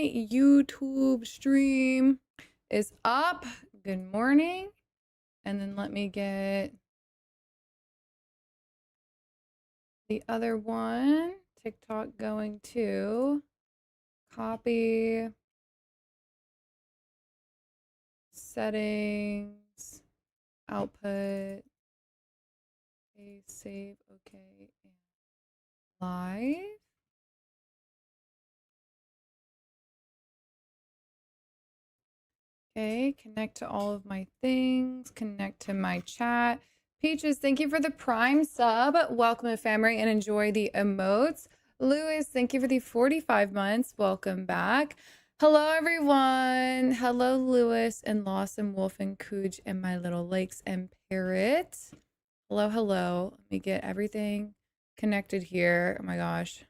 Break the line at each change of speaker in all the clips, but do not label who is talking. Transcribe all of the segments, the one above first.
my YouTube stream is up. Good morning. And then let me get the other one, TikTok, going to copy, settings, output, okay, save, okay, and live. Okay, connect to all of my things, connect to my chat. Peaches, thank you for the Prime sub. Welcome to family and enjoy the emotes. Lewis, thank you for the 45 months. Welcome back. Hello, everyone. Hello, Lewis and Lawson, Wolf and Cooge and my little lakes and parrot. Hello, hello. Let me get everything connected here. Oh my gosh.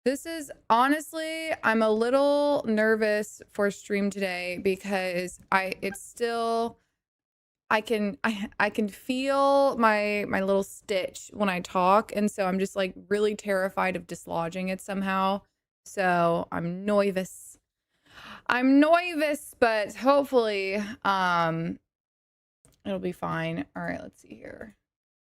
This is honestly, I'm a little nervous for stream today because I can feel my little stitch when I talk, and so I'm just like really terrified of dislodging it somehow. So I'm nervous. I'm nervous, but hopefully it'll be fine. All right, let's see here.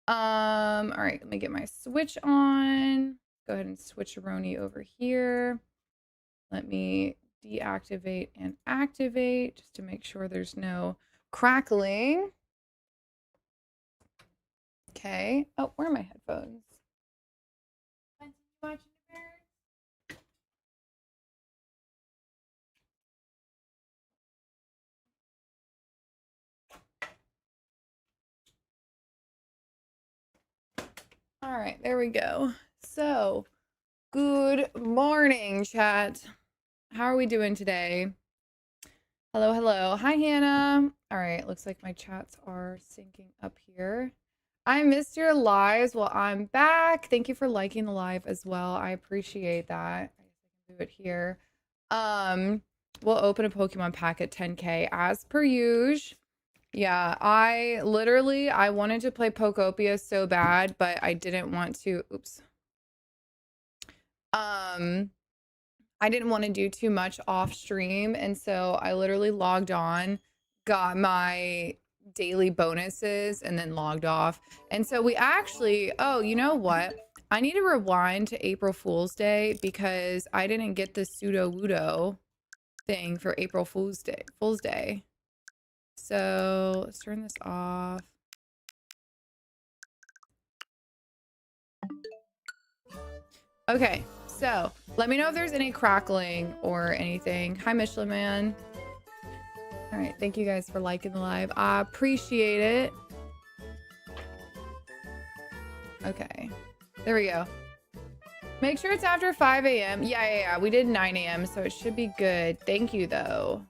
All right, let me get my switch on. Go ahead and switch Roni over here. Let me deactivate and activate just to make sure there's no crackling. Okay. Oh, where are my headphones? All right, there we go. So, good morning, chat. How are we doing today? Hello, hello. Hi, Hannah. All right, looks like my chats are syncing up here. I missed your lives. Well, I'm back. Thank you for liking the live as well. I appreciate that. I guess I can do it here. We'll open a Pokemon pack at 10K as per usual. Yeah, I wanted to play Pokopia so bad, but I didn't want to. Oops. I didn't want to do too much off stream, and so I literally logged on, got my daily bonuses, and then logged off. And so we actually, oh, you know what? I need to rewind to April Fool's Day because I didn't get the pseudo wudo thing for April Fool's Day. So let's turn this off. Okay, so let me know if there's any crackling or anything. Hi, Michelin Man. All right, thank you guys for liking the live. I appreciate it. Okay, there we go. Make sure it's after 5 a.m. Yeah. We did 9 a.m., so it should be good. Thank you, though.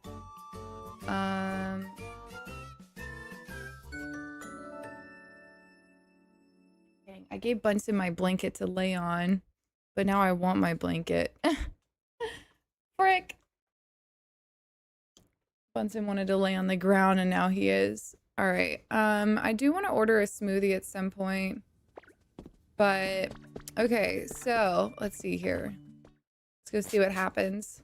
Dang, I gave Bunsen my blanket to lay on, but now I want my blanket. Frick. Bunsen wanted to lay on the ground, and now he is. All right. I do want to order a smoothie at some point, but okay. So let's see here. Let's go see what happens.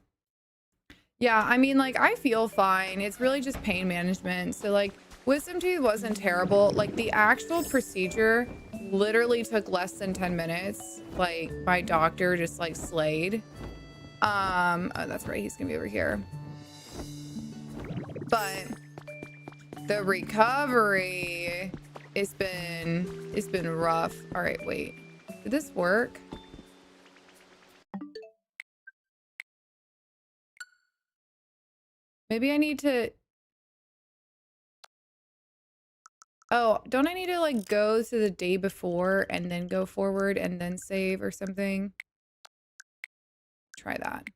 Yeah, I mean, like, I feel fine. It's really just pain management. So, like, wisdom teeth wasn't terrible. Like, the actual procedure literally took less than 10 minutes. Like, my doctor just, like, slayed. Oh, that's right. He's gonna be over here. But the recovery, it's been rough. All right, wait. Did this work? Maybe I need to... Oh, don't I need to like go to the day before and then go forward and then save or something? Try that.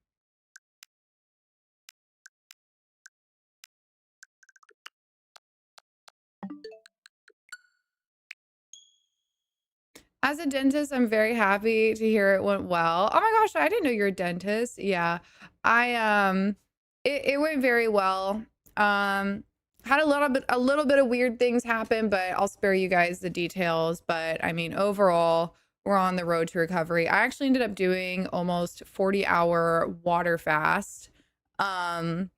As a dentist, I'm very happy to hear it went well. Oh my gosh, I didn't know you're a dentist. Yeah. It went very well. Had a little bit of weird things happen, but I'll spare you guys the details. But I mean, overall, we're on the road to recovery. I actually ended up doing almost 40-hour water fast. And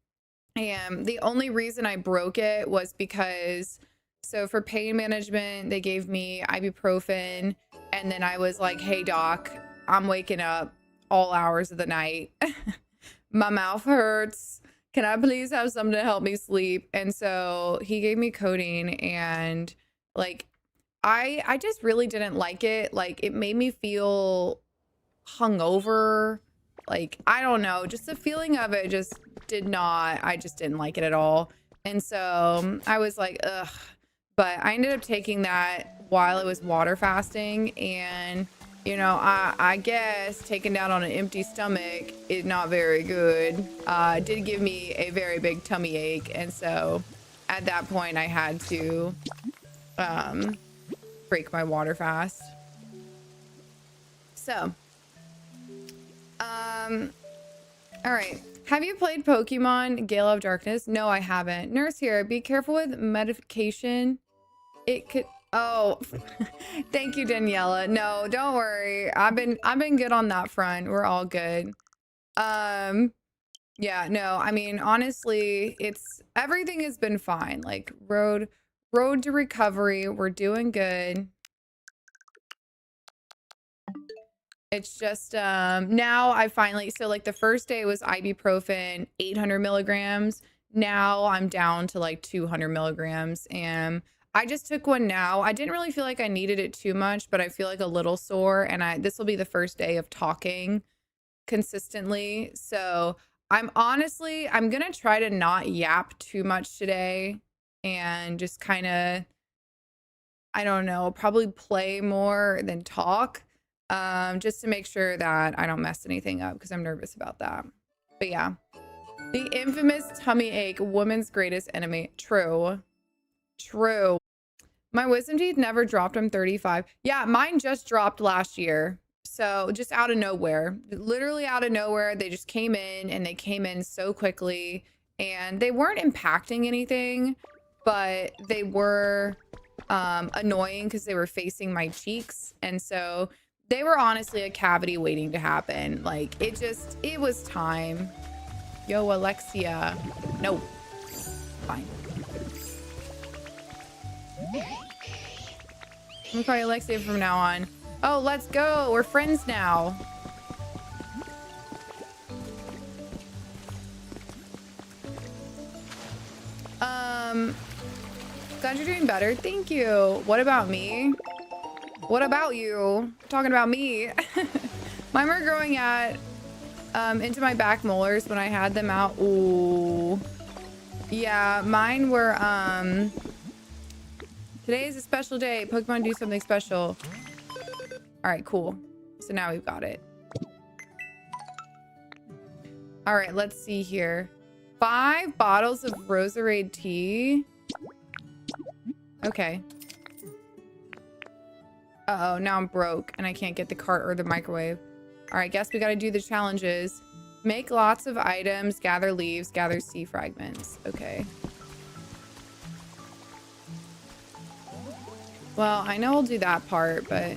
the only reason I broke it was because, so for pain management, they gave me ibuprofen, and then I was like, hey doc, I'm waking up all hours of the night. My mouth hurts. Can I please have something to help me sleep? And so he gave me codeine, and like, I just really didn't like it. Like, it made me feel hungover. Like, I don't know, just the feeling of it just I just didn't like it at all. And so I was like, ugh. But I ended up taking that while it was water fasting, and you know, I guess taken down on an empty stomach is not very good. It did give me a very big tummy ache, and so at that point I had to break my water fast. So all right, have you played Pokemon Gale of Darkness? No, I haven't. Nurse here, be careful with medication. It could, oh, thank you, Daniela. No, don't worry. I've been good on that front. We're all good. Yeah, no, I mean, honestly, everything has been fine. Like, road to recovery. We're doing good. It's just, now I finally, so like the first day was ibuprofen, 800 milligrams. Now I'm down to like 200 milligrams, and I just took one now. I didn't really feel like I needed it too much, but I feel like a little sore, and this will be the first day of talking consistently. So I'm gonna try to not yap too much today, and just kind of, I don't know, probably play more than talk, just to make sure that I don't mess anything up, because I'm nervous about that. But yeah, the infamous tummy ache, woman's greatest enemy. True. My wisdom teeth never dropped. I'm 35. Yeah, mine just dropped last year. So just out of nowhere, literally out of nowhere, they just came in, and they came in so quickly, and they weren't impacting anything, but they were annoying because they were facing my cheeks. And so they were honestly a cavity waiting to happen. Like, it was time. Yo, Alexia. No. Fine. I'm gonna call you Alexia from now on. Oh, let's go. We're friends now. Glad you're doing better. Thank you. What about me? What about you? Talking about me. Mine were growing into my back molars when I had them out. Ooh. Yeah, mine were, today is a special day. Pokemon do something special. All right, cool. So now we've got it. All right, let's see here. 5 bottles of Roserade tea. Okay. Uh-oh, now I'm broke and I can't get the cart or the microwave. All right, guess we got to do the challenges. Make lots of items, gather leaves, gather sea fragments. Okay. Well, I know I'll do that part, but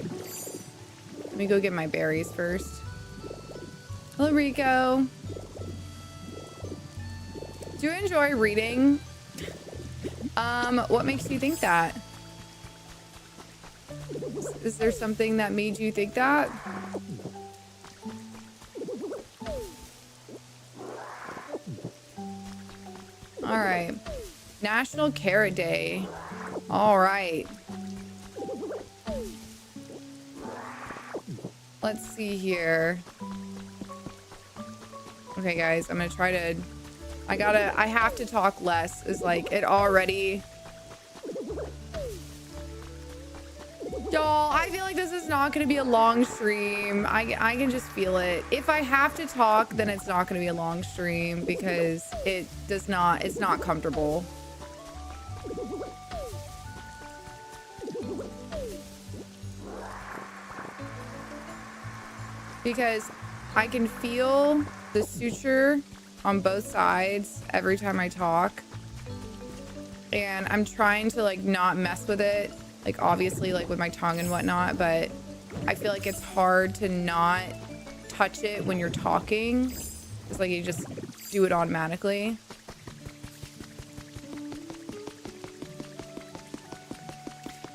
let me go get my berries first. Hello, Rico. Do you enjoy reading? What makes you think that? Is there something that made you think that? All right. National Carrot Day. All right. Let's see here. Okay, guys, I'm gonna try to... I have to talk less. Is like, it already... Y'all, I feel like this is not going to be a long stream. I can just feel it. If I have to talk, then it's not going to be a long stream because it's not comfortable. Because I can feel the suture on both sides every time I talk. And I'm trying to like not mess with it. Like obviously like with my tongue and whatnot, but I feel like it's hard to not touch it when you're talking. It's like you just do it automatically.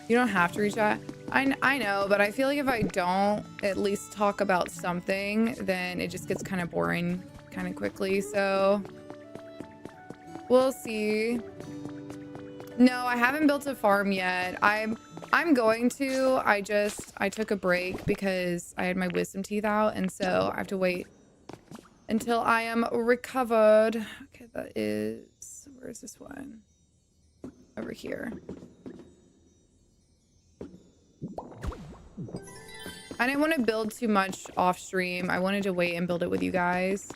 You don't have to reach out. I know, but I feel like if I don't at least talk about something, then it just gets kind of boring kind of quickly. So we'll see. No, I haven't built a farm yet. I'm going to. I took a break because I had my wisdom teeth out, and so I have to wait until I am recovered. Okay, that is, where's this one? Over here. I didn't want to build too much off stream. I wanted to wait and build it with you guys.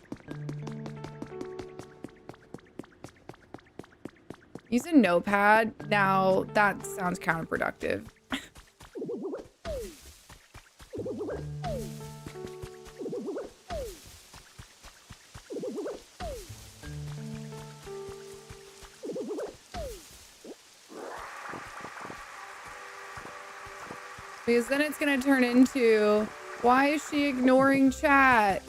Use a notepad. Now that sounds counterproductive. Because then it's gonna turn into, why is she ignoring chat?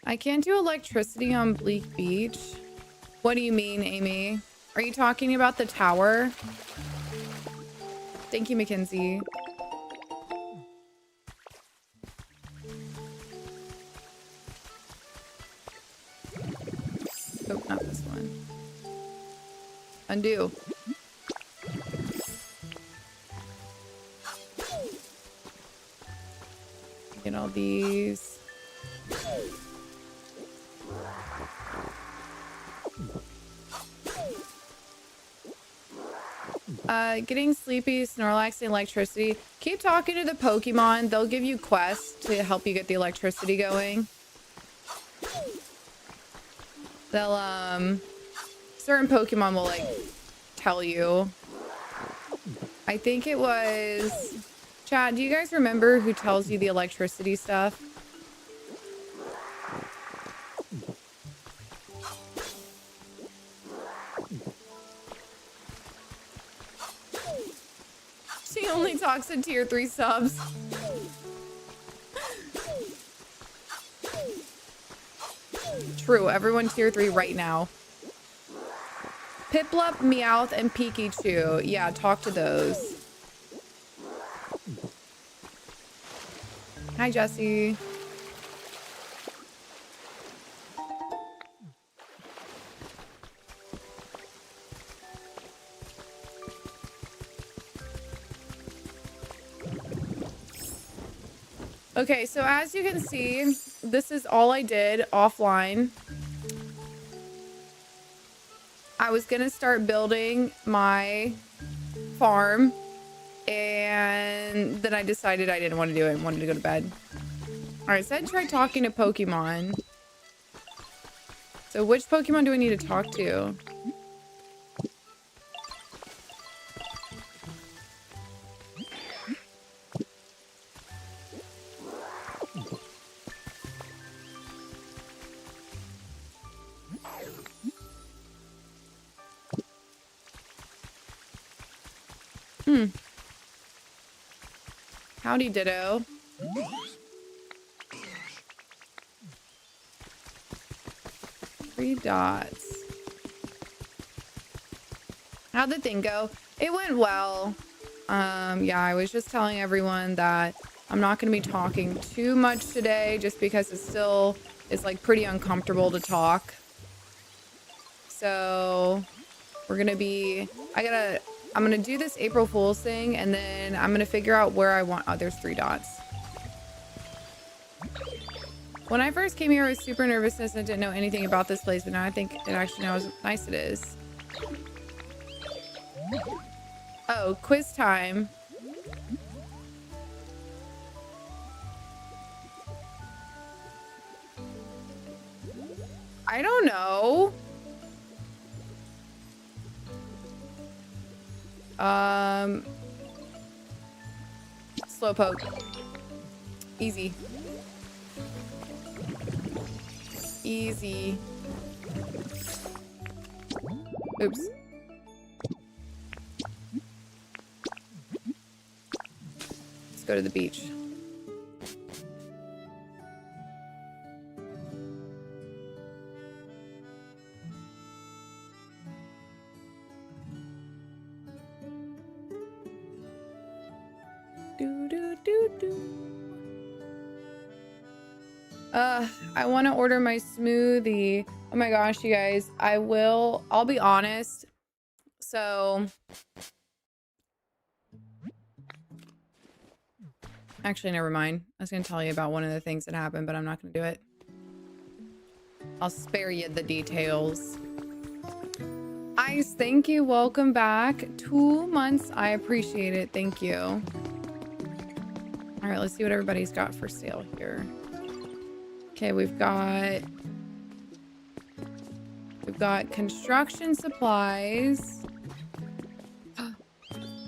I can't do electricity on Bleak Beach. What do you mean, Amy? Are you talking about the tower? Thank you, Mackenzie. Oh, not this one. Undo. Get all these. Getting sleepy, Snorlax, and electricity. Keep talking to the Pokemon. They'll give you quests to help you get the electricity going. They'll, certain Pokemon will, like, tell you. I think it was... Chad, do you guys remember who tells you the electricity stuff? She only talks to tier 3 subs. True, everyone tier 3 right now. Piplup, Meowth, and Pikachu. Yeah, talk to those. Hi, Jesse. Okay, so as you can see, this is all I did offline. I was gonna start building my farm, and then I decided I didn't want to do it and wanted to go to bed. All right, so I tried talking to Pokemon. So which Pokemon do I need to talk to? Howdy, Ditto. 3 dots. How'd the thing go? It went well. Yeah, I was just telling everyone that I'm not going to be talking too much today just because it's like pretty uncomfortable to talk. So we're going to be, I'm going to do this April Fool's thing, and then I'm going to figure out where I want... Oh, there's 3 dots. When I first came here, I was super nervous and I didn't know anything about this place, but now I think it actually knows how nice it is. Oh, quiz time. I don't know. Slowpoke. Easy. Easy. Oops. Let's go to the beach. I want to order my smoothie. Oh my gosh, you guys, I'll be honest. So actually, never mind. I was going to tell you about one of the things that happened, but I'm not going to do it. I'll spare you the details. Ice, thank you. Welcome back. 2 months. I appreciate it. Thank you. All right, let's see what everybody's got for sale here. Okay, we've got construction supplies.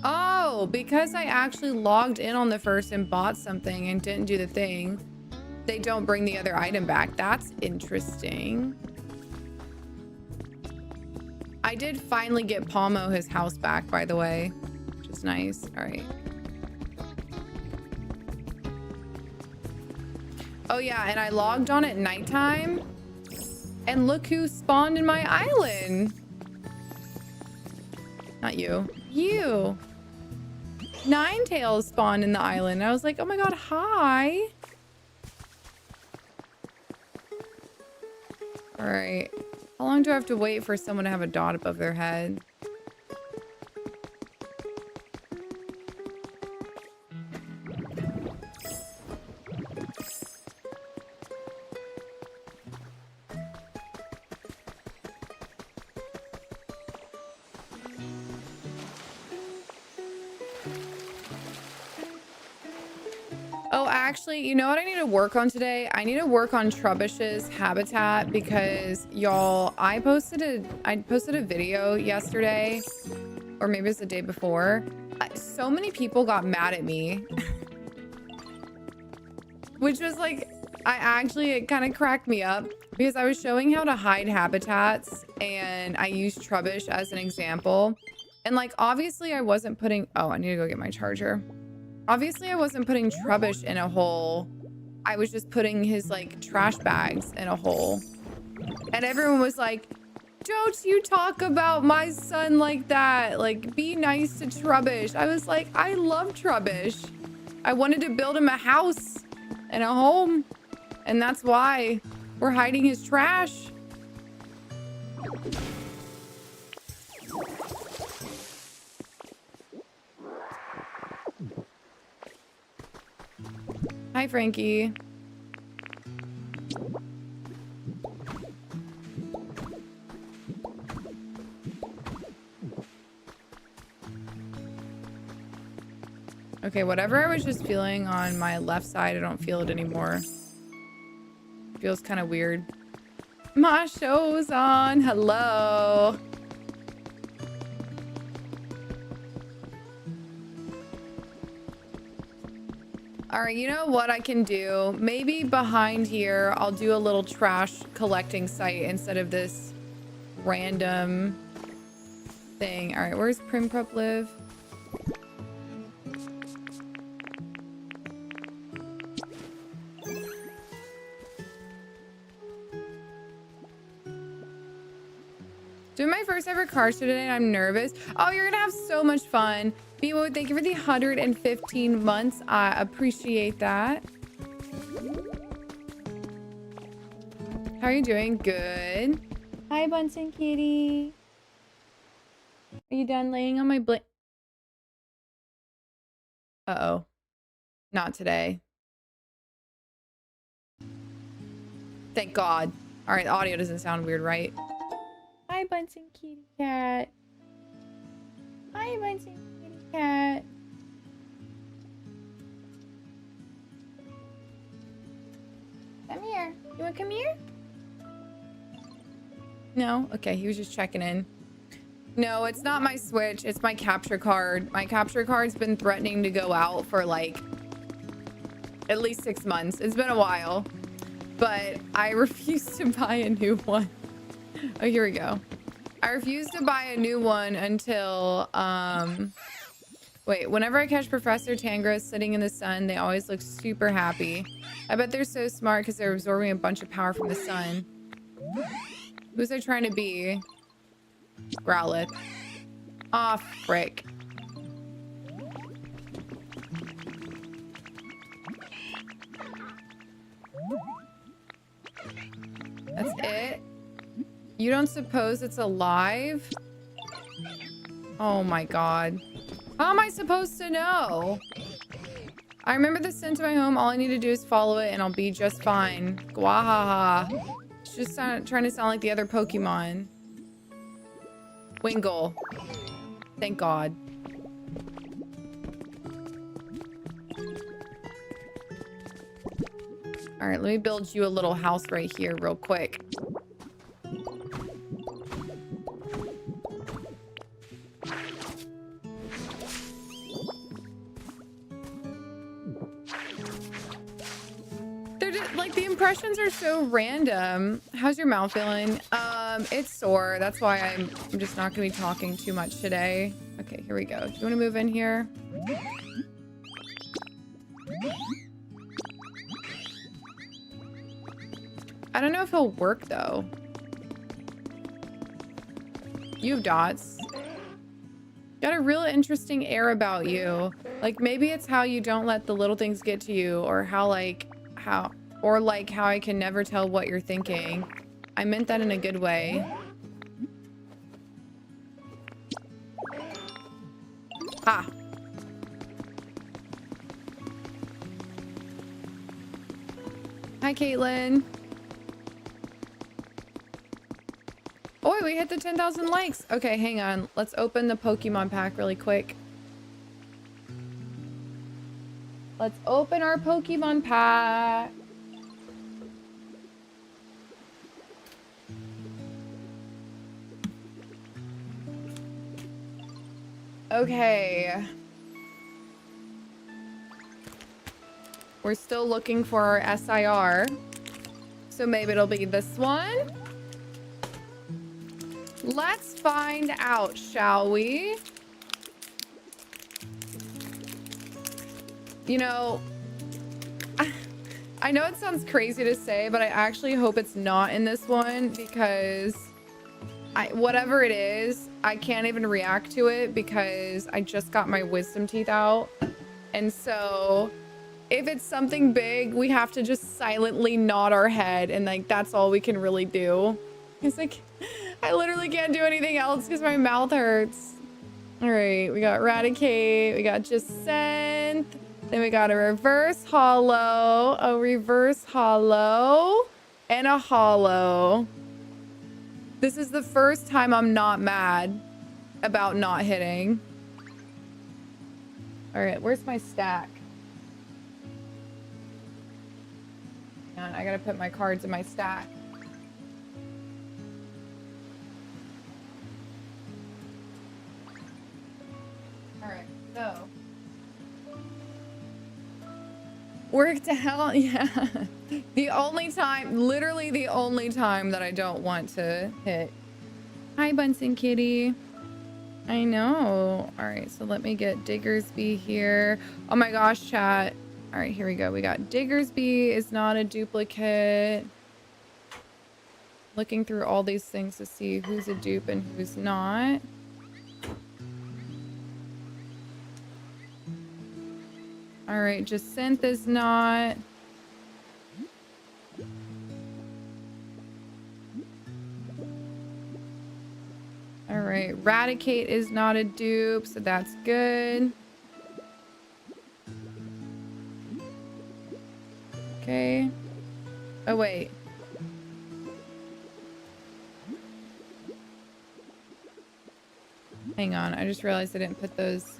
Oh, because I actually logged in on the first and bought something and didn't do the thing, they don't bring the other item back. That's interesting. I did finally get Palmo his house back, by the way, which is nice. All right. Oh yeah, and I logged on at nighttime, and look who spawned in my island. Not you. You. Ninetales spawned in the island. I was like, oh my god, hi. All right. How long do I have to wait for someone to have a dot above their head? Oh, actually, you know what I need to work on today? I need to work on Trubbish's habitat because y'all, I posted a video yesterday, or maybe it's the day before. So many people got mad at me, which was like, it kind of cracked me up because I was showing how to hide habitats and I used Trubbish as an example. And like, obviously I wasn't putting, oh, I need to go get my charger. Obviously, I wasn't putting Trubbish in a hole. I was just putting his, like, trash bags in a hole. And everyone was like, don't you talk about my son like that. Like, be nice to Trubbish. I was like, I love Trubbish. I wanted to build him a house and a home. And that's why we're hiding his trash. Hi, Frankie. Okay, whatever I was just feeling on my left side, I don't feel it anymore. Feels kind of weird. My show's on. Hello. All right, you know what I can do? Maybe behind here, I'll do a little trash collecting site instead of this random thing. All right, where's Primprop live? Doing my first ever car show today and I'm nervous. Oh, you're gonna have so much fun. Bimo, thank you for the 115 months. I appreciate that. How are you doing? Good. Hi, Bunsen Kitty. Are you done laying on my blanket? Uh-oh. Not today. Thank God. All right, the audio doesn't sound weird, right? Hi, Bunsen Kitty Cat. Hi, Bunsen Kitty Cat. Come here. You want to come here? No? Okay, he was just checking in. No, it's not my Switch. It's my capture card. My capture card's been threatening to go out for like at least 6 months. It's been a while, but I refuse to buy a new one. Oh, here we go. I refuse to buy a new one until, wait, whenever I catch Professor Tangra sitting in the sun, they always look super happy. I bet they're so smart because they're absorbing a bunch of power from the sun. Who's they trying to be? Growlithe. Aw, frick. You don't suppose it's alive? Oh my god. How am I supposed to know? I remember the scent of my home. All I need to do is follow it and I'll be just fine. Gwahaha. It's just trying to sound like the other Pokemon. Wingull. Thank God. All right, let me build you a little house right here real quick. They're just, like, the impressions are so random. How's your mouth feeling? It's sore. That's why I'm just not gonna be talking too much today. Okay, here we go. Do you want to move in here? I don't know if he'll work though. You have dots. Got a real interesting air about you. Like maybe it's how you don't let the little things get to you, or how I can never tell what you're thinking. I meant that in a good way. Ha. Hi, Caitlin. Oh, we hit the 10,000 likes. Okay, hang on. Let's open the Pokemon pack really quick. Let's open our Pokemon pack. Okay. We're still looking for our SIR. So maybe it'll be this one. Let's find out, shall we? You know, I know it sounds crazy to say, but I actually hope it's not in this one because whatever it is, I can't even react to it because I just got my wisdom teeth out. And so if it's something big, we have to just silently nod our head, and like that's all we can really do. It's like I literally can't do anything else because my mouth hurts. All right, we got Eradicate, we got Jacent, then we got a reverse hollow, a reverse hollow, and a hollow. This is the first time I'm not mad about not hitting. All right, where's my stack? Hang on, I gotta put my cards in my stack. All right, so. Worked out, yeah. The only time, literally the only time that I don't want to hit. Hi, Bunsen Kitty. I know. All right, so let me get Diggersby here. Oh my gosh, chat. All right, here we go. We got Diggersby is not a duplicate. Looking through all these things to see who's a dupe and who's not. All right, Jacent is not. All right, Eradicate is not a dupe, so that's good. Okay. Oh, wait. Hang on, I just realized I didn't put those.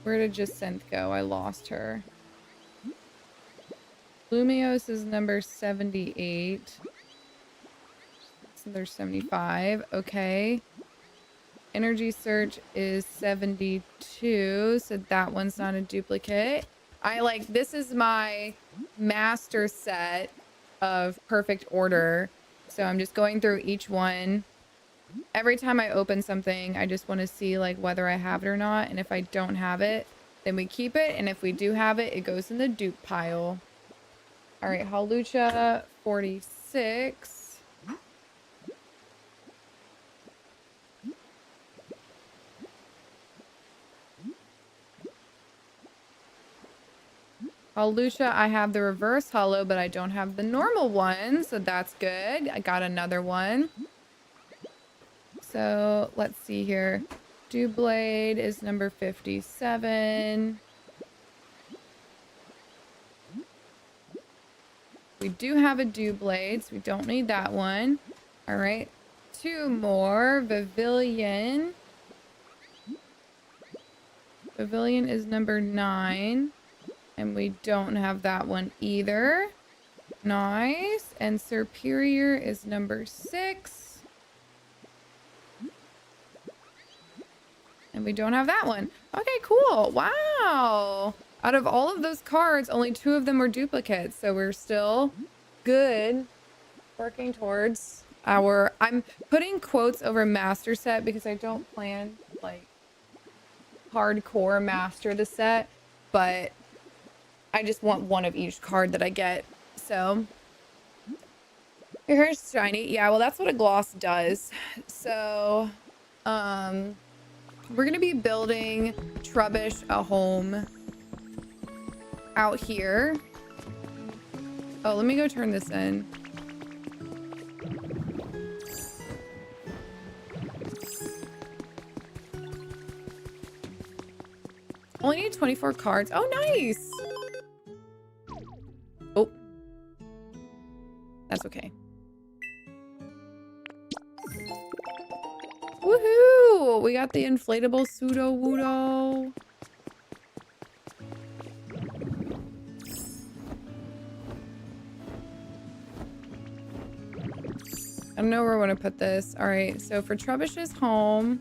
Where did Jacent go? I lost her. Lumiose is number 78. So there's 75. Okay. Energy Search is 72. So that one's not a duplicate. This is my master set of perfect order. So I'm just going through each one. Every time I open something, I just want to see like whether I have it or not. And if I don't have it, then we keep it. And if we do have it, it goes in the dupe pile. All right, Hawlucha, 46. Lucia, I have the reverse hollow, but I don't have the normal one, so that's good. I got another one. So let's see here. Dewblade is number 57. We do have a Dewblade, so we don't need that one. All right. 2 more. Pavilion. Pavilion is number 9. And we don't have that one either. Nice. And Superior is number 6. And we don't have that one. Okay, cool. Wow. Out of all of those cards, only 2 of them were duplicates. So we're still good. Working towards our... I'm putting quotes over master set because I don't plan, like, hardcore master the set. But I just want one of each card that I get. So... Your hair's shiny. Yeah, well, that's what a gloss does. So... we're going to be building Trubbish a home out here. Oh, let me go turn this in. Only need 24 cards. Oh, nice. Oh. That's okay. Woohoo! We got the inflatable pseudo-woodo. I don't know where I want to put this. All right, so for Trubbish's home.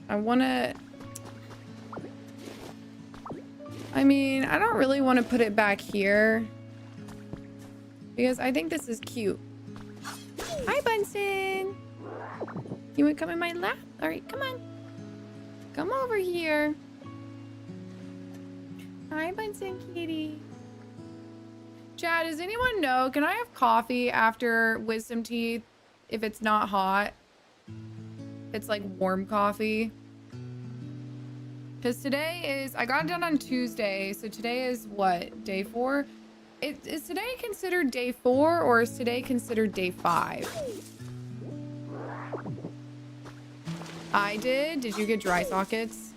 I want to... I mean, I don't really want to put it back here because I think this is cute. Hi, Bunsen. You want to come in my lap? All right, come on. Come over here. Hi, Bunsen kitty. Chad, does anyone know? Can I have coffee after wisdom teeth if it's not hot? It's like warm coffee. Because today is, I got it done on Tuesday, so today is what, day 4? Is today considered day 4 or is today considered day 5? I did. Did you get dry sockets?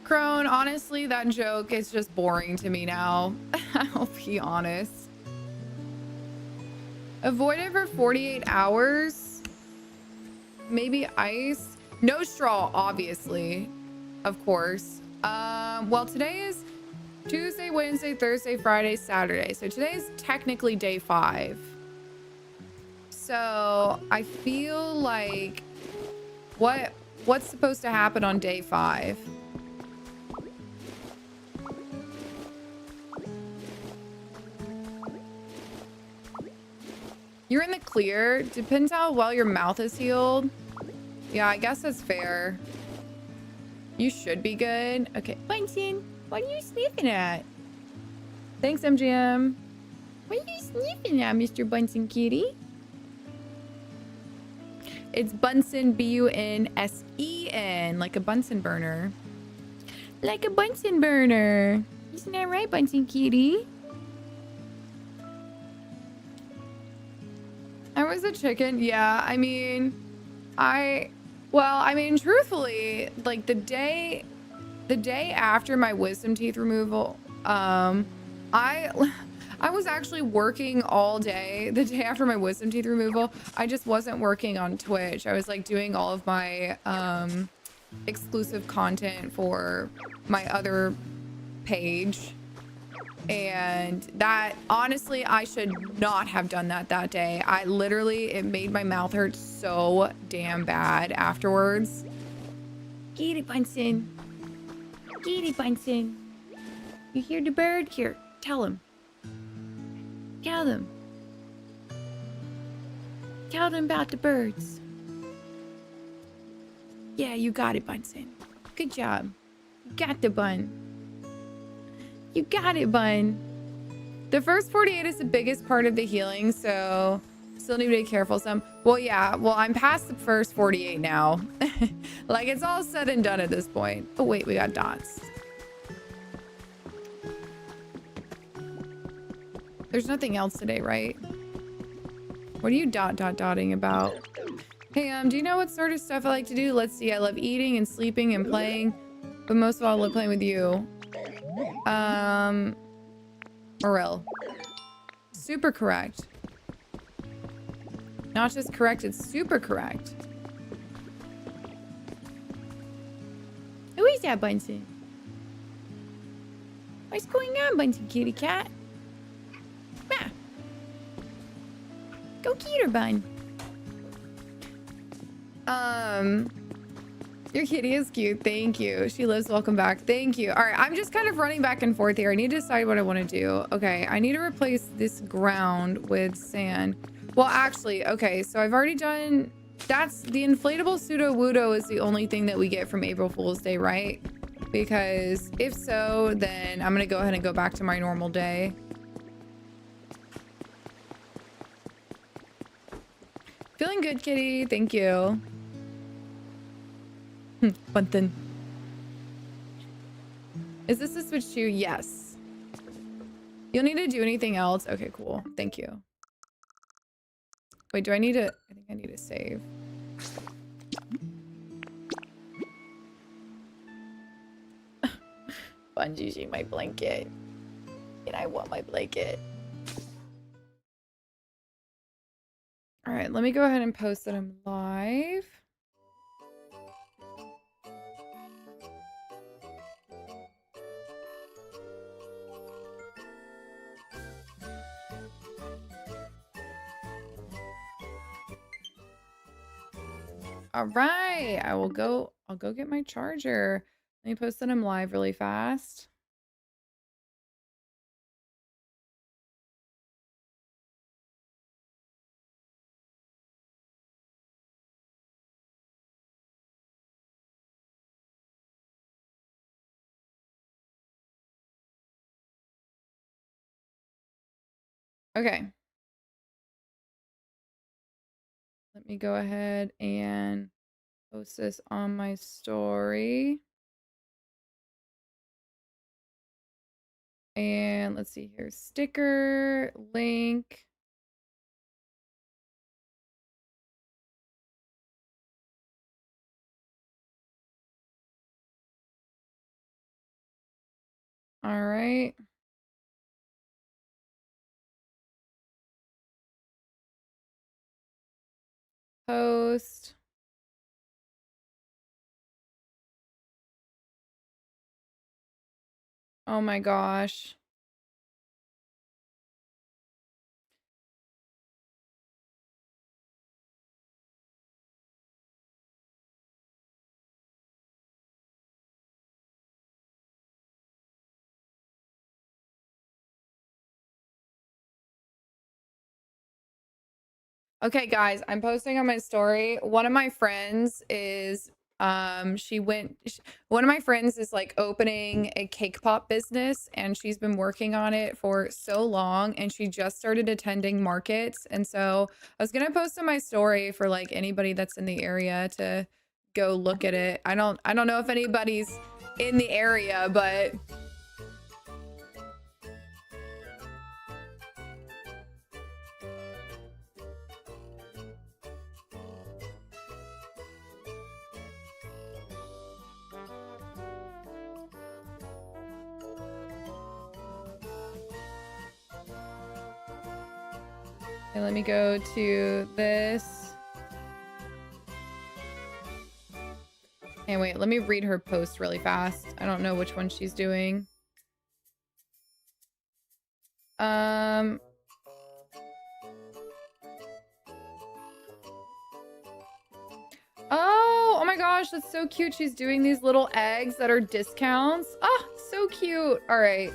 Crone, honestly, that joke is just boring to me now. I'll be honest. Avoid it for 48 hours. Maybe ice. No straw, obviously. Of course. Well, today is Tuesday, Wednesday, Thursday, Friday, Saturday. So today is technically day 5. So I feel like what's supposed to happen on day 5? You're in the clear. Depends how well your mouth is healed. Yeah, I guess that's fair. You should be good. Okay. Bunsen, what are you sniffing at? Thanks, MGM. What are you sniffing at, Mr. Bunsen kitty? It's Bunsen, B-U-N-S-E-N, like a Bunsen burner. Like a Bunsen burner. Isn't that right, Bunsen kitty? I was a chicken. Yeah, I mean, truthfully, like the day after my wisdom teeth removal, I was actually working all day. The day after my wisdom teeth removal, I just wasn't working on Twitch. I was like doing all of my exclusive content for my other page. And that, honestly, I should not have done that day. It made my mouth hurt so damn bad afterwards. Get it, Bunsen. Get it, Bunsen. You hear the bird? Here, tell him. Tell them. Tell them about the birds. Yeah, you got it, Bunsen. Good job. You got the bun. You got it, bun. The first 48 is the biggest part of the healing, so still need to be careful some. Well, yeah. Well, I'm past the first 48 now. Like, it's all said and done at this point. Oh, wait. We got dots. There's nothing else today, right? What are you dotting about? Hey, do you know what sort of stuff I like to do? Let's see. I love eating and sleeping and playing, but most of all, I love playing with you. Morel. Super correct. Not just correct, it's super correct. Who is that, Bunsen? What's going on, Bunsen kitty cat? Ah. Go get her, Bun. Your kitty is cute. Thank you. She lives. Welcome back. Thank you. All right. I'm just kind of running back and forth here. I need to decide what I want to do. Okay. I need to replace this ground with sand. Well, actually, okay. So I've already done... That's the inflatable pseudo-wudo is the only thing that we get from April Fool's Day, right? Because if so, then I'm going to go ahead and go back to my normal day. Feeling good, kitty. Thank you. Buntin. Is this a switch to? Yes. You'll need to do anything else? Okay, cool. Thank you. Wait, do I need to? I think I need to save. Bun's using my blanket. And I want my blanket. All right, let me go ahead and post that I'm live. All right, I'll go get my charger. Let me post that I'm live really fast. Okay. Let me go ahead and post this on my story. And let's see here. Sticker, link. All right. Post. Oh my gosh. Okay, guys, I'm posting on my story. One of my friends is one of my friends is like opening a cake pop business, and she's been working on it for so long, and she just started attending markets. And so I was gonna post on my story for like anybody that's in the area to go look at it. I don't know if anybody's in the area, but okay, let me go to this. Hey, wait, let me read her post really fast. I don't know which one she's doing. Oh my gosh, that's so cute. She's doing these little eggs that are discounts. Oh, so cute. All right.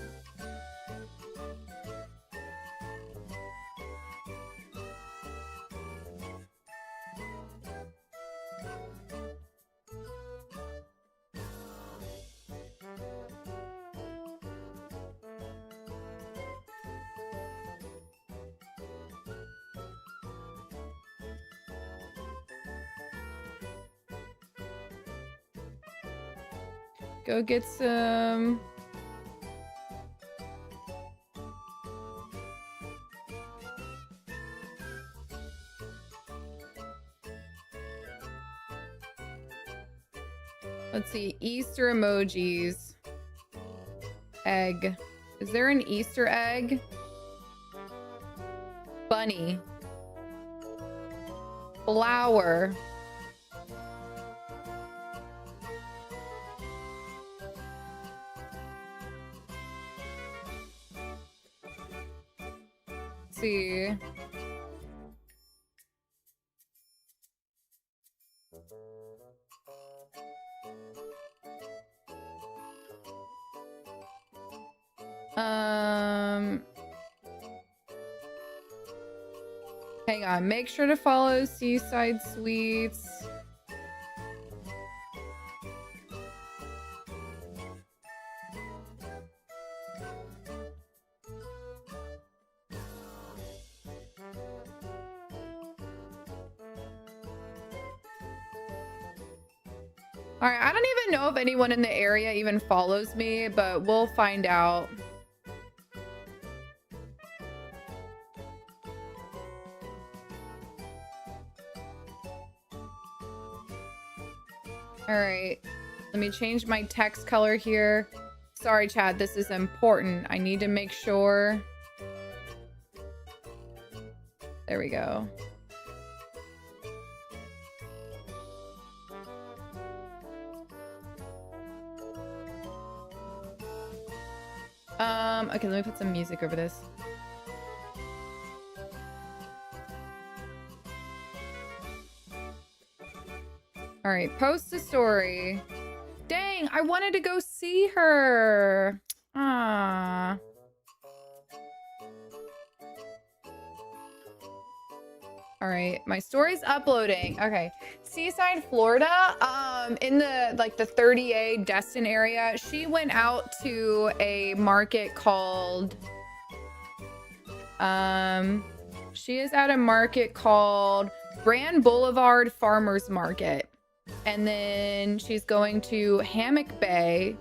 go get some. Let's see, Easter emojis. Egg. Is there an Easter egg? Bunny. Flower. Let's see. Hang on. Make sure to follow Seaside Sweets. All right, I don't even know if anyone in the area even follows me, but we'll find out. All right, let me change my text color here. Sorry, chat, this is important. I need to make sure. There we go. Okay, let me put some music over this. All right, post a story. Dang, I wanted to go see her. Ah. All right, my story's uploading. Okay, Seaside, Florida, in the like the 30A Destin area. She went out to a market called she is at a market called Grand Boulevard Farmers Market. And then she's going to Hammock Bay.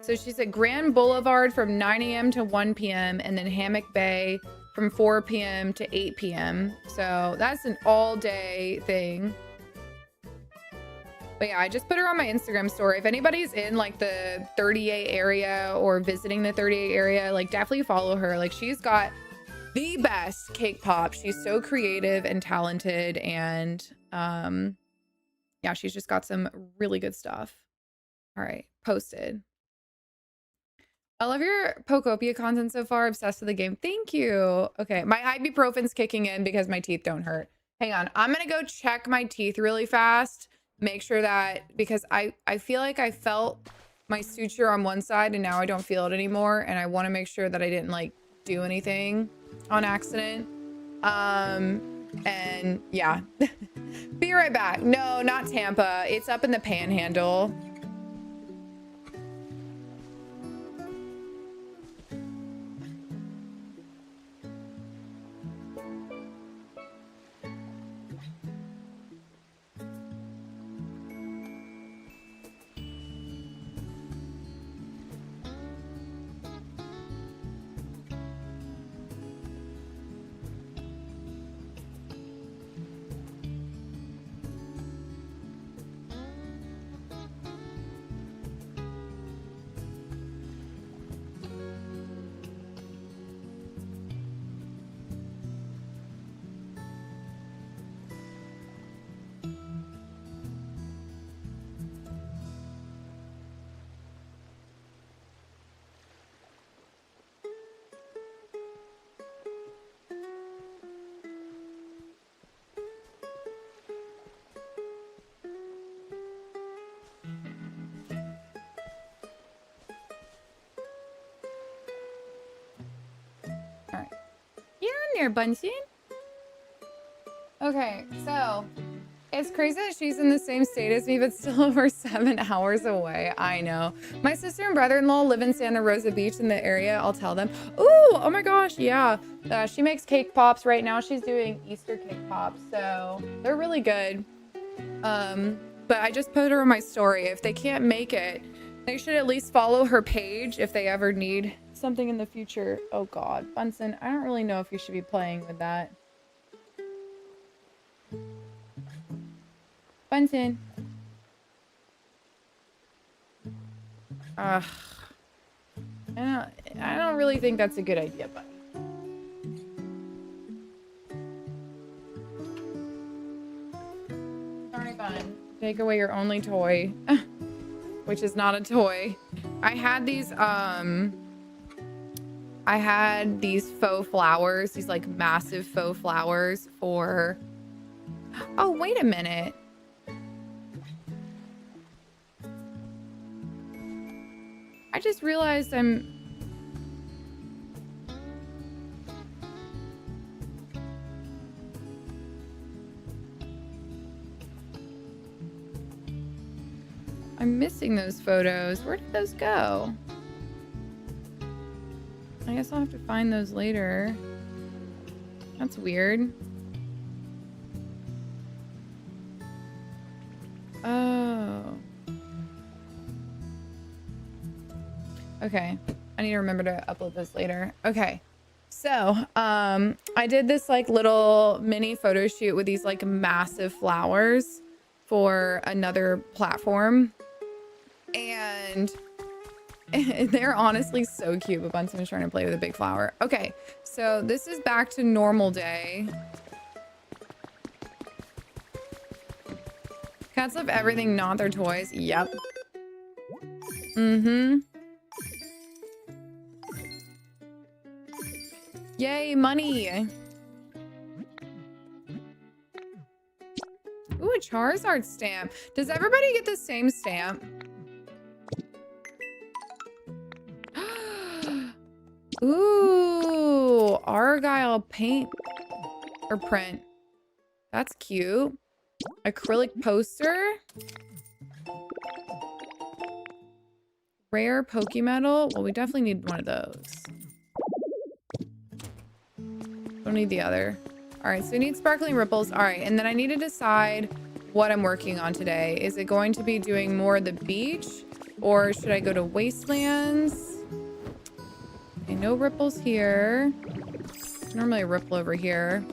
So she's at Grand Boulevard from 9 a.m. to 1 p.m. and then Hammock Bay from 4 p.m. to 8 p.m. So that's an all-day thing. But yeah, I just put her on my Instagram story. If anybody's in like the 30A area or visiting the 30A area, like definitely follow her. Like she's got the best cake pop. She's so creative and talented, and yeah, she's just got some really good stuff. All right, posted. I love your Pokopia content so far. Obsessed with the game. Thank you. Okay, my ibuprofen's kicking in because my teeth don't hurt. Hang on, I'm gonna go check my teeth really fast. Make sure that, because I feel like I felt my suture on one side and now I don't feel it anymore, and I want to make sure that I didn't like do anything on accident. And yeah. Be right back. No, not Tampa. It's up in the Panhandle. There, Bunsen. Okay, so it's crazy that she's in the same state as me, but still over 7 hours away. I know. My sister and brother-in-law live in Santa Rosa Beach in the area. I'll tell them. Ooh, oh my gosh, yeah. She makes cake pops right now. She's doing Easter cake pops, so they're really good. But I just put her on my story. If they can't make it, They should at least follow her page if they ever need something in the future. Oh God, Bunsen, I don't really know if you should be playing with that. Bunsen. Ugh. I don't really think that's a good idea, buddy. Sorry, Bun. Take away your only toy. Which is not a toy. I had these faux flowers, these like massive faux flowers for... Oh, wait a minute. I just realized I'm missing those photos. Where did those go? I guess I'll have to find those later. That's weird. Oh. Okay. I need to remember to upload this later. Okay. So, I did this like little mini photo shoot with these like massive flowers for another platform. And they're honestly so cute, but Bunsen was trying to play with a big flower. Okay, so this is back to normal day. Cats love everything, not their toys. Yep. Mm-hmm. Yay, money. Ooh, a Charizard stamp. Does everybody get the same stamp? Ooh, Argyle paint or print. That's cute. Acrylic poster. Rare Pokemetal. Well, we definitely need one of those. Don't need the other. All right, so we need sparkling ripples. All right, and then I need to decide what I'm working on today. Is it going to be doing more of the beach, or should I go to wastelands? Okay, no ripples here. There's normally a ripple over here.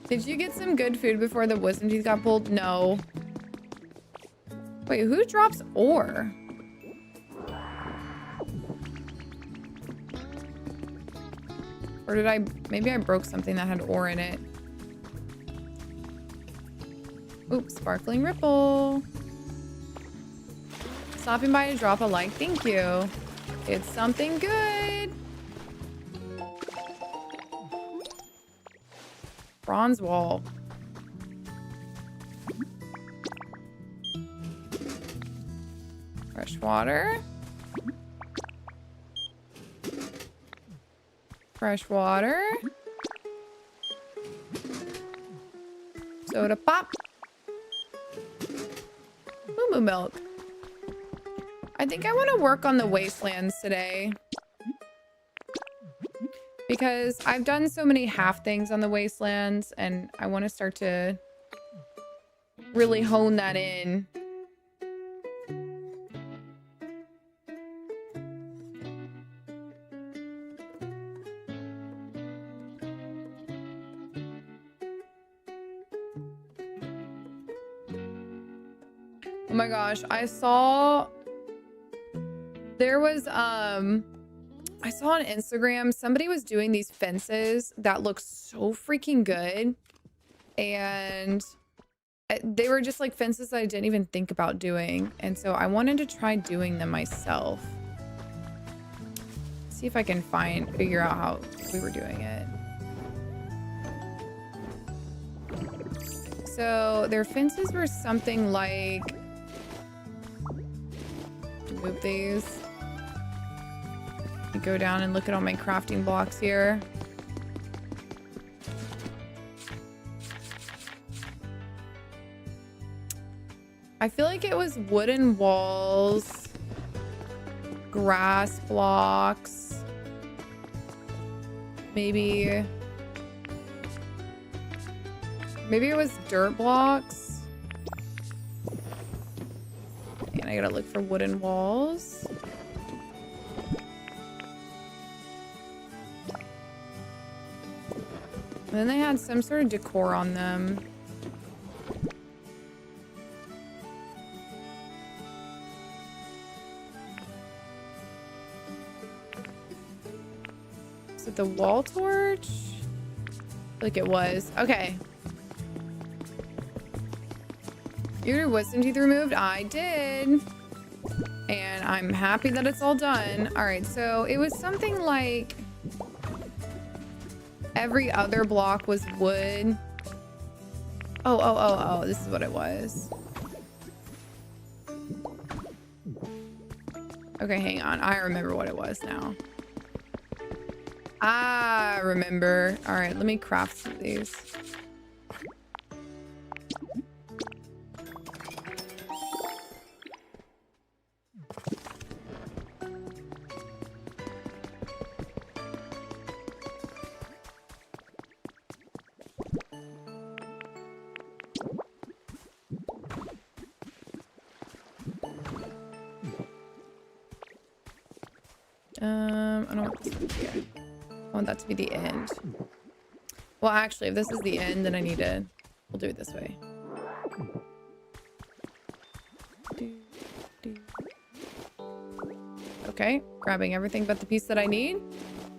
Did you get some good food before the wisdom teeth got pulled? No. Wait, who drops ore? Or did I, maybe I broke something that had ore in it. Oops, sparkling ripple. Stopping by to drop a like, thank you. It's something good. Bronze wall. Fresh water. Fresh water. Soda pop. Moo moo milk. I think I want to work on the wastelands today. Because I've done so many half things on the wastelands and I want to start to really hone that in. Oh my gosh, I saw I saw on Instagram somebody was doing these fences that look so freaking good, and they were just like fences that I didn't even think about doing, and so I wanted to try doing them myself. See if I can figure out how we were doing it. So their fences were something like, move these. Go down and look at all my crafting blocks here. I feel like it was wooden walls, grass blocks, maybe it was dirt blocks. I gotta look for wooden walls. And then they had some sort of decor on them. Is it the wall torch? Like it was. Okay. Your wisdom teeth removed? I did. And I'm happy that it's all done. All right, so it was something like every other block was wood. Oh, this is what it was. Okay, hang on. I remember what it was now. I remember. All right, let me craft some of these. I don't want this to be here. I want that to be the end. Well, actually, if this is the end, then we'll do it this way. Okay, grabbing everything but the piece that I need.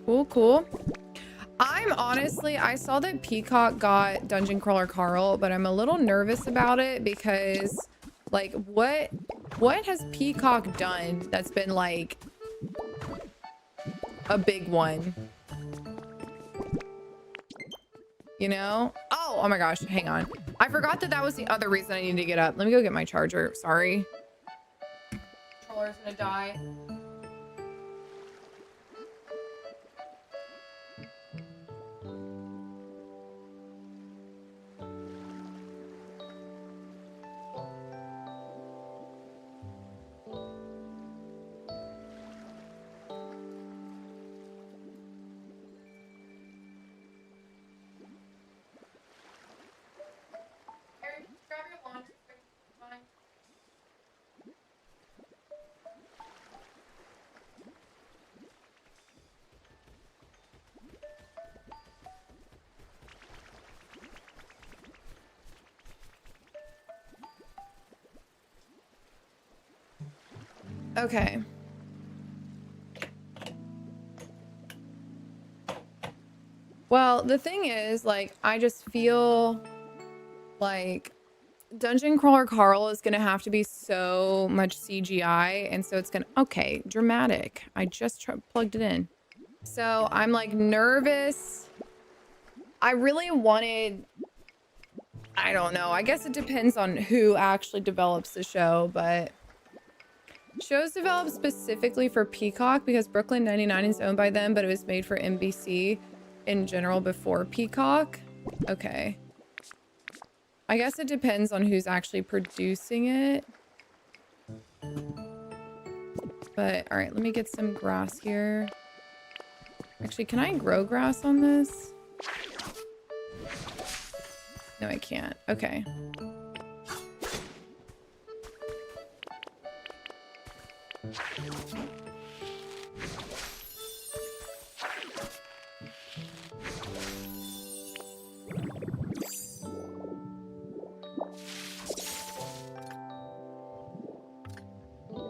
Cool, cool. I saw that Peacock got Dungeon Crawler Carl, but I'm a little nervous about it because, like, what has Peacock done that's been, like, a big one? You know? Oh my gosh, hang on. I forgot that was the other reason I needed to get up. Let me go get my charger. Sorry. Controller's gonna die. Okay. Well, the thing is, like, I just feel like Dungeon Crawler Carl is going to have to be so much CGI. And so it's going to... Okay, dramatic. I just plugged it in. So I'm, like, nervous. I really wanted... I don't know. I guess it depends on who actually develops the show, but... Shows developed specifically for Peacock because Brooklyn 99 is owned by them, but it was made for NBC in general before Peacock. Okay. I guess it depends on who's actually producing it. But, all right, let me get some grass here. Actually, can I grow grass on this? No, I can't. Okay.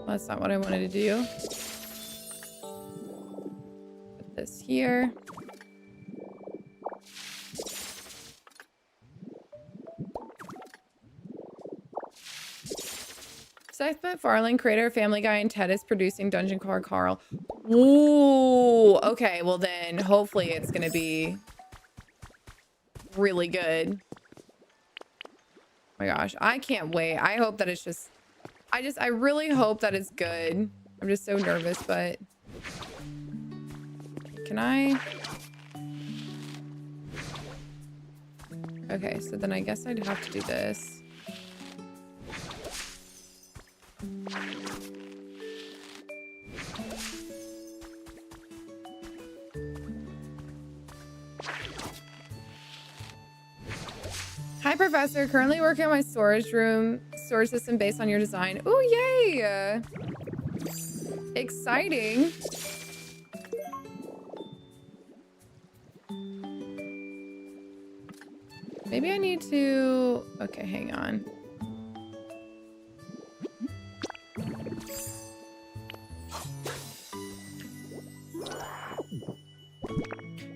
That's not what I wanted to do. Put this here. Seth MacFarlane, creator of Family Guy and Ted, is producing Dungeon Crawler Carl. Ooh, okay. Well then, hopefully it's gonna be really good. Oh my gosh, I can't wait. I hope that it's just... I really hope that it's good. I'm just so nervous, but... Can I... Okay, so then I guess I'd have to do this. Hi, Professor. Currently working on my storage system based on your design. Oh, yay! Exciting. Maybe I need to... Okay, hang on.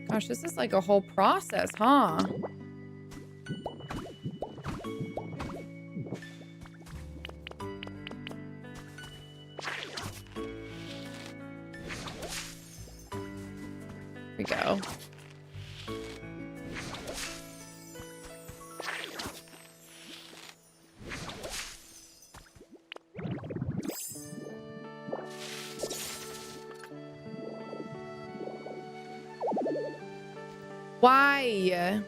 Gosh, this is like a whole process, huh? Here we go. Why?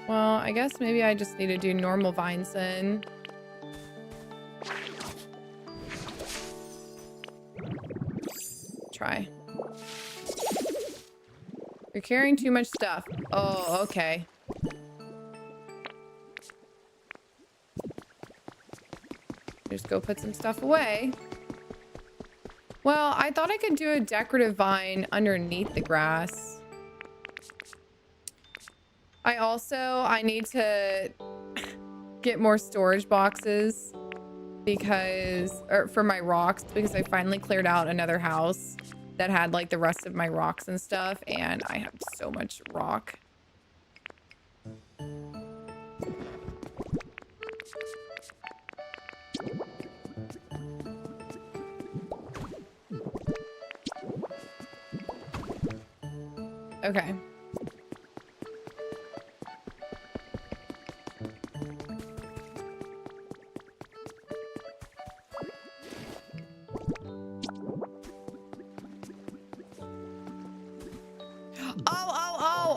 Well, I guess maybe I just need to do normal vines then. Try. You're carrying too much stuff. Oh, okay. Just go put some stuff away. Well, I thought I could do a decorative vine underneath the grass. I need to get more storage boxes for my rocks, because I finally cleared out another house that had like the rest of my rocks and stuff, and I have so much rock. Okay.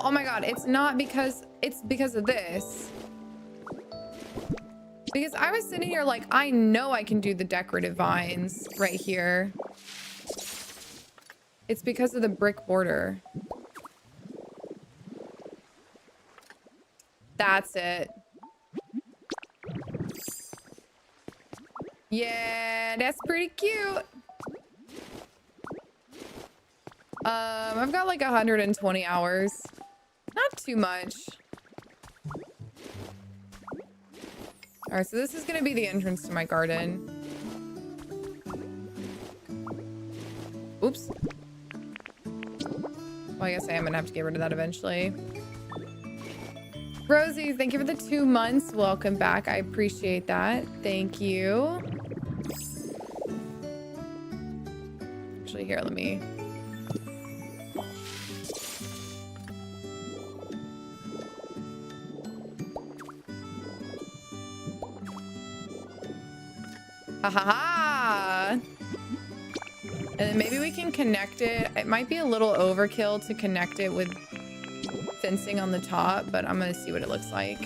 Oh my god, it's because of this. Because I was sitting here like, I know I can do the decorative vines right here. It's because of the brick border. That's it. Yeah, that's pretty cute. I've got like 120 hours. Not too much. All right, so this is gonna be the entrance to my garden. Oops. Well, I guess I am gonna have to get rid of that eventually. Rosie, thank you for the 2 months. Welcome back. I appreciate that. Thank you. Actually, here, let me... Ha ha ha! And then maybe we can connect it. It might be a little overkill to connect it with fencing on the top, but I'm gonna see what it looks like.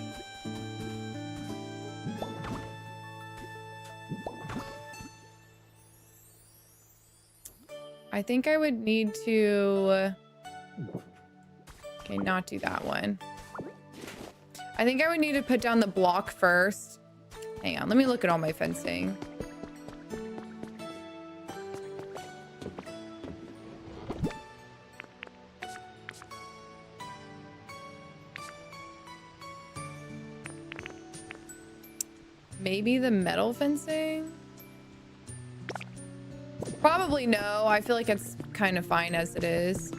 I think I would need to... Okay, not do that one. I think I would need to put down the block first. Hang on, let me look at all my fencing. Maybe the metal fencing? Probably no. I feel like it's kind of fine as it is.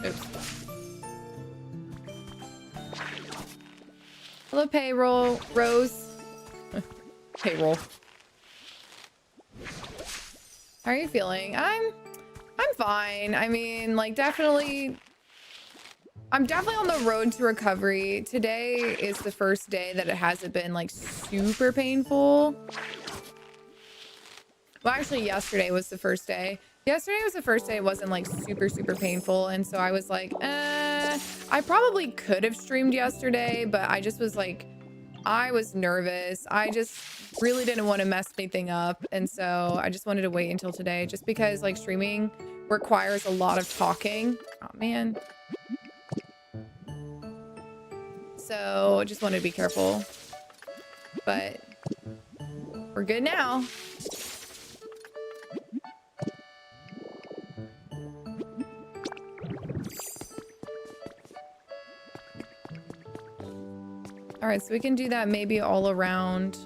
Oops. Hello, payroll. Rose. Payroll. How are you feeling? I'm fine. I mean, like, I'm definitely on the road to recovery. Today is the first day that it hasn't been like super painful. Well, actually, yesterday was the first day. Yesterday was the first day it wasn't like super painful. And so I was like, I probably could have streamed yesterday, but I just was like I was nervous. I just really didn't want to mess anything up. And so I just wanted to wait until today just because like streaming requires a lot of talking. Oh man. So I just wanted to be careful. But we're good now. All right, so we can do that maybe all around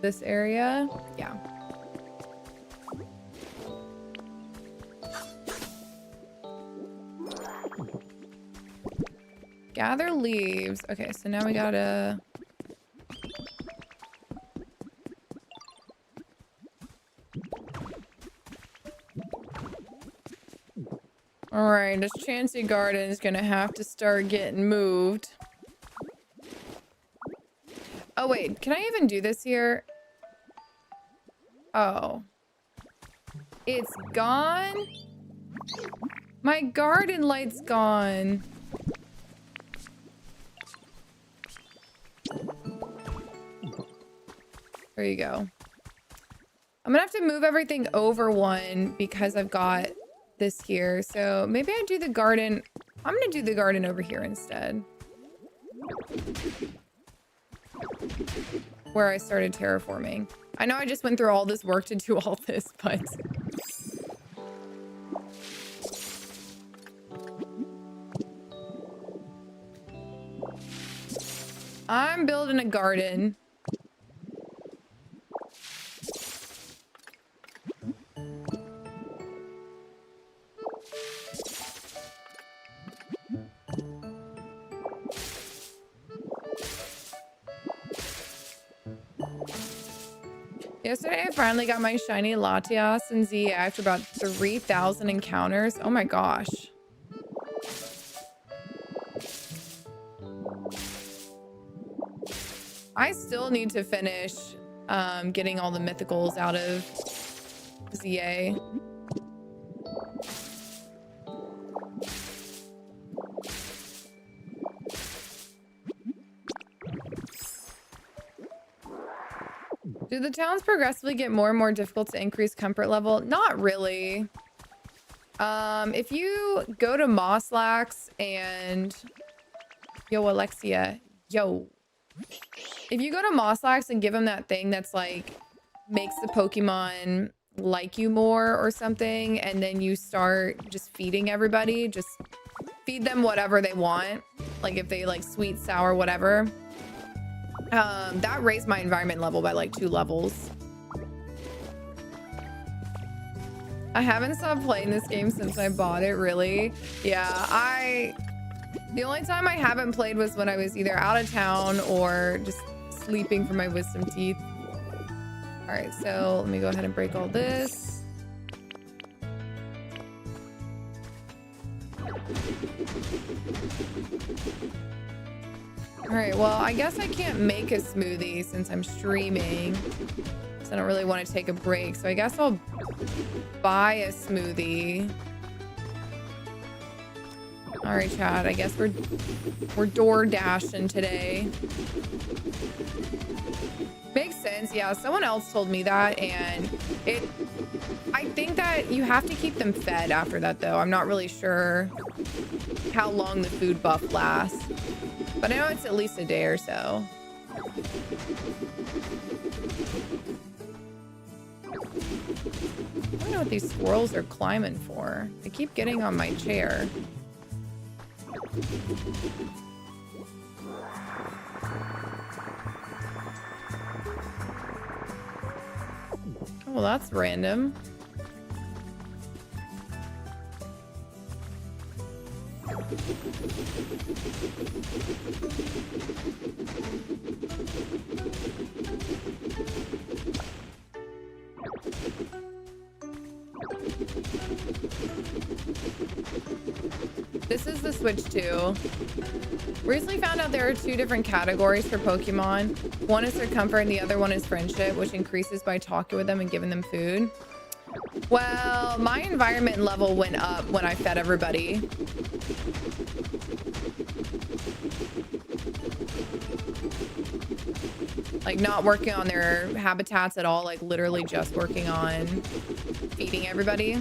this area. Yeah. Gather leaves. Okay, so now we gotta... All right, this Chancy garden is gonna have to start getting moved. Oh wait, can I even do this here? Oh. It's gone? My garden light's gone. There you go. I'm gonna have to move everything over one because I've got this here. So maybe I do the garden. I'm gonna do the garden over here instead. Where I started terraforming. I know I just went through all this work to do all this, but... I'm building a garden. Yesterday, I finally got my shiny Latias and Z after about 3,000 encounters. Oh my gosh. I still need to finish getting all the mythicals out of ZA. Do the towns progressively get more and more difficult to increase comfort level? Not really. If you go to Mosslax and... Yo, Alexia. Yo. If you go to Mosslax and give them that thing that's like... makes the Pokemon like you more or something, and then you start just feeding everybody, just feed them whatever they want. Like if they like sweet, sour, whatever. That raised my environment level by like 2 levels. I haven't stopped playing this game since I bought it, really. Yeah, the only time I haven't played was when I was either out of town or just sleeping for my wisdom teeth. All right, so let me go ahead and break all this. All right, well, I guess I can't make a smoothie since I'm streaming. So I don't really want to take a break. So I guess I'll buy a smoothie. All right, Chad, I guess we're door dashing today. Makes sense. Yeah, someone else told me that, and I think that you have to keep them fed after that, though. I'm not really sure how long the food buff lasts. But I know it's at least a day or so. I don't know what these squirrels are climbing for. They keep getting on my chair. Oh, well, that's random. This is the Switch 2. Recently found out there are 2 different categories for Pokemon. One is their comfort and the other one is friendship, which increases by talking with them and giving them food. Well, my environment level went up when I fed everybody. Like not working on their habitats at all, like literally just working on feeding everybody.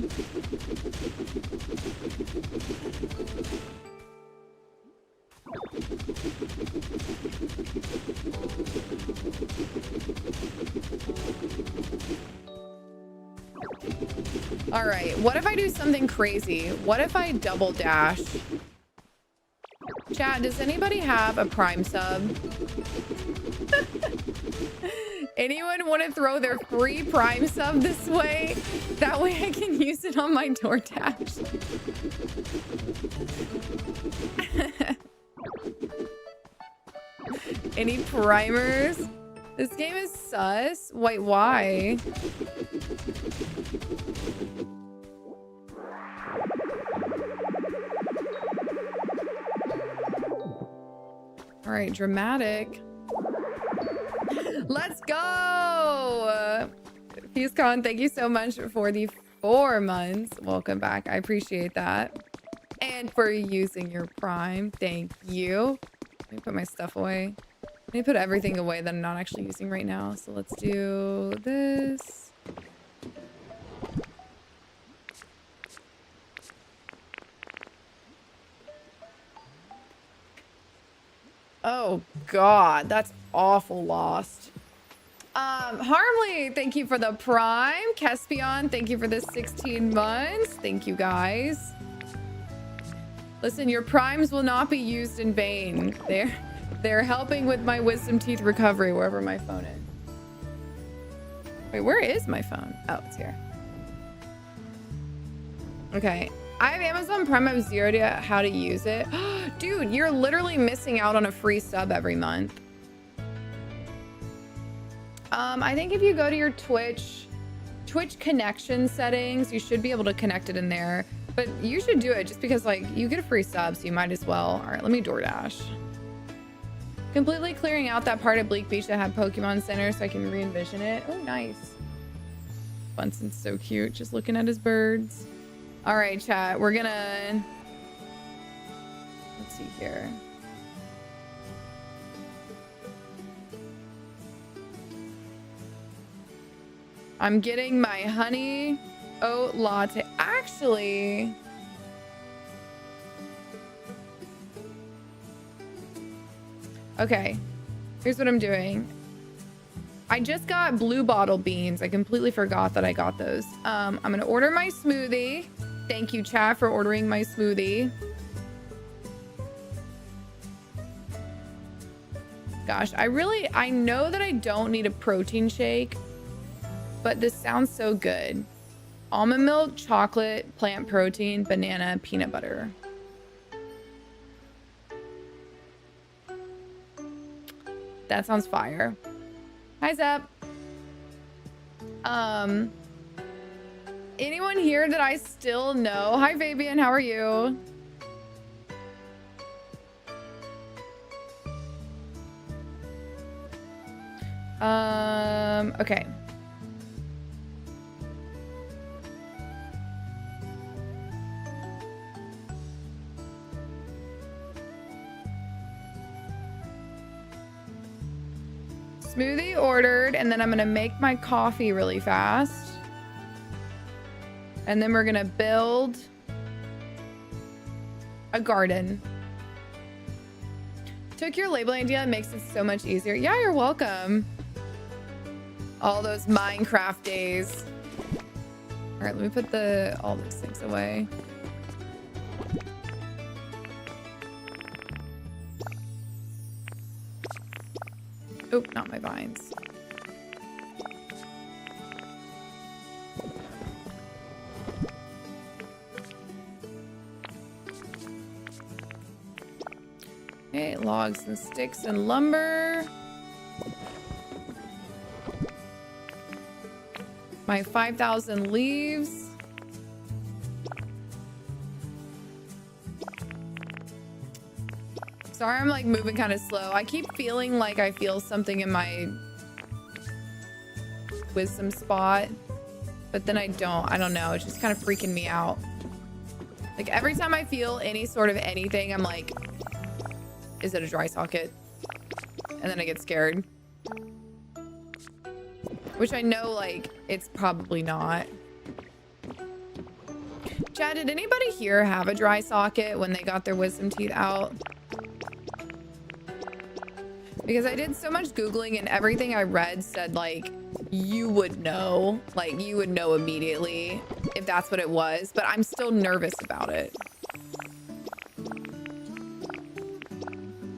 All right, what if I do something crazy? What if I double dash? Chat, does anybody have a Prime sub? Anyone want to throw their free Prime sub this way? That way I can use it on my DoorDash. Any primers? This game is sus. Wait, why? All right, dramatic. Let's go. FuseCon, thank you so much for the 4 months. Welcome back. I appreciate that. And for using your Prime. Thank you. Let me put my stuff away. Let me put everything away that I'm not actually using right now. So let's do this. Oh God, that's awful lost. Harmly, thank you for the Prime. Kespion, thank you for the 16 months. Thank you guys. Listen, your Primes will not be used in vain. They're helping with my wisdom teeth recovery wherever my phone is. Wait, where is my phone? Oh, it's here. Okay. I have Amazon Prime. I have zero idea how to use it. Dude, you're literally missing out on a free sub every month. I think if you go to your Twitch connection settings, you should be able to connect it in there. But you should do it just because, like, you get a free sub, so you might as well. All right, let me DoorDash. Completely clearing out that part of Bleak Beach that had Pokemon Center so I can re-envision it. Oh, nice. Bunson's so cute, just looking at his birds. All right, chat, we're gonna... Let's see here. I'm getting my honey oat latte. Actually... Okay, here's what I'm doing. I just got blue bottle beans. I completely forgot that I got those. I'm gonna order my smoothie. Thank you, chat, for ordering my smoothie. Gosh, I know that I don't need a protein shake, but this sounds so good. Almond milk, chocolate, plant protein, banana, peanut butter. That sounds fire. Hi, Zep. Anyone here that I still know? Hi, Fabian. How are you? Okay. Smoothie ordered, and then I'm gonna make my coffee really fast. And then we're gonna build a garden. Took your labeling idea, it makes it so much easier. Yeah, you're welcome. All those Minecraft days. All right, let me put all these things away. Oh, not my vines. Okay, logs and sticks and lumber. My 5,000 leaves. Sorry, I'm like moving kind of slow. I keep feeling like I feel something in my wisdom spot, but then I don't. I don't know. It's just kind of freaking me out. Like every time I feel any sort of anything, I'm like, is it a dry socket? And then I get scared. Which I know, like, it's probably not. Chad, did anybody here have a dry socket when they got their wisdom teeth out? Because I did so much Googling and everything I read said, like, you would know. Like, you would know immediately if that's what it was. But I'm still nervous about it.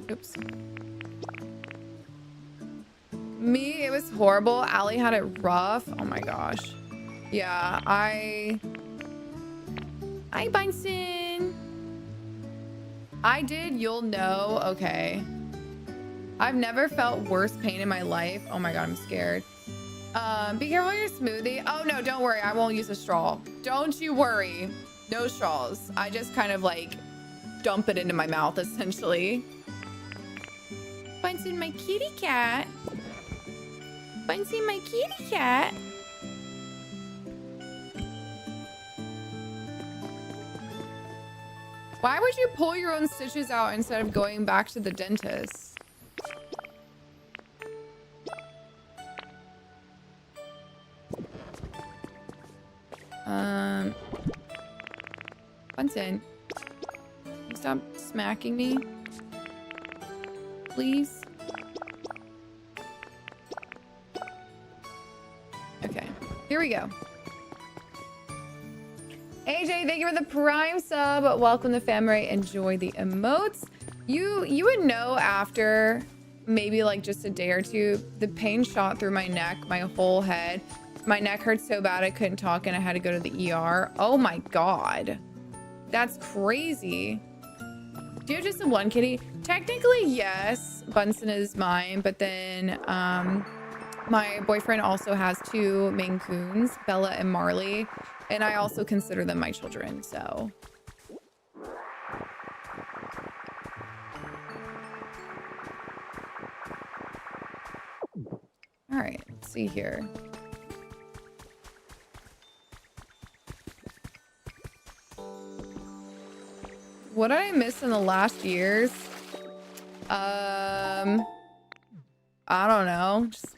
Oops. Me, it was horrible. Allie had it rough. Oh my gosh. Yeah, Hi, Bunsen. I did, you'll know. Okay. I've never felt worse pain in my life. Oh my God, I'm scared. Be careful with your smoothie. Oh no, don't worry. I won't use a straw. Don't you worry. No straws. I just kind of like dump it into my mouth essentially. Bunsen, my kitty cat. Bunsen, my kitty cat. Why would you pull your own stitches out instead of going back to the dentist? Bunsen, can you stop smacking me? Please? Okay, here we go. AJ, thank you for the Prime sub. Welcome to Family. Enjoy the emotes. You would know after maybe like just a day or two, the pain shot through my neck, my whole head. My neck hurt so bad I couldn't talk and I had to go to the ER. Oh my God. That's crazy. Do you have just the one kitty? Technically, yes. Bunsen is mine, but then my boyfriend also has 2 Maine Coons, Bella and Marley, and I also consider them my children, so. All right, let's see here. What did I miss in the last years? I don't know. Just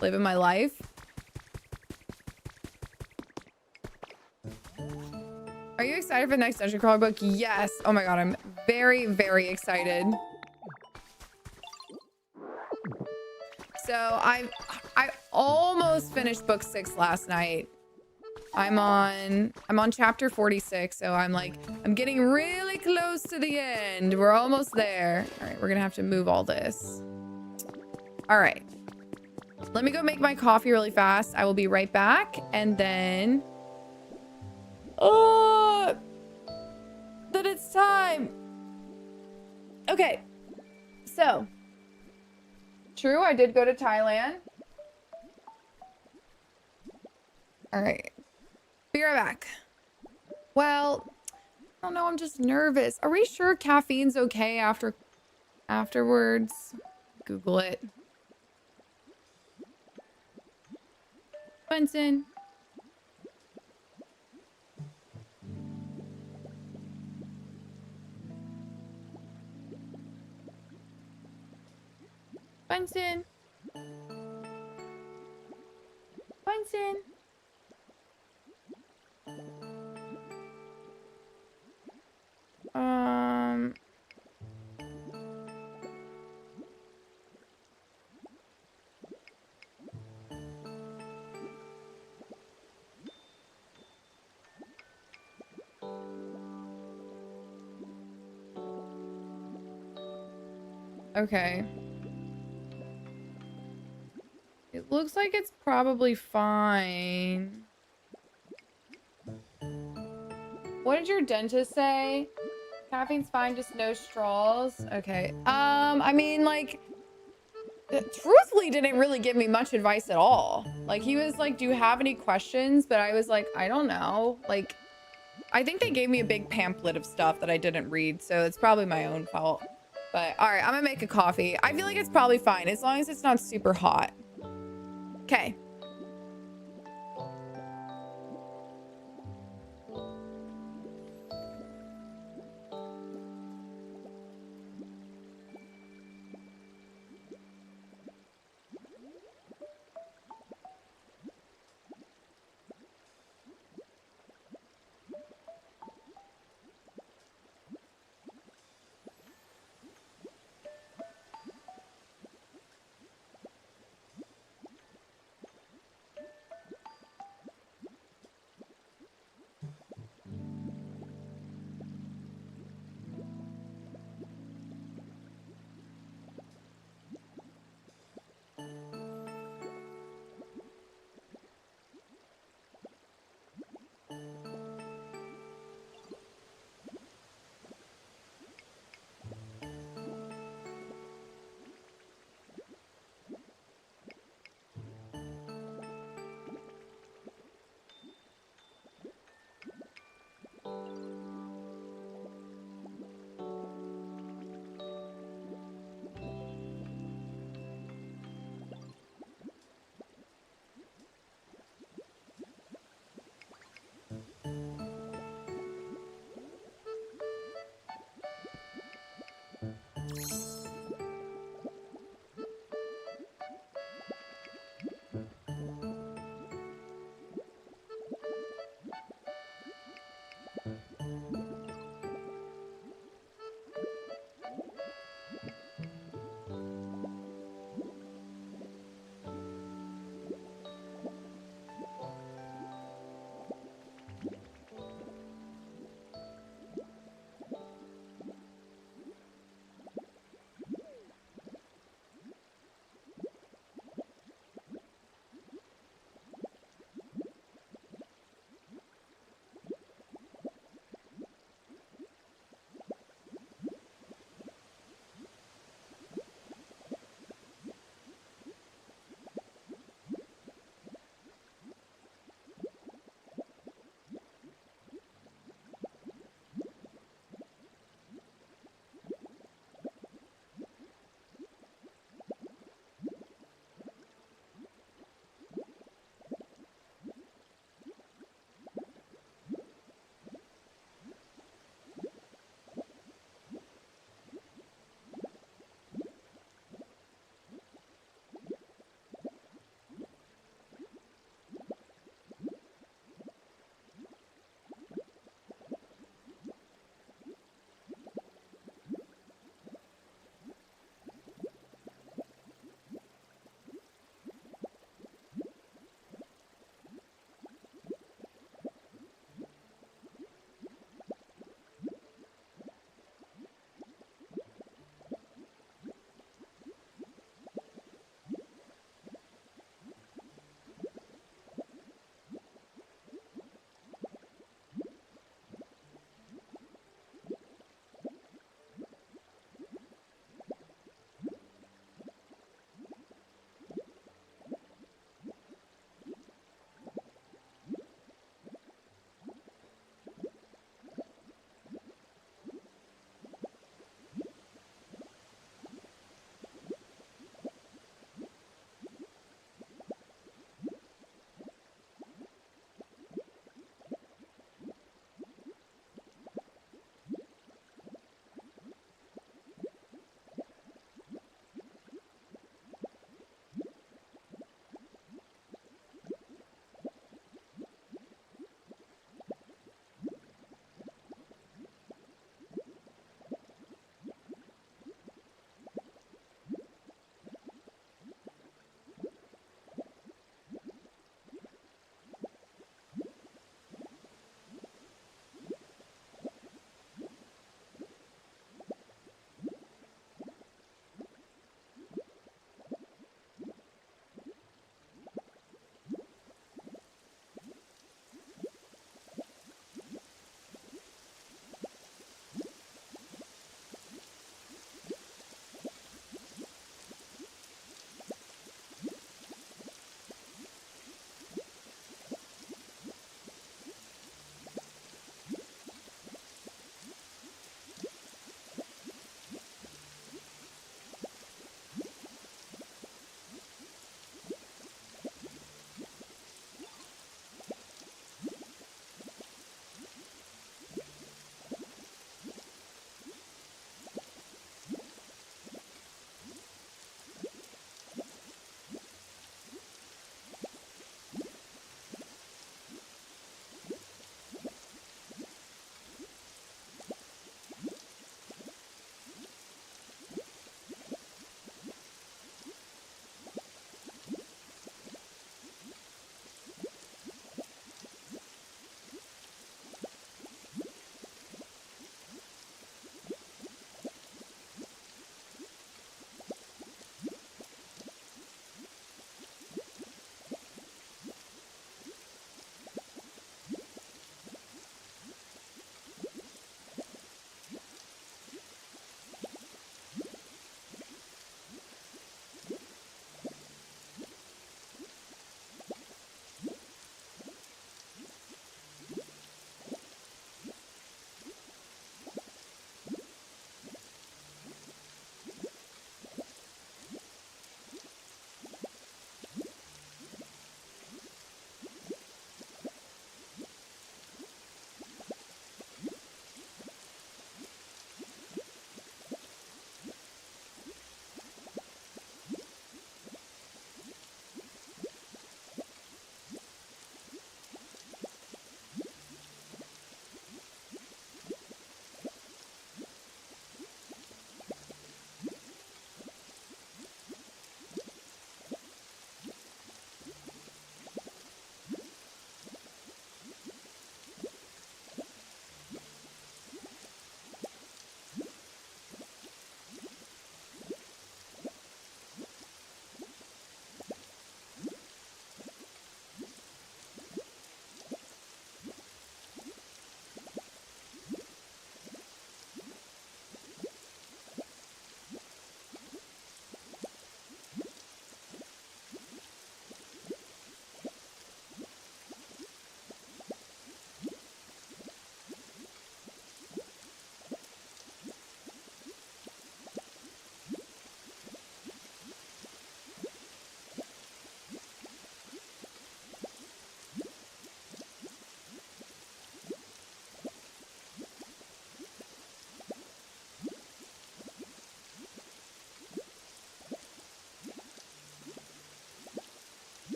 living my life. Are you excited for the next Dungeon Crawler book? Yes. Oh my God, I'm very, very excited. So I almost finished book 6 last night. I'm on chapter 46, so I'm getting really close to the end. We're almost there. All right, we're gonna have to move all this. All right, let me go make my coffee really fast. I will be right back, and then then it's time. Okay, so true, I did go to Thailand. All right. Be right back. Well, I don't know. I'm just nervous. Are we sure caffeine's okay afterwards? Google it. Bunsen. Bunsen. Bunsen. Okay. It looks like it's probably fine. What did your dentist say? Caffeine's fine, just no straws. Okay. I mean, like, truthfully didn't really give me much advice at all. Like, he was like, do you have any questions? But I was like, I don't know. Like, I think they gave me a big pamphlet of stuff that I didn't read, so it's probably my own fault. But all right, I'm gonna make a coffee. I feel like it's probably fine as long as it's not super hot. Okay.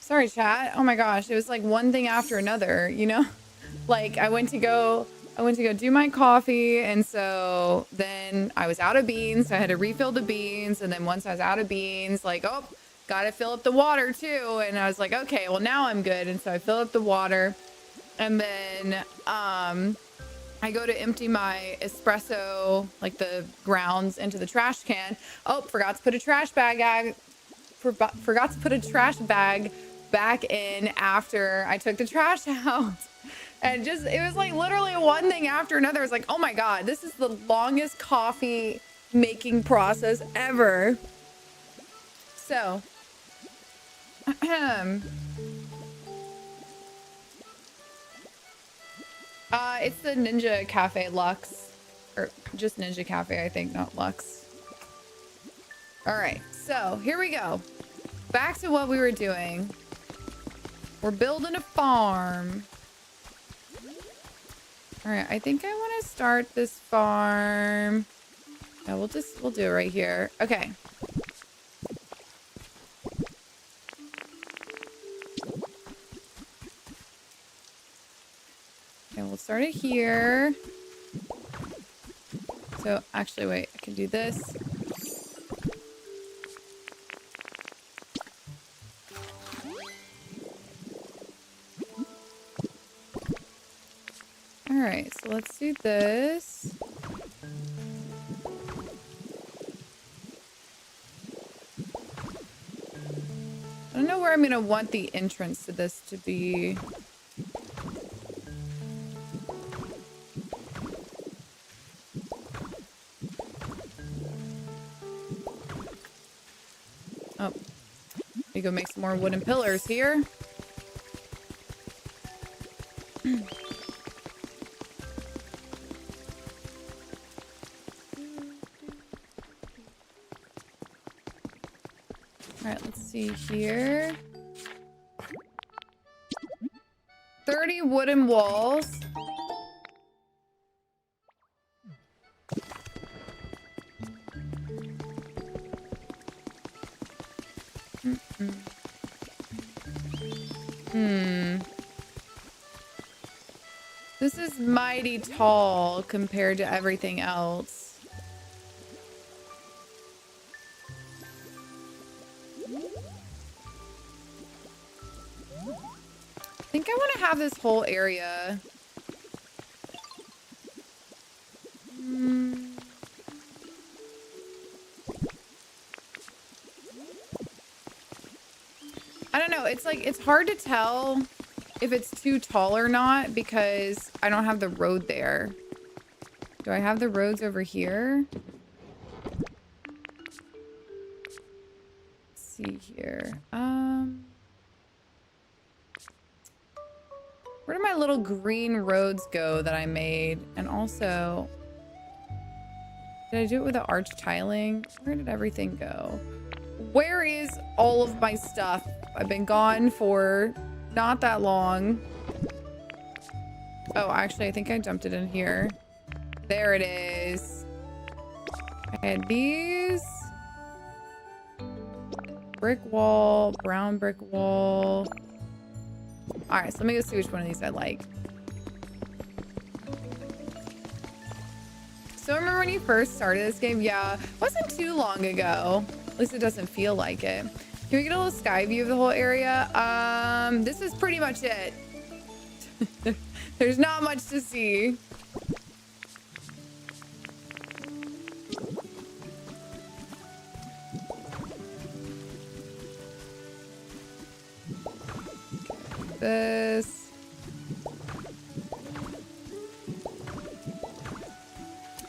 Sorry, chat. Oh my gosh, it was like one thing after another, you know? Like I went to go do my coffee, and so then I was out of beans, so I had to refill the beans, and then once I was out of beans, like, oh, gotta fill up the water too. And I was like, okay, well now I'm good. And so I fill up the water, and then I go to empty my espresso, like the grounds, into the trash can. Oh, forgot to put a trash bag forgot to put a trash bag back in after I took the trash out. And just, it was like literally one thing after another. I was like, oh my God, this is the longest coffee making process ever. So, it's the Ninja Cafe Luxe, or just Ninja Cafe, I think, not Luxe. All right, so here we go. Back to what we were doing. We're building a farm. All right, I think I want to start this farm. Yeah, we'll do it right here. Okay. Okay, we'll start it here. So actually, wait, I can do this. All right, so let's do this. I don't know where I'm gonna want the entrance to this to be. Oh, we go make some more wooden pillars here. All right, let's see here. 30 wooden walls. This is mighty tall compared to everything else. I think I want to have this whole area. I don't know. It's like, it's hard to tell if it's too tall or not because I don't have the road there. Do I have the roads over here? Let's see here. Where did my little green roads go that I made? And also, did I do it with the arch tiling? Where did everything go? Where is all of my stuff? I've been gone for not that long. Oh, actually, I think I dumped it in here. There it is. I had these. Brick wall, brown brick wall. All right, so let me go see which one of these I like. So remember when you first started this game? Yeah, it wasn't too long ago. At least it doesn't feel like it. Can we get a little sky view of the whole area? This is pretty much it. There's not much to see. This.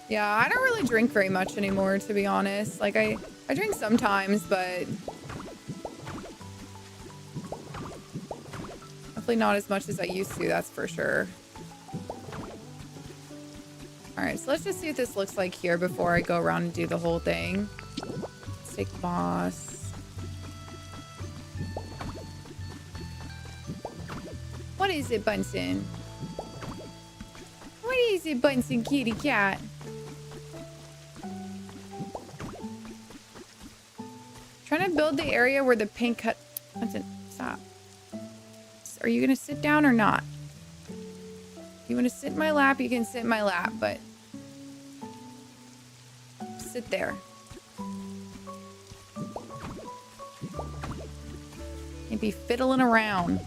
Yeah, I don't really drink very much anymore, to be honest. Like, I drink sometimes, but definitely not as much as I used to, that's for sure. All right, so let's just see what this looks like here before I go around and do the whole thing. Let's take moss. What is it, Bunsen? What is it, Bunsen kitty cat? Trying to build the area where the paint cut. Bunsen, stop. Bunce, are you gonna sit down or not? You wanna sit in my lap, you can sit in my lap, but sit there. You'd be fiddling around.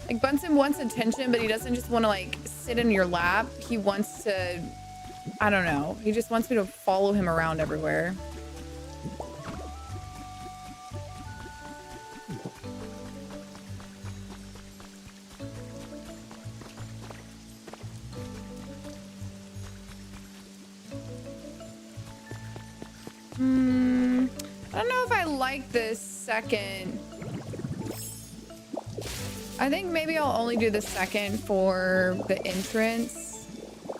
Like, Bunsen wants attention, but he doesn't just want to, like, sit in your lap. He wants to, I don't know. He just wants me to follow him around everywhere. I don't know if I like this second. I think maybe I'll only do the second for the entrance,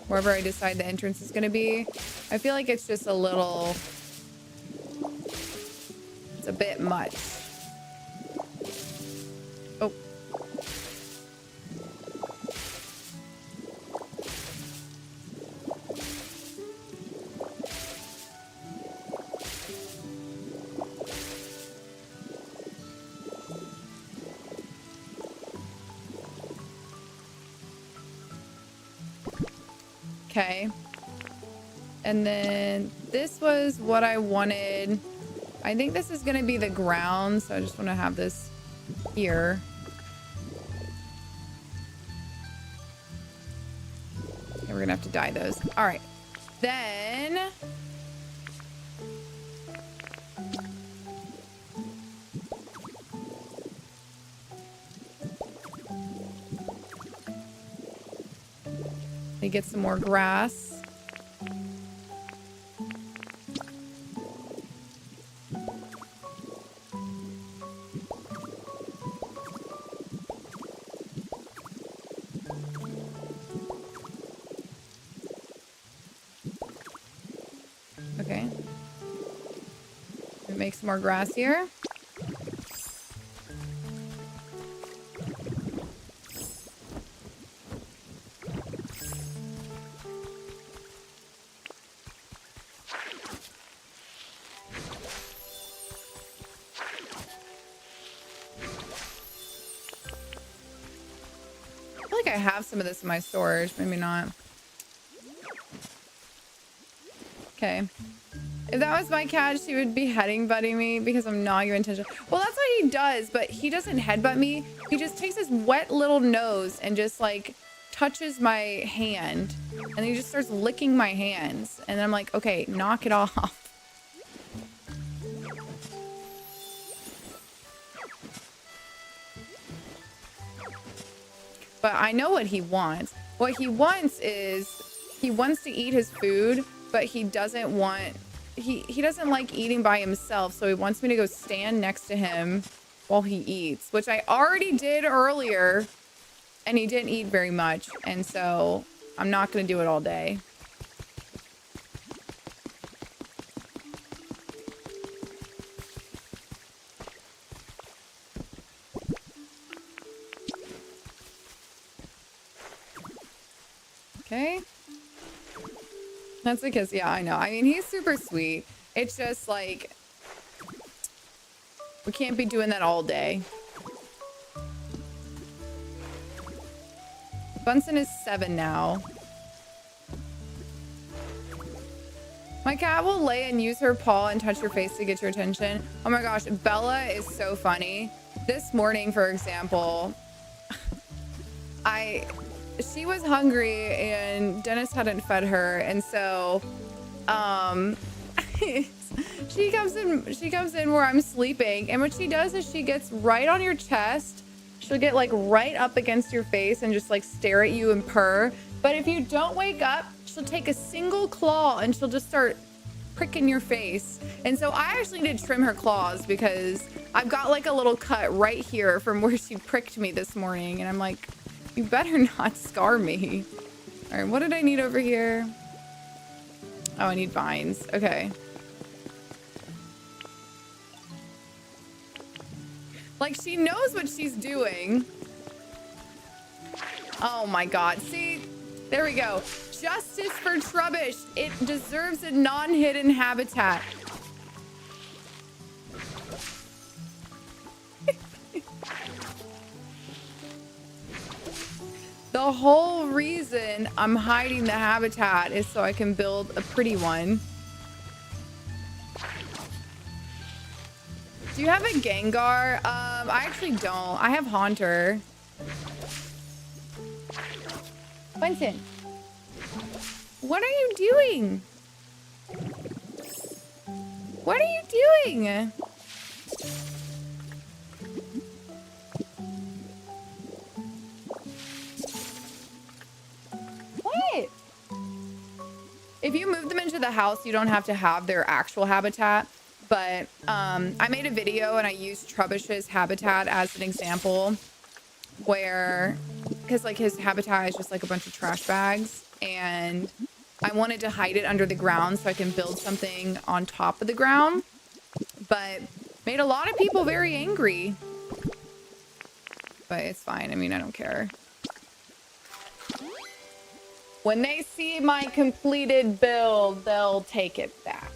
wherever I decide the entrance is going to be. I feel like it's just a little, it's a bit much. Oh. Okay. And then this was what I wanted. I think this is going to be the ground, so I just want to have this here. Okay, we're going to have to dye those. All right. Then we get some more grass. Okay. Make some more grass here. I have some of this in my storage, maybe not. Okay. If that was my cat, she would be headbutting me because I'm not giving attention. Well, that's what he does, but he doesn't headbutt me. He just takes his wet little nose and just like touches my hand, and he just starts licking my hands. And I'm like, okay, knock it off. But I know what he wants. What he wants is he wants to eat his food, but he doesn't want, he doesn't like eating by himself. So he wants me to go stand next to him while he eats, which I already did earlier, and he didn't eat very much. And so I'm not going to do it all day. Okay. That's because, yeah, I know. I mean, he's super sweet. It's just like, we can't be doing that all day. Bunsen is 7 now. My cat will lay and use her paw and touch your face to get your attention. Oh my gosh, Bella is so funny. This morning, for example, she was hungry and Dennis hadn't fed her, and so she comes in where I'm sleeping, and what she does is she gets right on your chest. She'll get like right up against your face and just like stare at you and purr. But if you don't wake up, she'll take a single claw and she'll just start pricking your face. And so I actually did trim her claws because I've got like a little cut right here from where she pricked me this morning, and I'm like, you better not scar me. All right, what did I need over here? Oh, I need vines. Okay. Like, she knows what she's doing. Oh my God. See, there we go. Justice for Trubbish. It deserves a non-hidden habitat. The whole reason I'm hiding the habitat is so I can build a pretty one. Do you have a Gengar? I actually don't. I have Haunter. Bunsen, what are you doing? What are you doing? What? If you move them into the house, you don't have to have their actual habitat. But I made a video and I used Trebush's habitat as an example where, because like his habitat is just like a bunch of trash bags, and I wanted to hide it under the ground so I can build something on top of the ground, but made a lot of people very angry. But it's fine. I mean, I don't care. When they see my completed build, they'll take it back.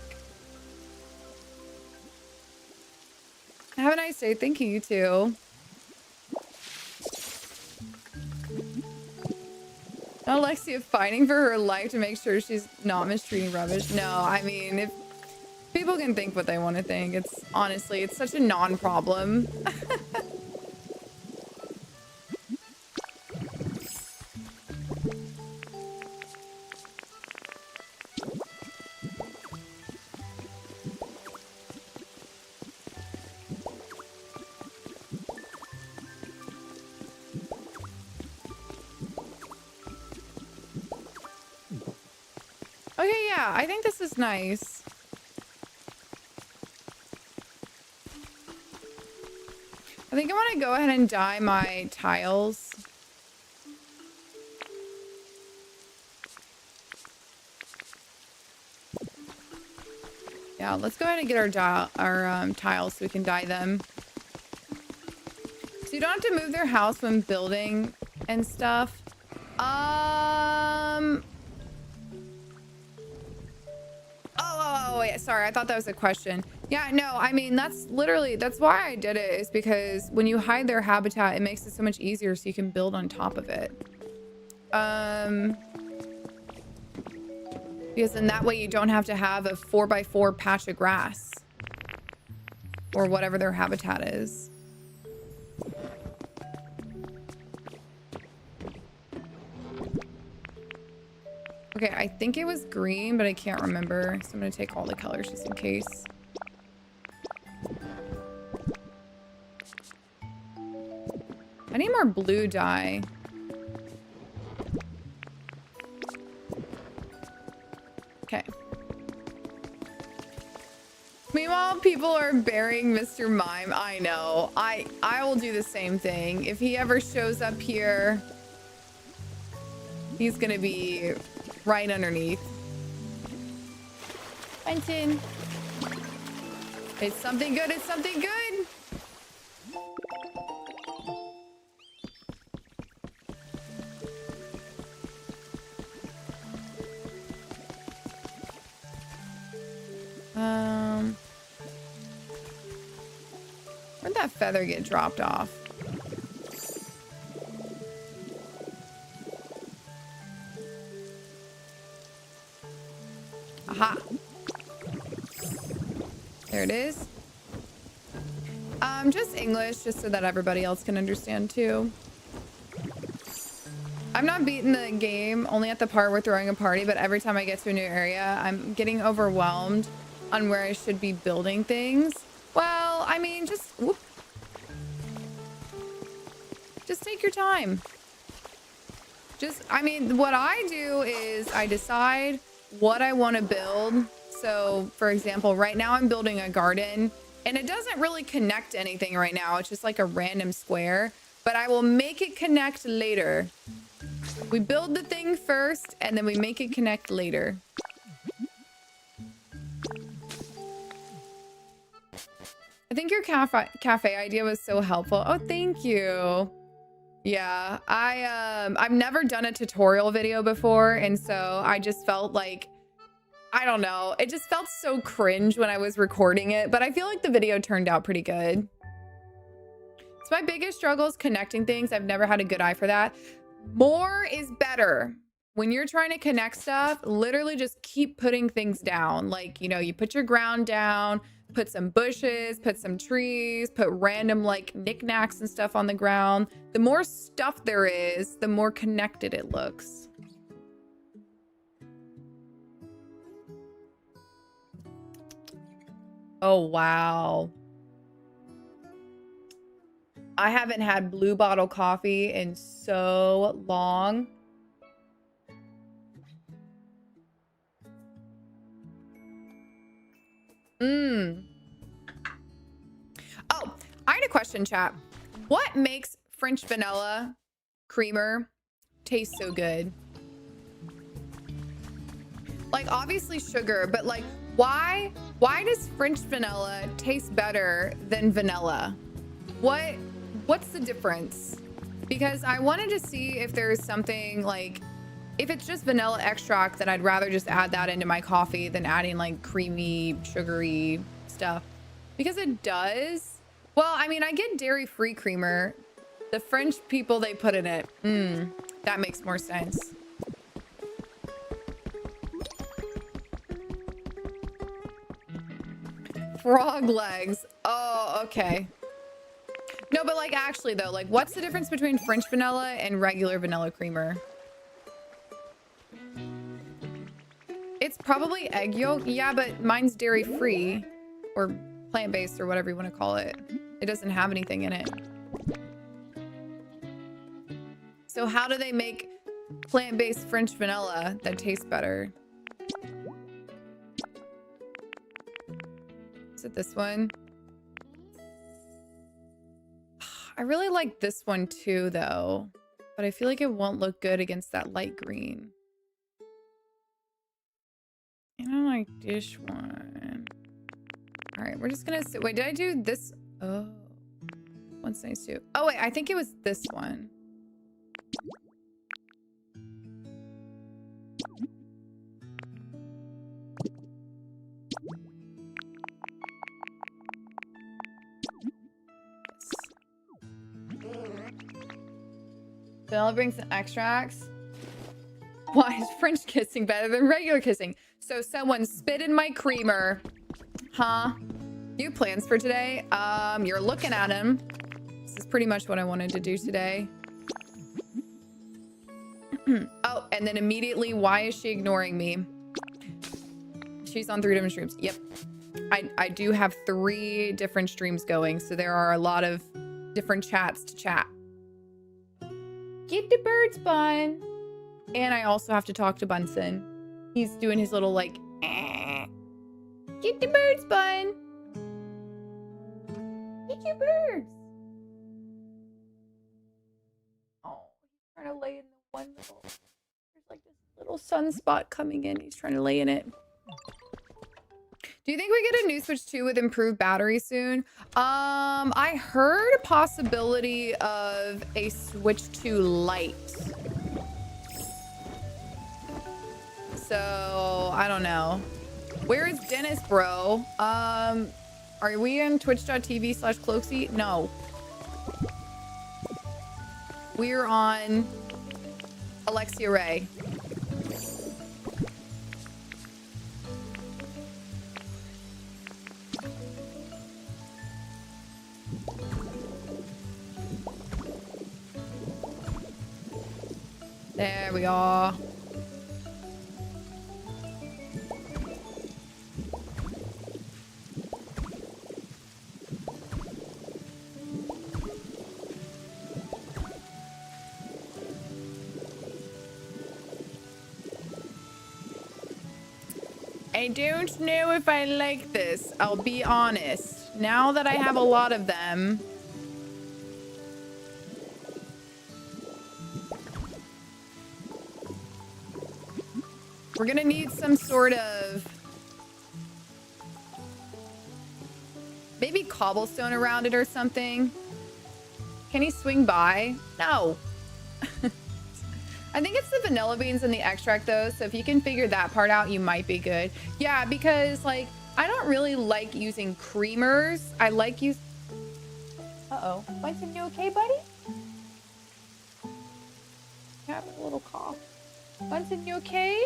Have a nice day. Thank you, you too. Alexia fighting for her life to make sure she's not mistreating rubbish. No, I mean, if people can think what they want to think, it's honestly, it's such a non-problem. Okay, yeah, I think this is nice. I think I want to go ahead and dye my tiles. Yeah, let's go ahead and get our tiles so we can dye them. So you don't have to move their house when building and stuff. Oh, yeah, sorry. I thought that was a question. Yeah, no, I mean, that's why I did it, is because when you hide their habitat, it makes it so much easier so you can build on top of it. Because in that way you don't have to have a 4x4 patch of grass or whatever their habitat is. Okay, I think it was green, but I can't remember. So I'm gonna take all the colors just in case. I need more blue dye. Okay. Meanwhile, people are burying Mr. Mime. I know. I will do the same thing. If he ever shows up here, he's gonna be right underneath. Bunsen. It's something good. It's something good. Where'd that feather get dropped off? Aha. There it is. Just English, just so that everybody else can understand too. I'm not beating the game, only at the part where throwing a party, but every time I get to a new area, I'm getting overwhelmed on where I should be building things. Well, I mean, just take your time. I mean, what I do is I decide what I want to build. So, for example, right now I'm building a garden, and it doesn't really connect to anything right now. It's just like a random square, but I will make it connect later. We build the thing first, and then we make it connect later. I think your cafe idea was so helpful. Oh, thank you. Yeah, I've never done a tutorial video before, and so I just felt like, I don't know, it just felt so cringe when I was recording it, but I feel like the video turned out pretty good. So my biggest struggle is connecting things. I've never had a good eye for that. More is better. When you're trying to connect stuff, literally just keep putting things down. Like, you know, you put your ground down, put some bushes, put some trees, put random like knickknacks and stuff on the ground. The more stuff there is, the more connected it looks. Oh, wow. I haven't had Blue Bottle coffee in so long. Oh, I had a question, chat. What makes French vanilla creamer taste so good? Like, obviously sugar, but like, why does French vanilla taste better than vanilla? What's the difference? Because I wanted to see if there's something like, if it's just vanilla extract, then I'd rather just add that into my coffee than adding like creamy, sugary stuff. Because it does. Well, I mean, I get dairy-free creamer. The French people, they put in it. That makes more sense. Frog legs. Oh, okay. No, but like actually though, like what's the difference between French vanilla and regular vanilla creamer? It's probably egg yolk. Yeah, but mine's dairy-free or plant-based or whatever you want to call it. It doesn't have anything in it. So how do they make plant-based French vanilla that tastes better? Is it this one? I really like this one too, though. But I feel like it won't look good against that light green. I don't like this one. All right, we're just gonna sit. Wait, did I do this? Oh, one's nice too. Oh wait, I think it was this one. Vanilla brings some extracts. Why is French kissing better than regular kissing? So someone spit in my creamer. Huh? You have plans for today? You're looking at him. This is pretty much what I wanted to do today. Oh, and then immediately, why is she ignoring me? She's on 3 different streams. Yep. I do have 3 different streams going, so there are a lot of different chats to chat. Get the birds, Bun. And I also have to talk to Bunsen. He's doing his little like, Get the birds, Bun. Get your birds. Oh, he's trying to lay in the one little, there's like this little sunspot coming in. He's trying to lay in it. Do you think we get a new Switch 2 with improved battery soon? I heard a possibility of a Switch 2 Lite. So, I don't know. Where is Dennis, bro? Are we in twitch.tv/Cloaksy? No. We're on Alexia Raye. There we are. I don't know if I like this. I'll be honest. Now that I have a lot of them. We're gonna need some sort of maybe cobblestone around it or something. Can he swing by? No. I think it's the vanilla beans and the extract though. So if you can figure that part out, you might be good. Yeah, because like, I don't really like using creamers. I like use. Uh-oh. Bunsen, you okay, buddy? having a little cough. Bunsen, you okay?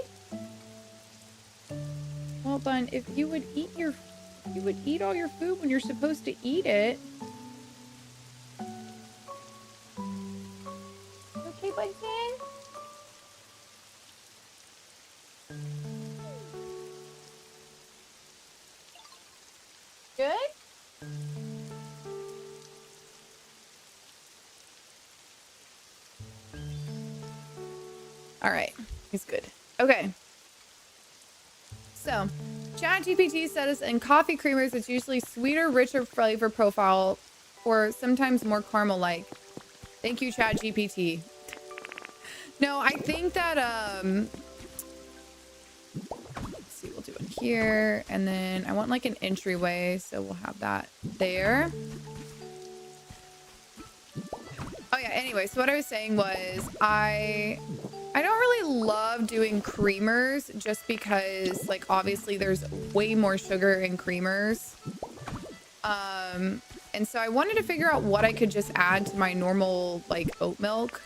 Well, Bun, if you would eat all your food when you're supposed to eat it. Okay, Bunsen? Good? All right, he's good. Okay. So, ChatGPT says in coffee creamers, it's usually sweeter, richer flavor profile, or sometimes more caramel-like. Thank you, ChatGPT. No, I think that, let's see, we'll do it here, and then I want like an entryway, so we'll have that there. Oh yeah, anyway, so what I was saying was I don't really love doing creamers just because, like, obviously there's way more sugar in creamers. And so I wanted to figure out what I could just add to my normal, like, oat milk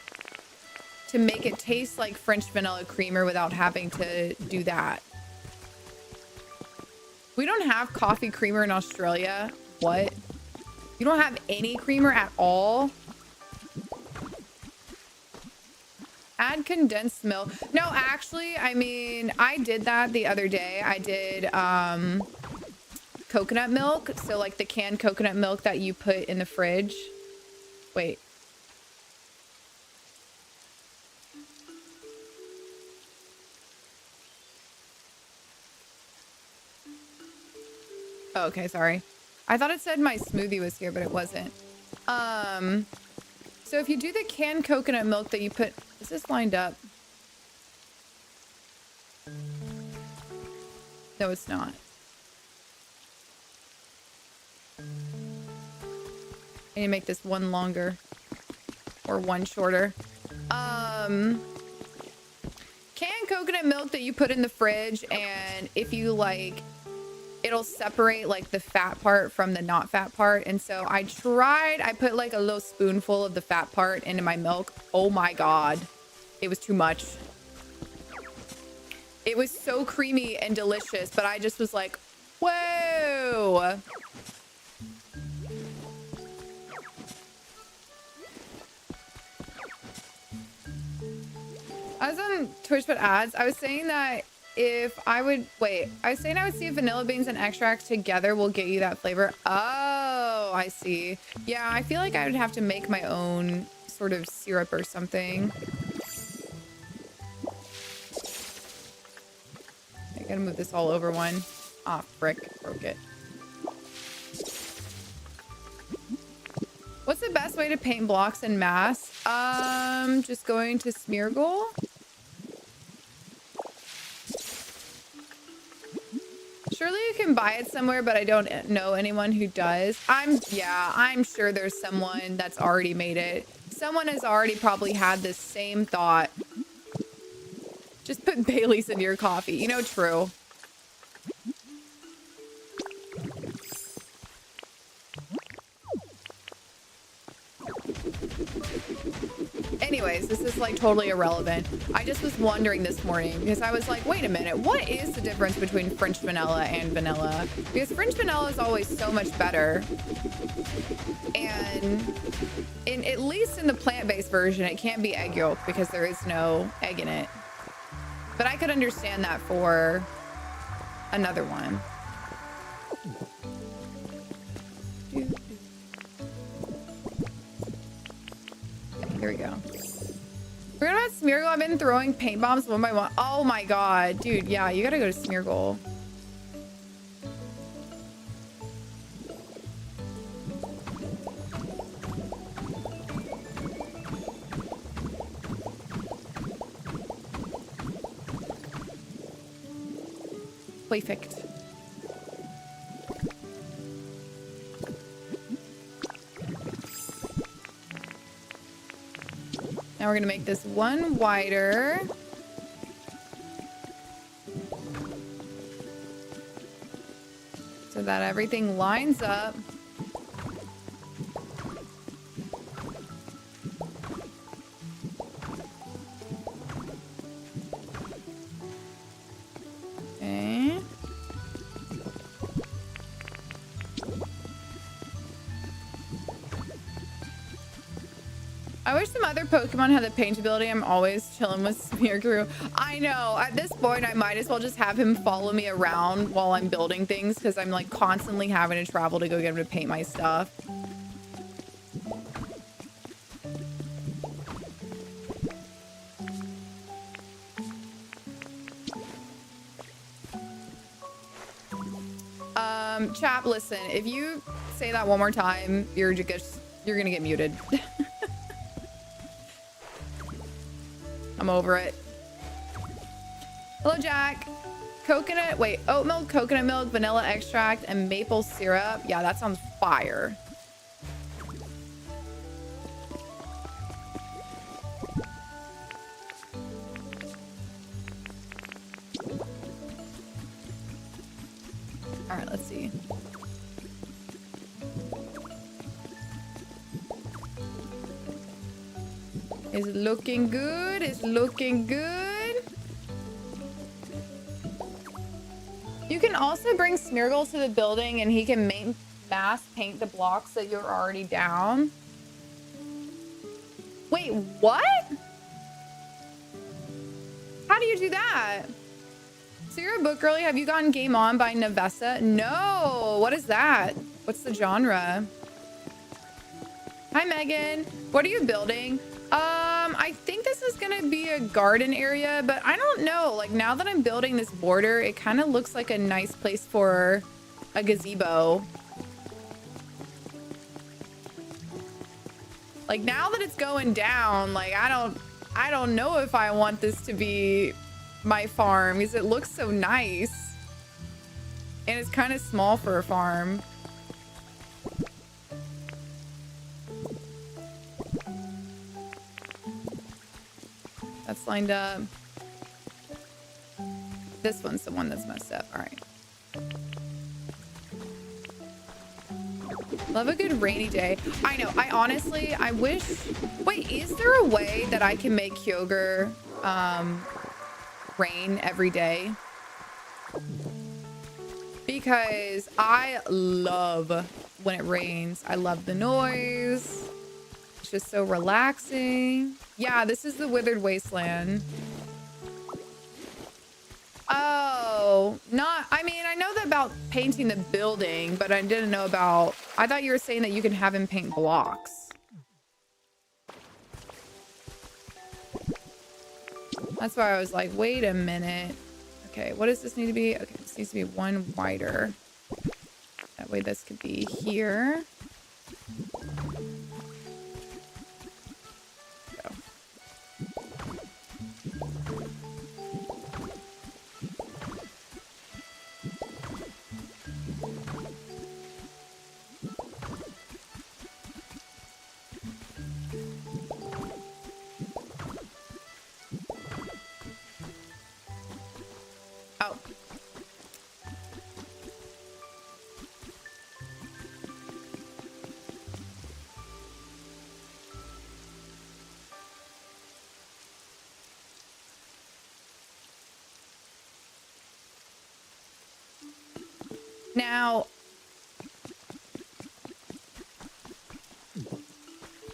to make it taste like French vanilla creamer without having to do that. We don't have coffee creamer in Australia. What? You don't have any creamer at all? Add condensed milk. No, actually, I mean, I did that the other day. I did coconut milk. So like the canned coconut milk that you put in the fridge. Wait. Oh, okay, sorry. I thought it said my smoothie was here, but it wasn't. So if you do the canned coconut milk that you put... Is this lined up? No, it's not. I need to make this one longer. Or one shorter. Canned coconut milk that you put in the fridge, and if you like... It'll separate like the fat part from the not fat part. And so I put like a little spoonful of the fat part into my milk. Oh my God. It was too much. It was so creamy and delicious, but I just was like, whoa. I was on Twitch but ads. I was saying that I was saying I would see if vanilla beans and extract together will get you that flavor. Oh, I see. Yeah, I feel like I would have to make my own sort of syrup or something. I gotta move this all over one. Ah, frick, broke it. What's the best way to paint blocks in mass? Just going to Smeargle. Surely you can buy it somewhere, but I don't know anyone who does. I'm sure there's someone that's already made it. Someone has already probably had this same thought. Just put Baileys into your coffee. You know, true. Anyways, this is like totally irrelevant. I just was wondering this morning because I was like, wait a minute, what is the difference between French vanilla and vanilla? Because French vanilla is always so much better. And at least in the plant-based version, it can't be egg yolk because there is no egg in it. But I could understand that for another one. Here we go. Forget about Smeargle. I've been throwing paint bombs one by one. Oh my God, dude. Yeah, you gotta go to Smeargle. Perfect. Now we're gonna make this one wider. So that everything lines up. I wish some other Pokemon had the paint ability. I'm always chilling with Smeargrew. I know. At this point, I might as well just have him follow me around while I'm building things because I'm like constantly having to travel to go get him to paint my stuff. Chap, listen, if you say that one more time, you're gonna get muted. I'm over it. Hello, Jack. Coconut, wait, oat milk, coconut milk, vanilla extract, and maple syrup. Yeah, that sounds fire. All right, let's see. It's looking good. It's looking good. You can also bring Smeargle to the building and he can mass paint the blocks that you're already down. Wait, what? How do you do that? So you're a book girly. Have you gotten Game On by Navessa? No. What is that? What's the genre? Hi, Megan. What are you building? I think this is gonna be a garden area, but I don't know. Like now that I'm building this border, it kind of looks like a nice place for a gazebo. Like now that it's going down, like I don't know if I want this to be my farm because it looks so nice. And it's kind of small for a farm. That's lined up. This one's the one that's messed up. All right. Love a good rainy day. I know. I wish. Wait, is there a way that I can make Kyogre rain every day? Because I love when it rains. I love the noise. It's just so relaxing. Yeah, this is the Withered Wasteland. Oh, I mean, I know that about painting the building, but I didn't know about, I thought you were saying that you can have him paint blocks. That's why I was like, wait a minute. Okay, what does this need to be? Okay, this needs to be one wider. That way this could be here. Now,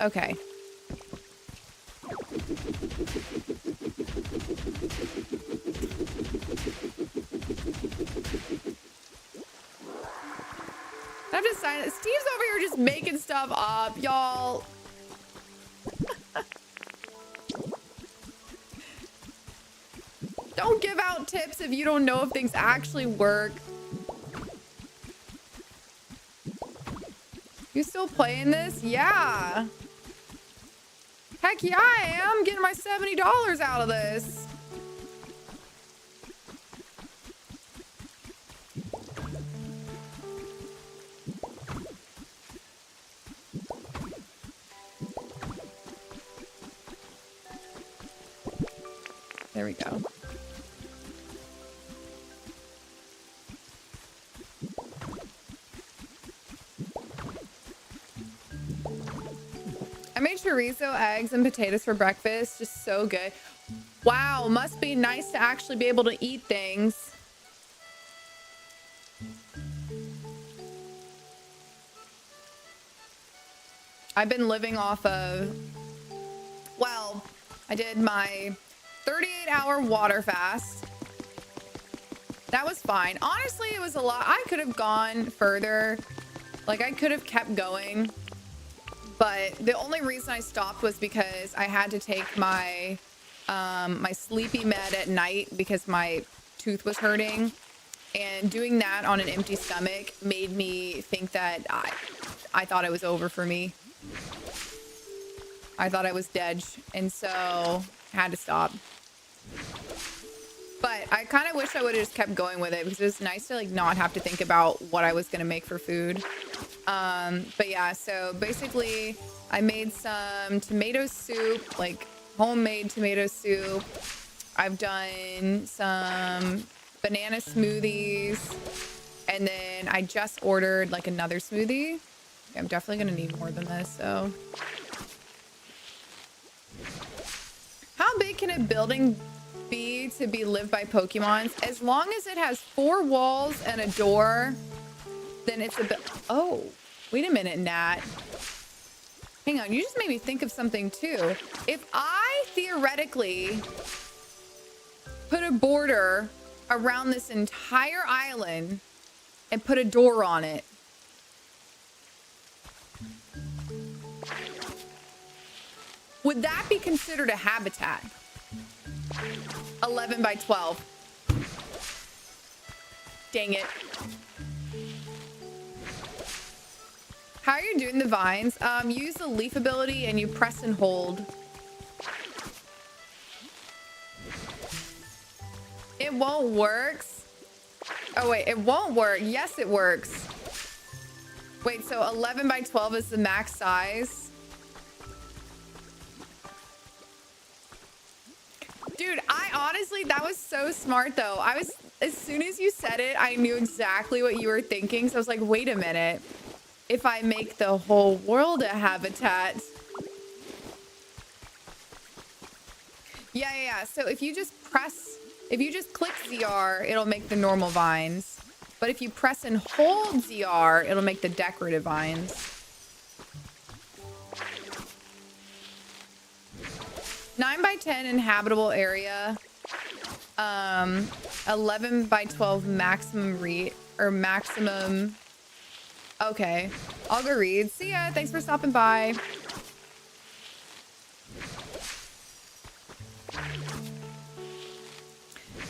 okay. I'm just saying, Steve's over here just making stuff up, y'all. Don't give out tips if you don't know if things actually work. You still playing this? Yeah. Heck yeah, I am getting my $70 out of this. There we go. I made chorizo, eggs, and potatoes for breakfast. Just so good. Wow, must be nice to actually be able to eat things. I've been living off of Well, I did my 38-hour water fast. That was fine. Honestly, it was a lot. I could have gone further. Like, I could have kept going. But the only reason I stopped was because I had to take my my sleepy med at night because my tooth was hurting. And doing that on an empty stomach made me think that I thought it was over for me. I thought I was dead. And so I had to stop. But I kind of wish I would have just kept going with it because it was nice to like not have to think about what I was going to make for food. But yeah, so basically I made some tomato soup, like homemade tomato soup. I've done some banana smoothies, and then I just ordered like another smoothie. I'm definitely gonna need more than this, so. How big can a building be to be lived by Pokemons? As long as it has 4 walls and a door, then it's a bit. Oh, wait a minute, Nat. Hang on, you just made me think of something too. If I theoretically put a border around this entire island and put a door on it, would that be considered a habitat? 11 by 12. Dang it. How are you doing the vines? Use the leaf ability and you press and hold. It won't work. Oh wait, it won't work. Yes, it works. Wait, so 11 by 12 is the max size? Dude, I honestly, that was so smart though. As soon as you said it, I knew exactly what you were thinking. So I was like, wait a minute. If I make the whole world a habitat. Yeah. So if you just click ZR, it'll make the normal vines. But if you press and hold ZR, it'll make the decorative vines. Nine by 10 inhabitable area. 11 by 12 maximum maximum. Okay, I'll go read. See ya. Thanks for stopping by.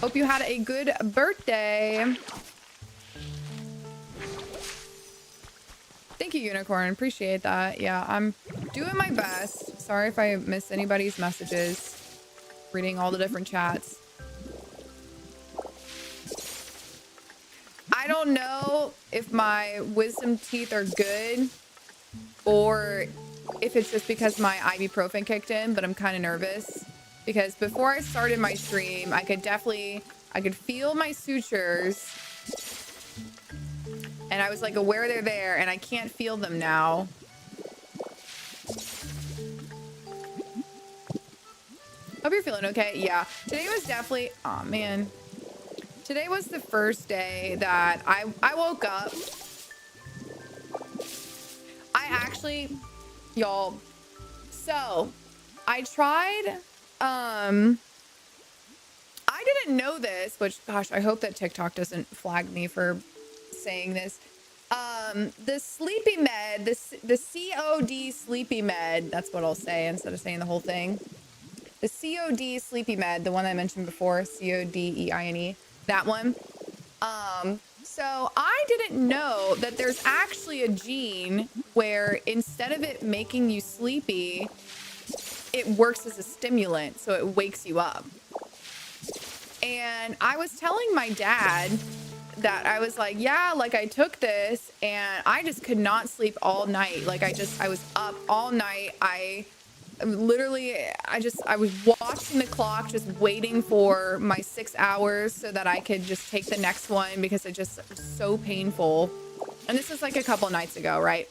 Hope you had a good birthday. Thank you, Unicorn. Appreciate that. Yeah, I'm doing my best. Sorry if I missed anybody's messages. Reading all the different chats. I don't know if my wisdom teeth are good or if it's just because my ibuprofen kicked in, but I'm kind of nervous because before I started my stream, I could feel my sutures and I was like aware they're there and I can't feel them now. Hope you're feeling okay. Yeah, today was definitely, oh man. Today was the first day that I woke up. I actually, y'all, so I tried, I didn't know this, which, gosh, I hope that TikTok doesn't flag me for saying this. The sleepy med, the COD sleepy med, that's what I'll say instead of saying the whole thing. The COD sleepy med, the one I mentioned before, CODEINE. That one. So I didn't know that there's actually a gene where instead of it making you sleepy, it works as a stimulant, so it wakes you up. And I was telling my dad that I was like, yeah, like I took this and I just could not sleep all night. Like I was up all night. I was watching the clock, just waiting for my 6 hours so that I could just take the next one because it just was so painful. And this was like a couple nights ago, right?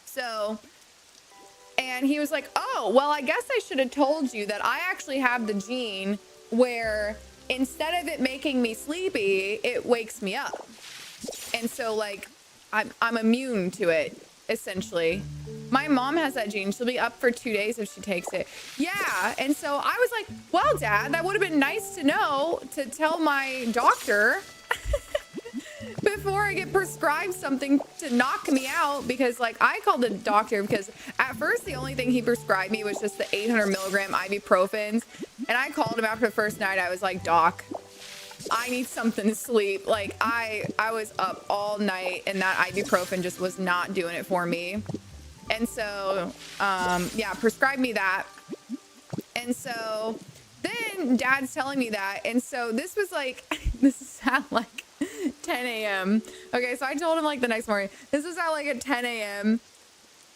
So, and he was like, oh, well, I guess I should have told you that I actually have the gene where instead of it making me sleepy, it wakes me up. And so like, I'm immune to it essentially. My mom has that gene. She'll be up for 2 days if she takes it. Yeah. And so I was like, well, Dad, that would have been nice to know, to tell my doctor before I get prescribed something to knock me out. Because like I called the doctor because at first the only thing he prescribed me was just the 800 milligram ibuprofens. And I called him after the first night. I was like, Doc, I need something to sleep. Like I was up all night and that ibuprofen just was not doing it for me. And so, yeah, prescribed me that. And so then Dad's telling me that. And so this was like, this is at like 10 a.m. Okay, so I told him like the next morning, this is at like at 10 a.m.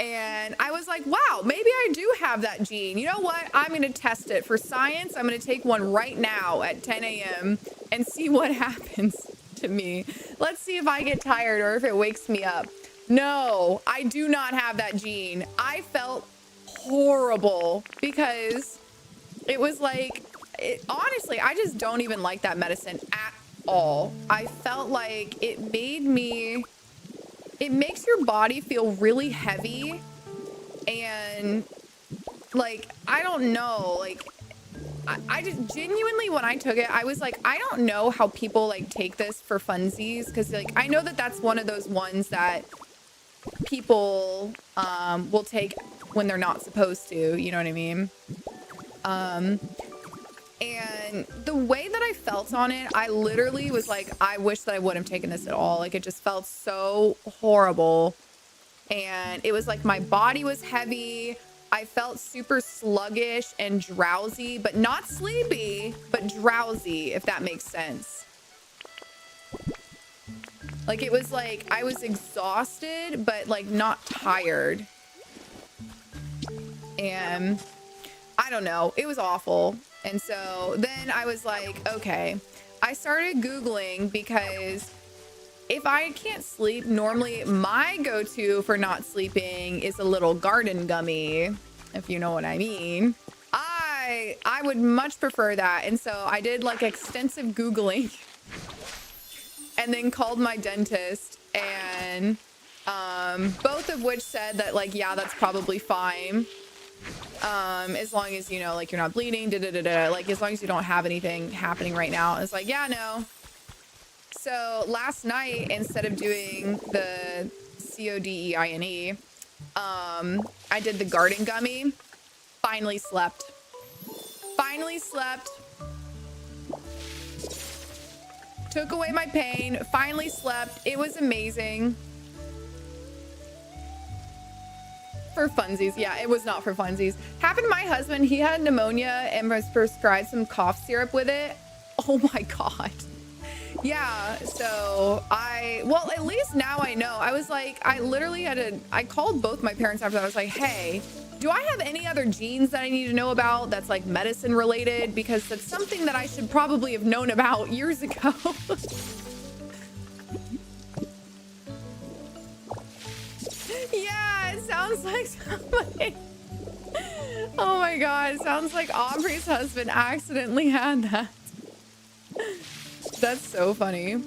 And I was like, wow, maybe I do have that gene. You know what? I'm going to test it for science. I'm going to take one right now at 10 a.m. and see what happens to me. Let's see if I get tired or if it wakes me up. No, I do not have that gene. I felt horrible because it was like, honestly, I just don't even like that medicine at all. I felt like it makes your body feel really heavy. And like, I don't know, like, I just genuinely, when I took it, I was like, I don't know how people like take this for funsies. Cause like, I know that that's one of those ones that people will take when they're not supposed to, you know what I mean? And the way that I felt on it, I literally was like, I wish that I wouldn't have taken this at all. Like it just felt so horrible. And it was like my body was heavy. I felt super sluggish and drowsy, but not sleepy, but drowsy, if that makes sense. Like it was like I was exhausted, but like not tired. And I don't know, it was awful. And so then I was like, okay, I started Googling because if I can't sleep, normally my go-to for not sleeping is a little garden gummy, if you know what I mean. I would much prefer that. And so I did like extensive Googling and then called my dentist, and both of which said that like, yeah, that's probably fine. As long as, you know, like you're not bleeding, like as long as you don't have anything happening right now. It's like, yeah, no. So last night, instead of doing the CODEINE, I did the garden gummy. Finally slept. Took away my pain. Finally slept. It was amazing. For funsies. Yeah, it was not for funsies. Happened to my husband. He had pneumonia and was prescribed some cough syrup with it. Oh my God. Yeah, so well, at least now I know. I was like, I literally I called both my parents after that. I was like, hey, do I have any other genes that I need to know about that's like medicine related? Because that's something that I should probably have known about years ago. Yeah, it sounds like somebody. Oh my God, it sounds like Aubrey's husband accidentally had that. That's so funny.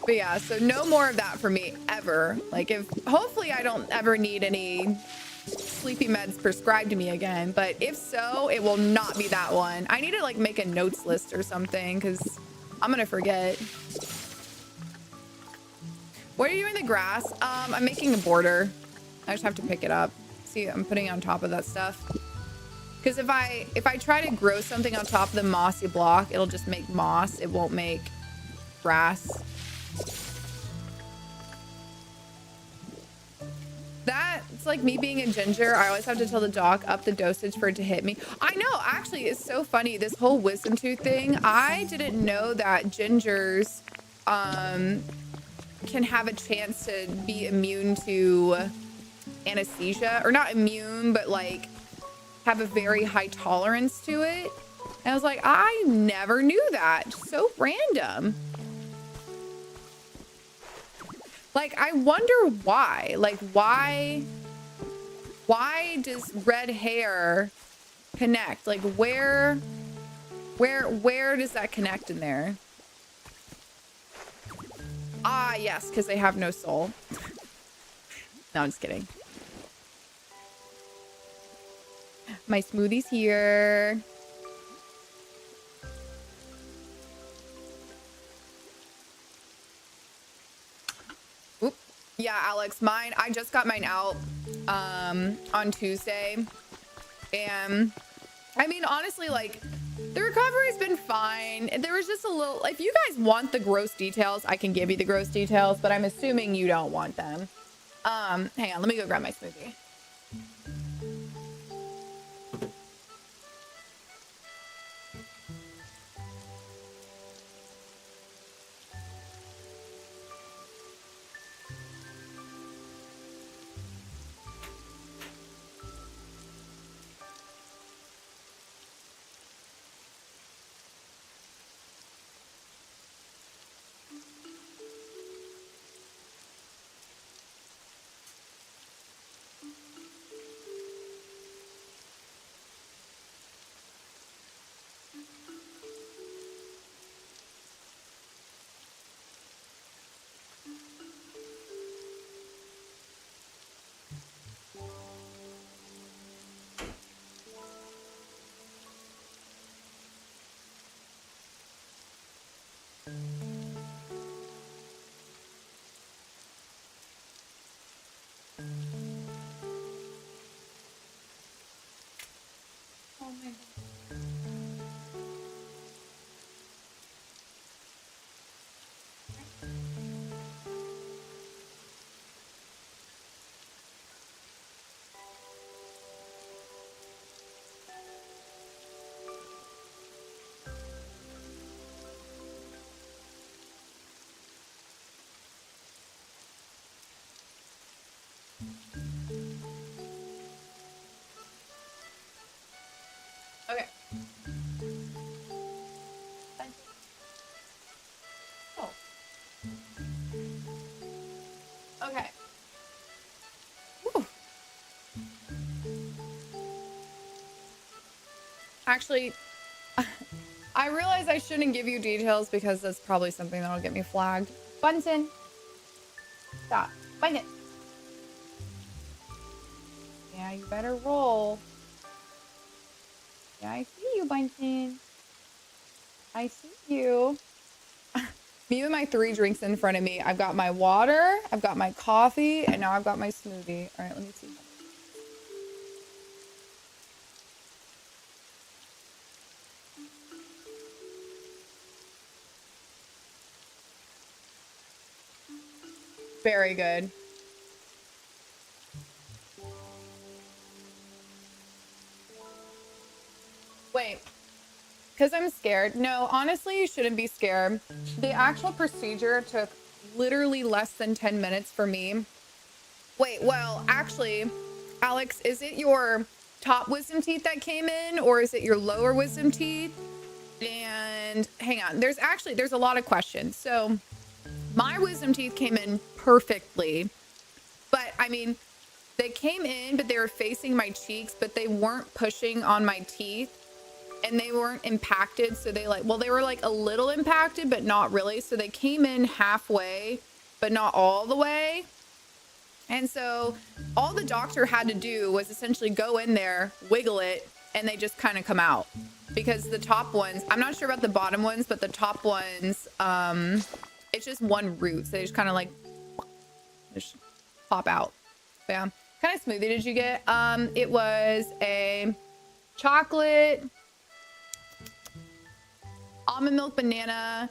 But yeah, so no more of that for me ever. Like hopefully I don't ever need any sleepy meds prescribed to me again, but if so, it will not be that one. I need to like make a notes list or something because I'm gonna forget. What are you doing in the grass? I'm making a border. I just have to pick it up. See, I'm putting it on top of that stuff. Because if I try to grow something on top of the mossy block, it'll just make moss. It won't make grass. That's like me being a ginger. I always have to tell the doc up the dosage for it to hit me. I know, actually, it's so funny. This whole wisdom tooth thing, I didn't know that gingers can have a chance to be immune to anesthesia, or not immune, but like have a very high tolerance to it. And I was like, I never knew that. So random. Like, I wonder why. Like, why does red hair connect? Like, where Where does that connect in there? Ah, yes, because they have no soul. No, I'm just kidding. My smoothie's here. Oop. Yeah, Alex, mine, I just got mine out on Tuesday. And I mean, honestly, like, the recovery's been fine. There was just a little, if you guys want the gross details, I can give you the gross details, but I'm assuming you don't want them. Hang on, let me go grab my smoothie. Oh my God. Okay. Oh. Okay. Whew. Actually, I realize I shouldn't give you details because that's probably something that'll get me flagged. Bunsen. Stop. Find it. Yeah, you better roll. Yeah, I see you, Bunsen. I see you. Me with my 3 drinks in front of me. I've got my water, I've got my coffee, and now I've got my smoothie. All right, let me see. Very good. Wait, because I'm scared. No, honestly, you shouldn't be scared. The actual procedure took literally less than 10 minutes for me. Wait, well, actually, Alex, is it your top wisdom teeth that came in, or is it your lower wisdom teeth? And hang on, there's a lot of questions. So my wisdom teeth came in perfectly, but I mean, they came in, but they were facing my cheeks, but they weren't pushing on my teeth and they weren't impacted. So they they were like a little impacted, but not really. So they came in halfway, but not all the way. And so all the doctor had to do was essentially go in there, wiggle it, and they just kind of come out. Because the top ones, I'm not sure about the bottom ones, but the top ones, it's just one root. So they just kind of like just pop out. So yeah. What kind of smoothie did you get? It was a chocolate, almond milk, banana,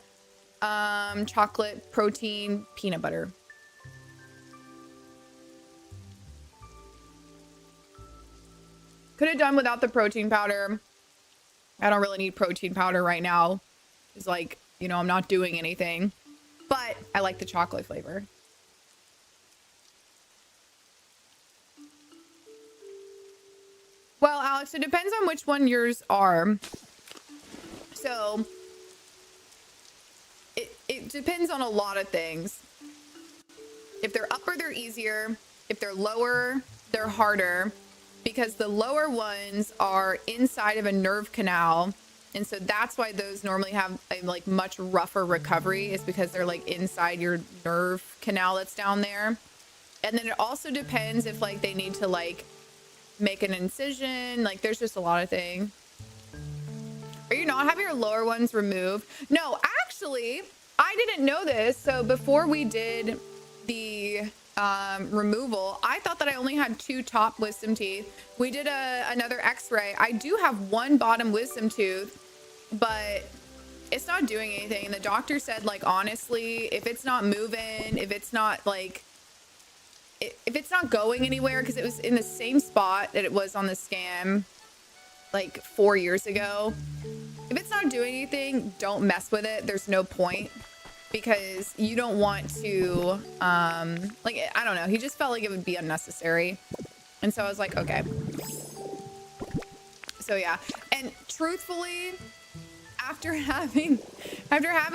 chocolate, protein, peanut butter. Could have done without the protein powder. I don't really need protein powder right now. It's like, you know, I'm not doing anything. But I like the chocolate flavor. Well, Alex, it depends on which one yours are. So it depends on a lot of things. If they're upper, they're easier. If they're lower, they're harder. Because the lower ones are inside of a nerve canal And so that's why those normally have a like much rougher recovery, is because they're like inside your nerve canal that's down there. And then it also depends if like they need to like make an incision. Like there's just a lot of things. Are you not having your lower ones removed? No, actually, I didn't know this. So before we did the removal, I thought that I only had 2 top wisdom teeth. We did another x-ray. I do have 1 bottom wisdom tooth, but it's not doing anything. And the doctor said, like, honestly, if it's not moving, if it's not like, if it's not going anywhere, because it was in the same spot that it was on the scan like 4 years ago. If it's not doing anything, don't mess with it. There's no point, because you don't want to, like, I don't know. He just felt like it would be unnecessary. And so I was like, okay. So yeah. And truthfully, after having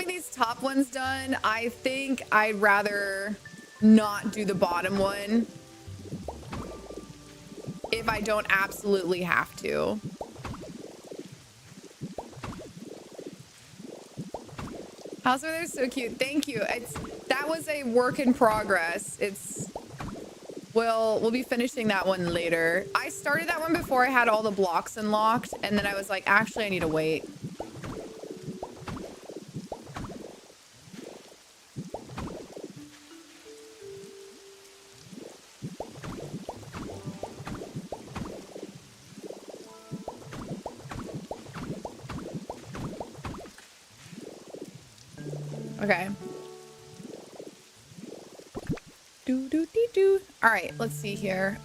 these top ones done, I think I'd rather not do the bottom one if I don't absolutely have to. House weather's so cute. Thank you. That was a work in progress. We'll be finishing that one later. I started that one before I had all the blocks unlocked, and then I was like, actually, I need to wait. Okay. Do. All right, let's see here.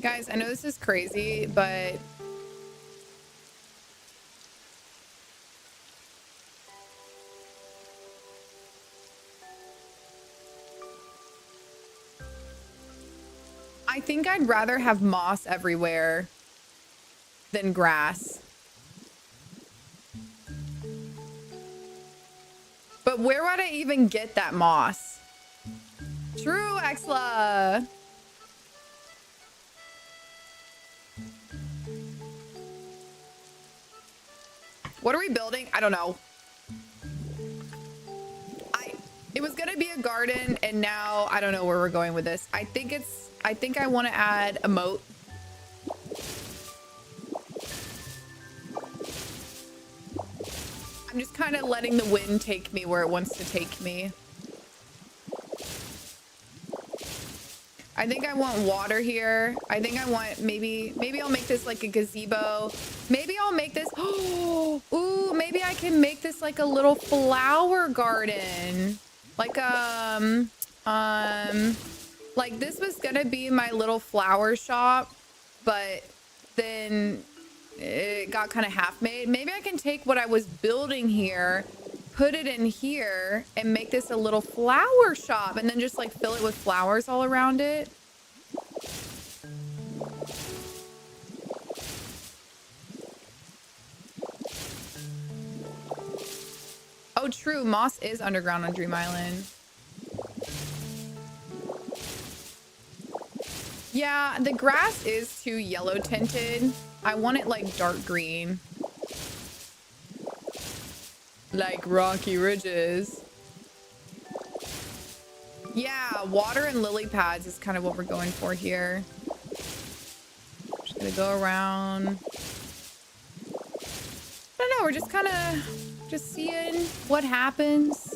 Guys, I know this is crazy, but I think I'd rather have moss everywhere than grass. But where would I even get that moss? True, Exla. What are we building? I don't know. It was gonna be a garden, and now I don't know where we're going with this. I think I want to add a moat. I'm just kind of letting the wind take me where it wants to take me. I think I want water here. I think I want maybe I'll make this like a gazebo. Maybe I'll make this. Oh, ooh, maybe I can make this like a little flower garden. Like like this was gonna be my little flower shop, but then it got kind of half made. Maybe I can take what I was building here, put it in here, and make this a little flower shop, and then just like fill it with flowers all around it. Oh, true. Moss is underground on Dream Island. Yeah, the grass is too yellow tinted. I want it like dark green. Like rocky ridges. Yeah, water and lily pads is kind of what we're going for here. Just gonna go around. I don't know, we're just kind of just seeing what happens.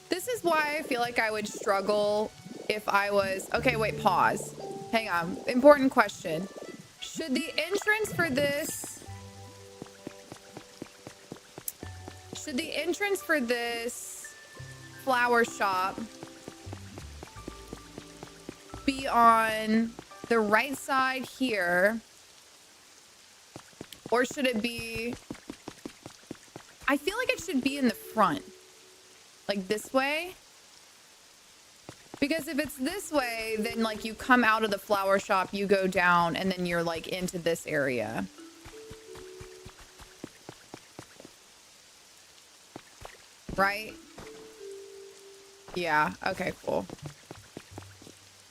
This is why I feel like I would struggle if I was... Okay, wait, pause. Hang on. Important question. Should the entrance for this... Should the entrance for this flower shop be on the right side here? Or should it be... I feel like it should be in the front. Like this way. Because if it's this way, then like you come out of the flower shop, you go down, and then you're like into this area. Right? Yeah, okay, cool.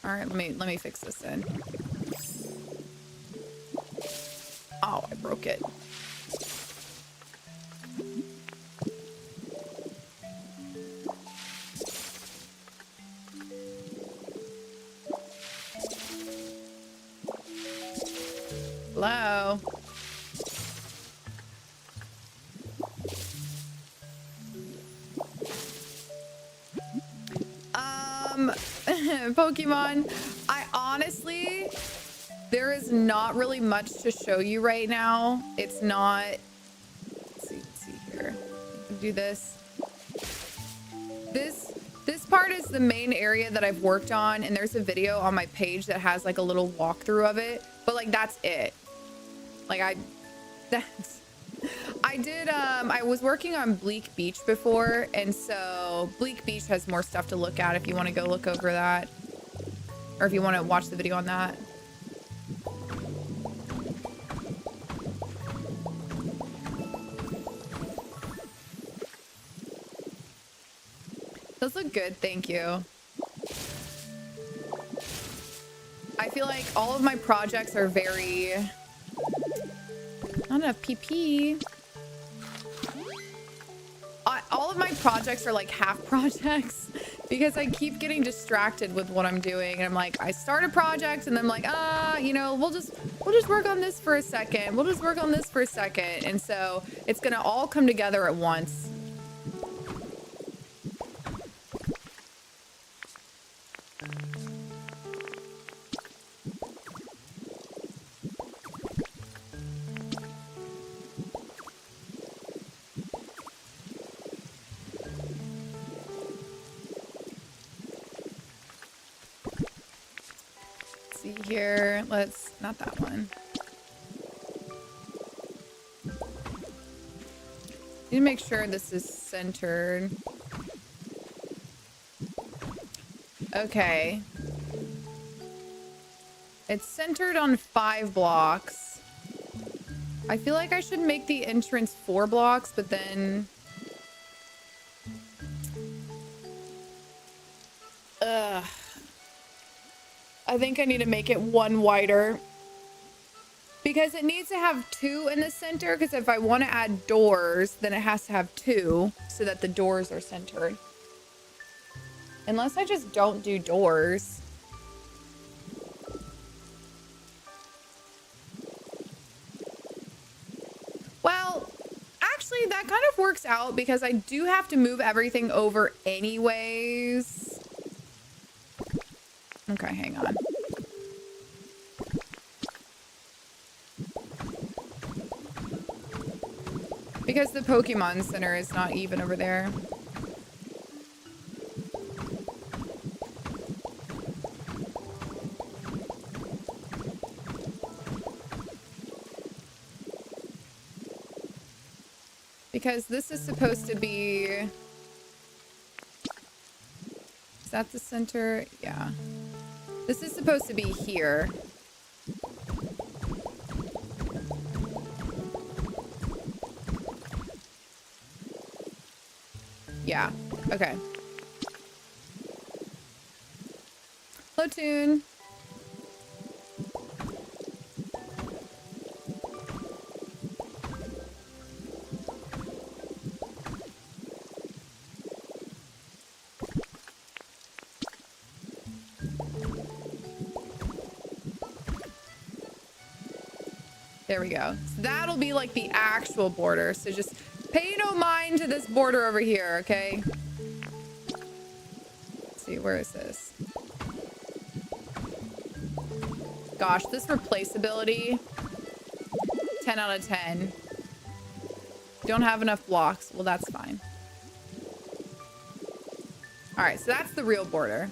All right, let me fix this then. Oh, I broke it. Hello? Pokemon, I honestly, there is not really much to show you right now. It's not, let's see here. Do this. This part is the main area that I've worked on, and there's a video on my page that has like a little walkthrough of it, but like that's it. Like I was working on Bleak Beach before, and so Bleak Beach has more stuff to look at if you want to go look over that, or if you want to watch the video on that. Those look good, thank you. I feel like all of my projects are very... Not enough PP. All of my projects are like half projects because I keep getting distracted with what I'm doing. And I'm like, I start a project and then I'm like, you know, we'll just work on this for a second. We'll just work on this for a second. And so it's gonna all come together at once. Here, let's not that one. Need to make sure this is centered. Okay. It's centered on 5 blocks. I feel like I should make the entrance 4 blocks, but then I think I need to make it 1 wider because it needs to have 2 in the center, because if I want to add doors, then it has to have 2 so that the doors are centered. Unless I just don't do doors. Well, actually that kind of works out because I do have to move everything over anyways. Okay, hang on. Because the Pokemon Center is not even over there. Because this is supposed to be... Is that the center? Yeah. This is supposed to be here. Yeah, okay. Hello, Tune. There we go. So that'll be like the actual border. So just pay no mind to this border over here, okay? Let's see, where is this? Gosh, this replaceability, 10 out of 10. Don't have enough blocks. Well, that's fine. All right, so that's the real border.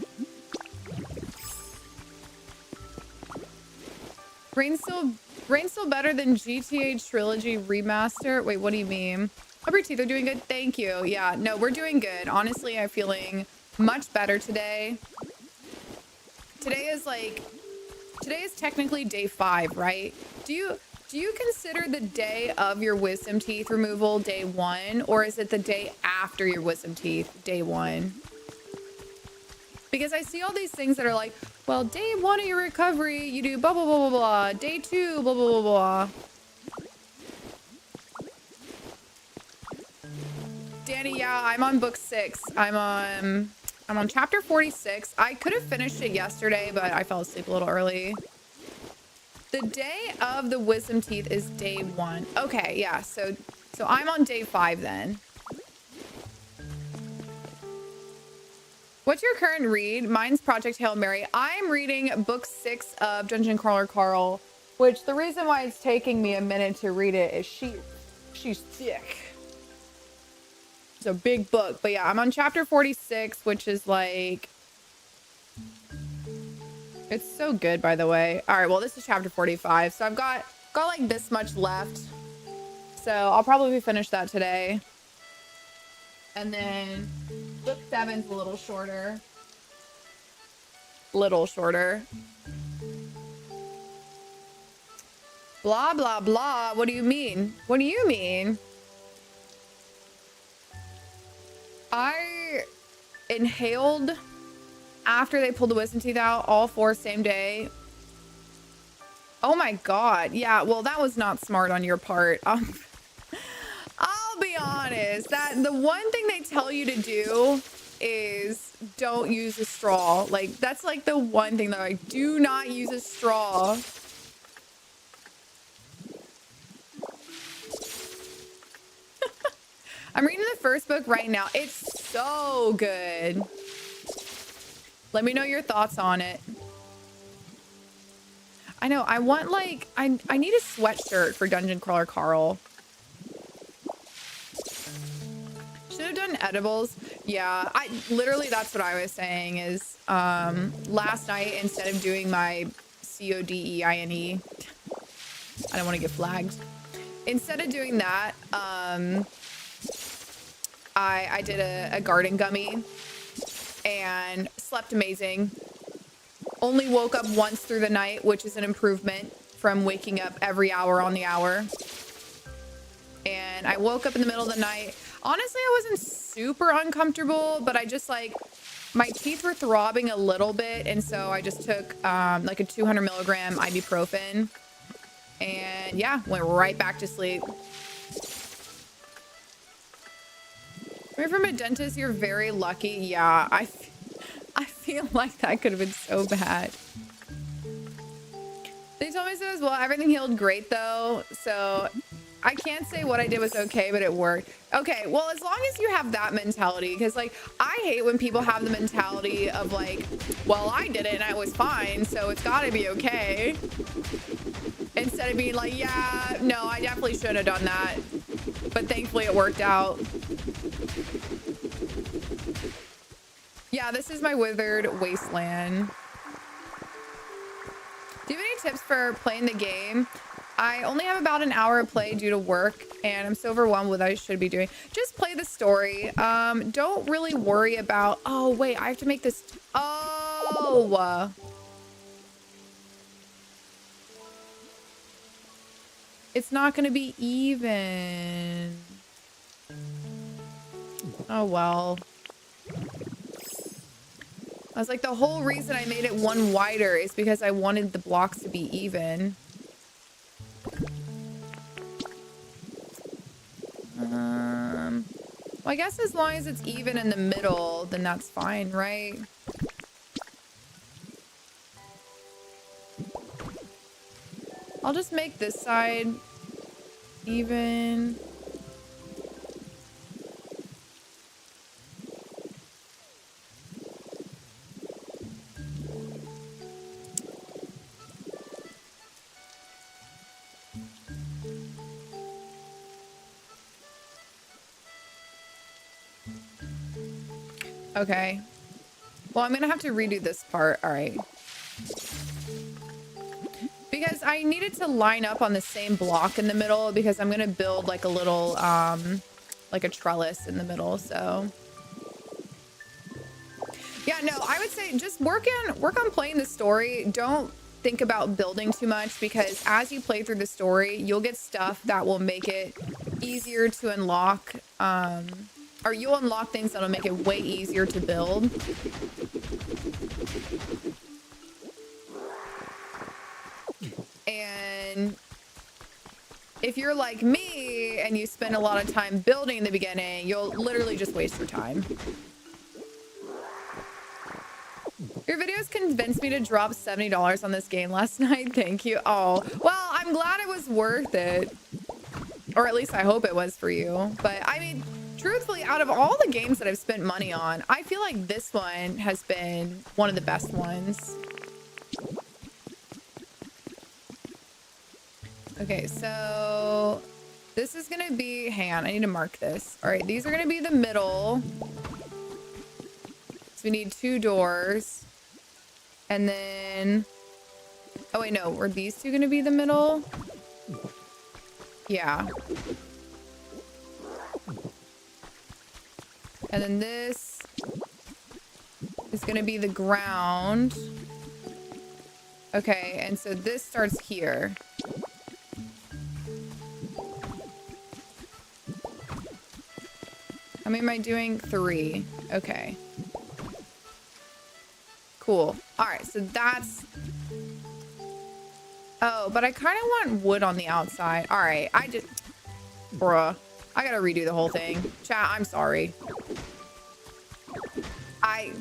Rain's still better than GTA Trilogy Remaster. Wait, what do you mean? Hope your teeth are doing good. Thank you. Yeah, no, we're doing good. Honestly, I'm feeling much better today. because like today is technically day 5, right? Do you consider the day of your wisdom teeth removal day 1, or is it the day after your wisdom teeth day 1? Because I see all these things that are like, well, day 1 of your recovery, you do blah, blah, blah, blah, blah. Day 2, blah, blah, blah, blah. Danny, yeah, I'm on book 6. I'm on chapter 46. I could have finished it yesterday, but I fell asleep a little early. The day of the wisdom teeth is day 1. Okay, yeah, so I'm on day 5 then. What's your current read? Mine's Project Hail Mary. I'm reading book 6 of Dungeon Crawler Carl, which the reason why it's taking me a minute to read it is she's thick. It's a big book, but yeah, I'm on chapter 46, which is like, it's so good, by the way. All right, well, this is chapter 45, so I've got like this much left, so I'll probably finish that today. And then book 7's a little shorter. Little shorter. Blah, blah, blah. What do you mean? What do you mean? I inhaled after they pulled the wisdom teeth out, all 4 same day. Oh my God. Yeah, well, that was not smart on your part. I'll be honest. That the one thing they tell you to do is don't use a straw. Like, that's like the one thing they're like, do not use a straw. I'm reading the first book right now. It's so good. Let me know your thoughts on it. I know, I want like, I need a sweatshirt for Dungeon Crawler Carl. Should have done edibles. Yeah, literally that's what I was saying is last night, instead of doing my CODEINE, I don't want to get flagged. Instead of doing that, I did a garden gummy and slept amazing. Only woke up once through the night, which is an improvement from waking up every hour on the hour. And I woke up in the middle of the night. Honestly, I wasn't super uncomfortable, but I just like, my teeth were throbbing a little bit. And so I just took like a 200 milligram ibuprofen and yeah, went right back to sleep. Coming from a dentist, you're very lucky. Yeah, I feel like that could have been so bad. They told me so as well. Everything healed great though. So I can't say what I did was okay, but it worked. Okay, well, as long as you have that mentality, because like, I hate when people have the mentality of like, well, I did it and I was fine, so it's gotta be okay. Instead of being like, yeah, no, I definitely shouldn't have done that. But thankfully it worked out. Yeah, this is my withered wasteland. Do you have any tips for playing the game? I only have about an hour of play due to work, and I'm so overwhelmed with what I should be doing. Just play the story. Don't really worry about, oh, wait, I have to make this. Oh. It's not going to be even. Oh, well. I was like, the whole reason I made it 1 wider is because I wanted the blocks to be even. Well, I guess as long as it's even in the middle, then that's fine, right? I'll just make this side even. Okay. Well, I'm gonna have to redo this part. All right. Because I needed to line up on the same block in the middle because I'm gonna build like a little, like a trellis in the middle, so. Yeah, no, I would say just work on playing the story. Don't think about building too much, because as you play through the story, you'll get stuff that will make it easier to unlock, or you'll unlock things that'll make it way easier to build. And if you're like me and you spend a lot of time building in the beginning, you'll literally just waste your time. Your videos convinced me to drop $70 on this game last night. Thank you. Oh, well, I'm glad it was worth it. Or at least I hope it was for you. But I mean, truthfully, out of all the games that I've spent money on, I feel like this one has been one of the best ones. Okay, so this is gonna be, hang on, I need to mark this. All right, these are gonna be the middle. So we need 2 doors. And then, oh wait, no, were these 2 gonna be the middle? Yeah. And then this is gonna be the ground. Okay, and so this starts here. How many am I doing? 3. Okay. Cool. All right, so that's... Oh, but I kind of want wood on the outside. All right, I just... Bruh. I gotta redo the whole thing. Chat, I'm sorry. I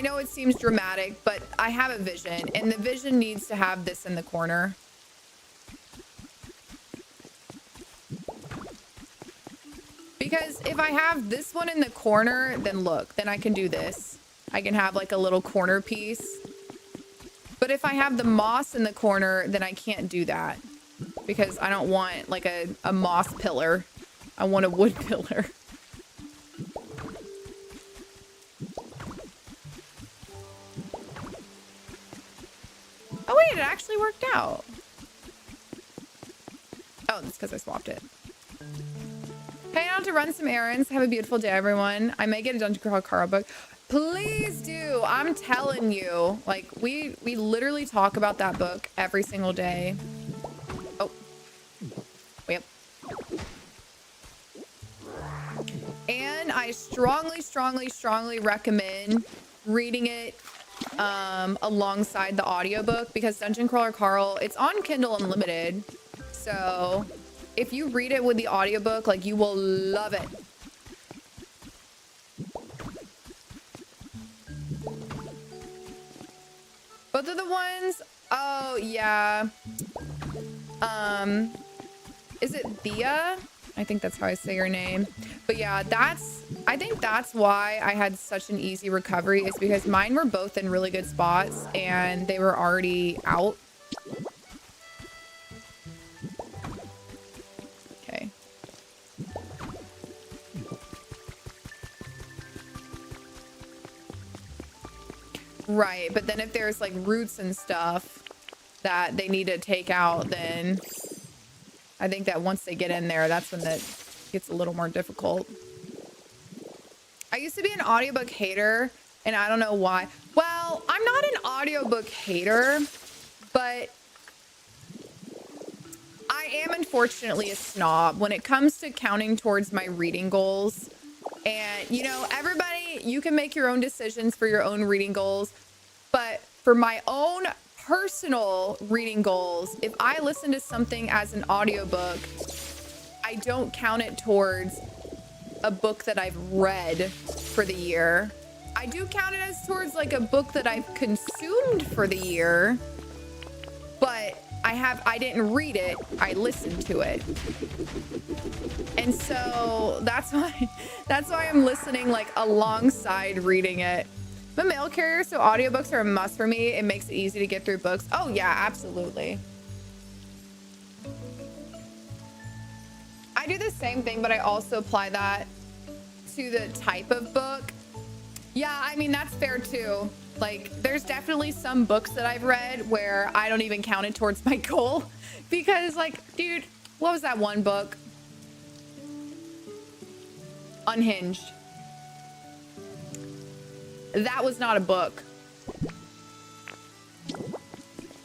know it seems dramatic, but I have a vision, and the vision needs to have this in the corner. Because if I have this one in the corner, then look, then I can do this. I can have like a little corner piece. But if I have the moss in the corner, then I can't do that. Because I don't want like a moss pillar. I want a wood pillar. Oh wait, it actually worked out. Oh, that's because I swapped it. Heading out to run some errands. Have a beautiful day, everyone. I may get a Dungeon Crawl Carl book. Please do. I'm telling you. Like, we literally talk about that book every single day. Oh. Yep. And I strongly, strongly, strongly recommend reading it alongside the audiobook, because Dungeon Crawler Carl, it's on Kindle Unlimited. So if you read it with the audiobook, like, you will love it. Both of the ones, oh yeah. Is it Thea? I think that's how I say your name. But yeah, I think that's why I had such an easy recovery, is because mine were both in really good spots and they were already out. Okay. Right, but then if there's like roots and stuff that they need to take out, then I think that once they get in there, that's when that gets a little more difficult. I used to be an audiobook hater, and I don't know why. Well, I'm not an audiobook hater, but I am unfortunately a snob when it comes to counting towards my reading goals. And, you know, everybody, you can make your own decisions for your own reading goals. But for my own personal reading goals, if I listen to something as an audiobook, I don't count it towards a book that I've read for the year. I do count it as towards like a book that I've consumed for the year, but I didn't read it, I listened to it. And so that's why I'm listening like alongside reading it. I'm a mail carrier, so audiobooks are a must for me. It makes it easy to get through books. Oh yeah, absolutely. I do the same thing, but I also apply that to the type of book. Yeah, I mean, that's fair too. Like, there's definitely some books that I've read where I don't even count it towards my goal because, like, dude, what was that one book? Unhinged. that was not a book.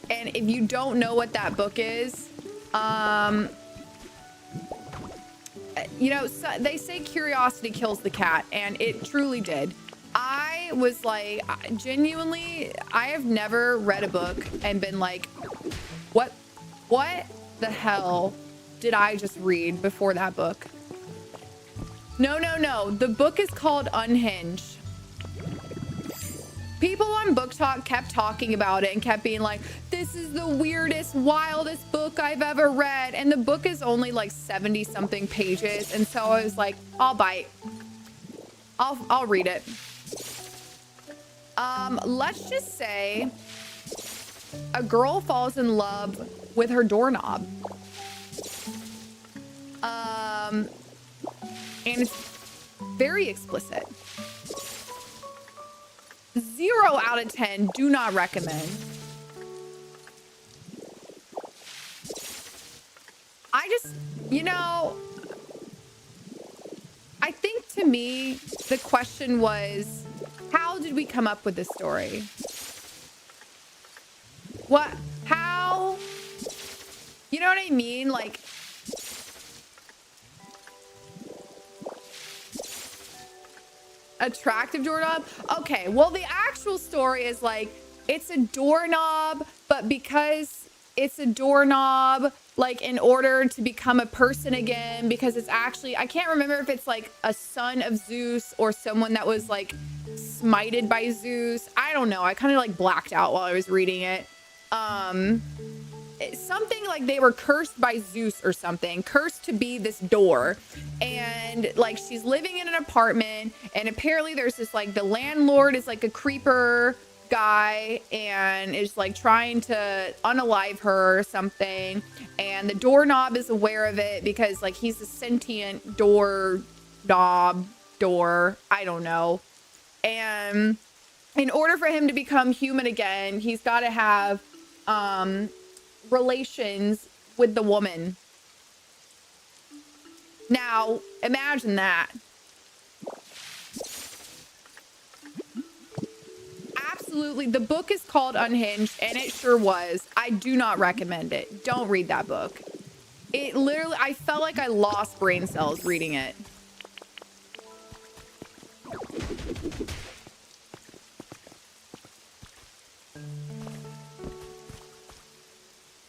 And if you don't know what that book is, you know, so they say curiosity kills the cat, and it truly did. I was like, genuinely, I have never read a book and been like, what the hell did I just read before that book? No. The book is called Unhinged. People on Book Talk kept talking about it and kept being like, this is the weirdest, wildest book I've ever read. And the book is only like 70 something pages. And so I was like, I'll bite. I'll read it. Let's just say a girl falls in love with her doorknob. And it's very explicit. 0 out of 10, do not recommend. I just, you know, I think to me, the question was, how did we come up with this story? What, how, you know what I mean? Like, attractive doorknob? Okay, well, the actual story is like, it's a doorknob, but because it's a doorknob, like in order to become a person again, because it's actually, I can't remember if it's like a son of Zeus or someone that was like smited by Zeus. I don't know. I kind of like blacked out while I was reading it. Something like they were cursed by Zeus or something, cursed to be this door. And like she's living in an apartment, and apparently there's this like the landlord is like a creeper guy and is like trying to unalive her or something, and the doorknob is aware of it because like he's a sentient door, I don't know. And in order for him to become human again, he's got to have relations with the woman. Now imagine that. Absolutely. The book is called Unhinged, and it sure was. I do not recommend it. Don't read that book. It literally, I felt like I lost brain cells reading it.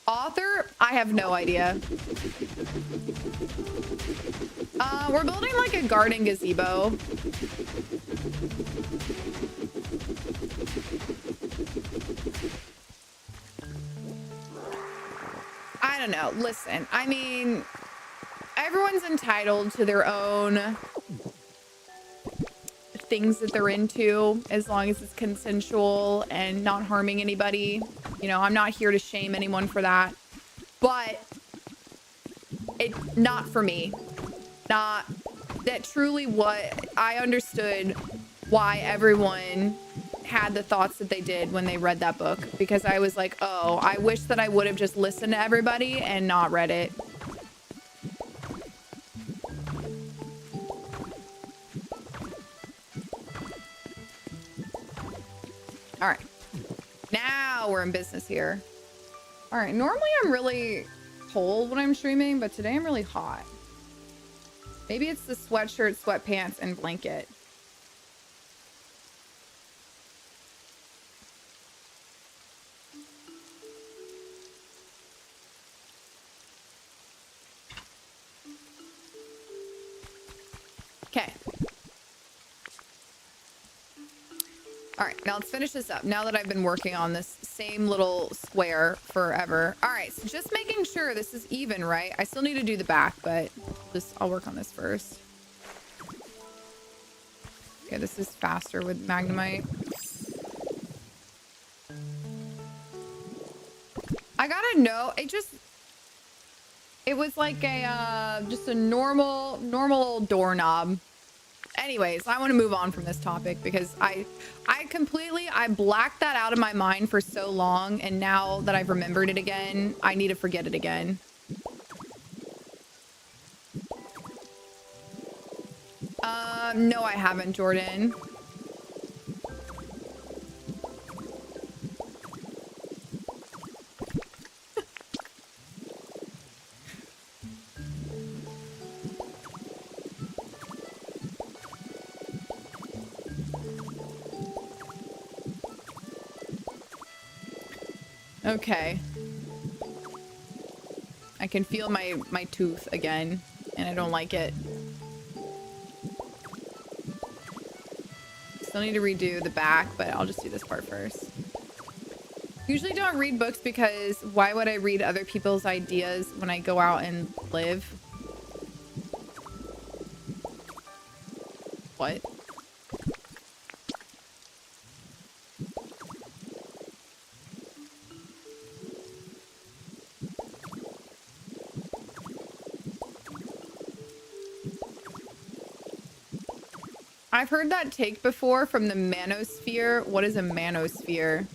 Author? I have no idea. We're building like a garden gazebo. I don't know. Listen, I mean, everyone's entitled to their own things that they're into, as long as it's consensual and not harming anybody. You know, I'm not here to shame anyone for that, but it not for me. Not that truly what I understood why everyone had the thoughts that they did when they read that book, because I was like, oh, I wish that I would have just listened to everybody and not read it. All right, now we're in business here. All right, normally I'm really cold when I'm streaming, but today I'm really hot. Maybe it's the sweatshirt, sweatpants, and blanket. Okay. All right, now let's finish this up now that I've been working on this same little square forever. All right, so just making sure this is even, right? I still need to do the back, but I'll work on this first. Okay, this is faster with Magnemite. I gotta know, it was like a, just a normal old doorknob. Anyways, I want to move on from this topic because I blacked that out of my mind for so long, and now that I've remembered it again, I need to forget it again. No, I haven't, Jordan. Okay. I can feel my tooth again, and I don't like it. Still need to redo the back, but I'll just do this part first. Usually don't read books because why would I read other people's ideas when I go out and live? What? I've heard that take before from the manosphere. What is a manosphere?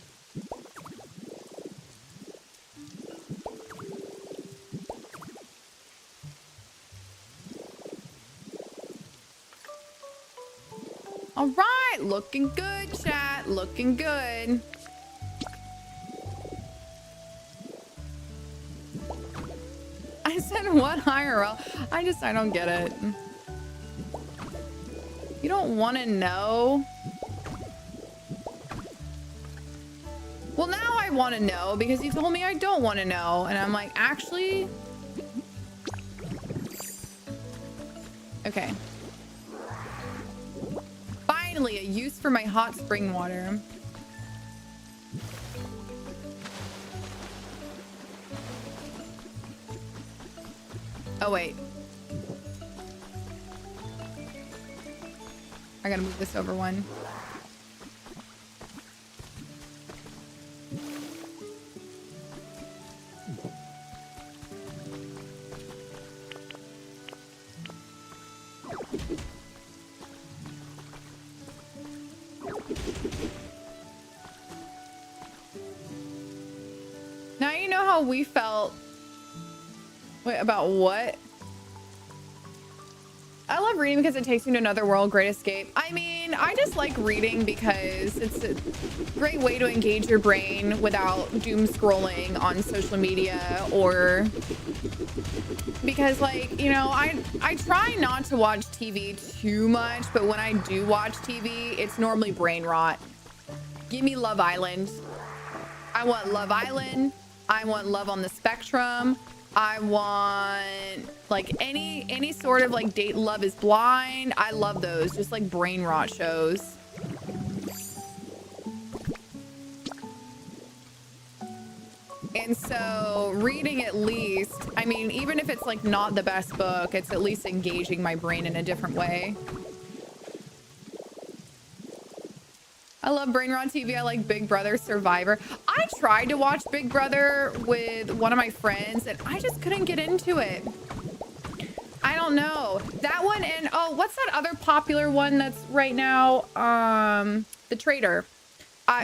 All right, looking good, chat. Looking good. I said what IRL? I don't get it. You don't want to know? Well, now I want to know because you told me I don't want to know. And I'm like, actually? Okay. Finally, a use for my hot spring water. Oh, wait. I gotta move this over one. Now you know how we felt. Wait, about what? I love reading because it takes me to another world, great escape. I mean, I just like reading because it's a great way to engage your brain without doom scrolling on social media, or because, like, you know, I try not to watch TV too much, but when I do watch TV, it's normally brain rot. Give me Love Island. I want Love Island. I want Love on the Spectrum. I want like any sort of like date. Love is Blind. I love those, just like brain rot shows. And so reading, at least, I mean, even if it's like not the best book, it's at least engaging my brain in a different way. I love Brain Rot TV. I like Big Brother, Survivor. I tried to watch Big Brother with one of my friends and I just couldn't get into it. I don't know. That one, and oh, what's that other popular one that's right now? The Traitor.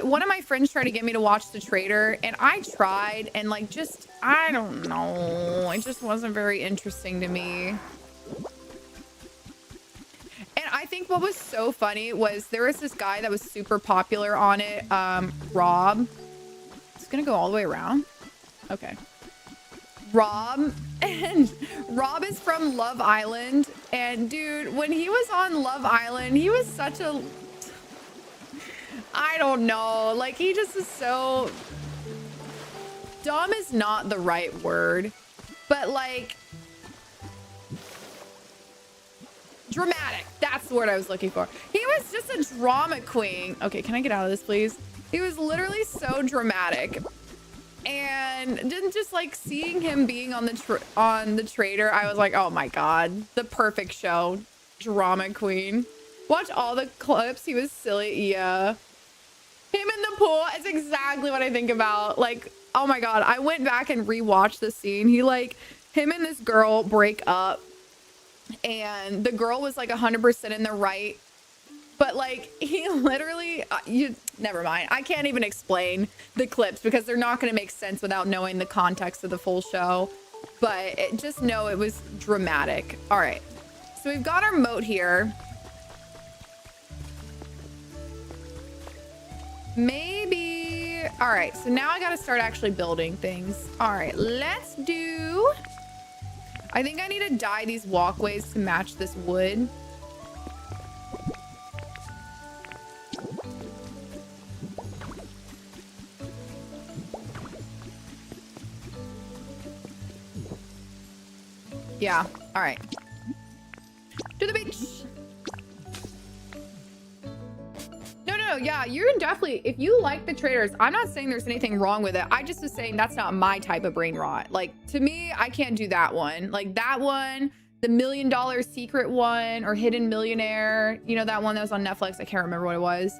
One of my friends tried to get me to watch The Traitor, and I tried, and like, just, I don't know. It just wasn't very interesting to me. And I think what was so funny was there was this guy that was super popular on it, Rob. It's gonna go all the way around. Okay. Rob, and Rob is from Love Island. And dude, when he was on Love Island, he was such a, I don't know, like he just is so, dumb is not the right word, but like, dramatic. That's the word I was looking for. He was just a drama queen. Okay, can I get out of this, please? He was literally so dramatic. And didn't just like seeing him being on the Traitor, I was like, oh my god, the perfect show. Drama queen. Watch all the clips. He was silly. Yeah. Him in the pool is exactly what I think about. Like, oh my god, I went back and rewatched the scene. He like, him and this girl break up. And the girl was like 100% in the right, but like he literally, never mind. I can't even explain the clips because they're not going to make sense without knowing the context of the full show. But just know it was dramatic. All right, so we've got our moat here. Maybe. All right, so now I got to start actually building things. All right, let's do. I think I need to dye these walkways to match this wood. Yeah. All right. To the beach. No. Yeah, you're definitely, if you like the traders, I'm not saying there's anything wrong with it. I just was saying that's not my type of brain rot. Like, to me, I can't do that one. Like that one, the $1 Million Secret one, or Hidden Millionaire. You know, that one that was on Netflix. I can't remember what it was.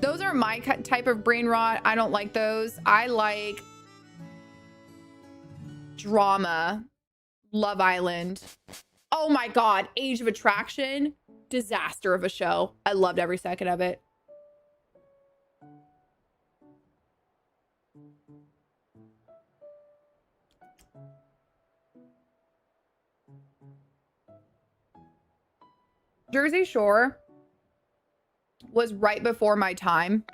Those are my type of brain rot. I don't like those. I like drama. Love Island. Oh my God. Age of Attraction. Disaster of a show. I loved every second of it. Jersey Shore was right before my time.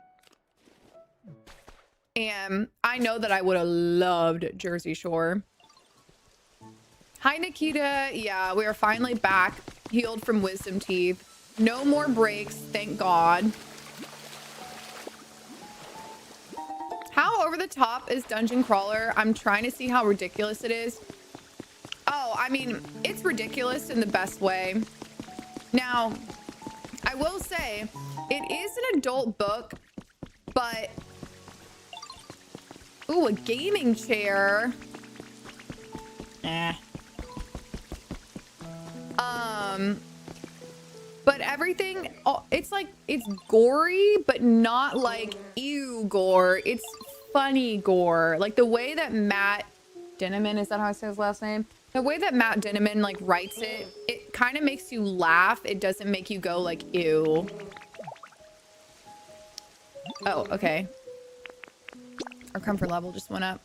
And I know that I would have loved Jersey Shore. Hi, Nikita. Yeah, we are finally back, healed from wisdom teeth. No more breaks, thank God. How over the top is Dungeon Crawler? I'm trying to see how ridiculous it is. Oh, I mean, it's ridiculous in the best way. Now, I will say, it is an adult book, but... Ooh, a gaming chair. But everything, it's like, it's gory, but not like ew gore. It's funny gore. Like the way that Matt Dinniman, is that how I say his last name? The way that Matt Dinniman like writes it, it kind of makes you laugh. It doesn't make you go like, ew. Oh, okay. Our comfort level just went up.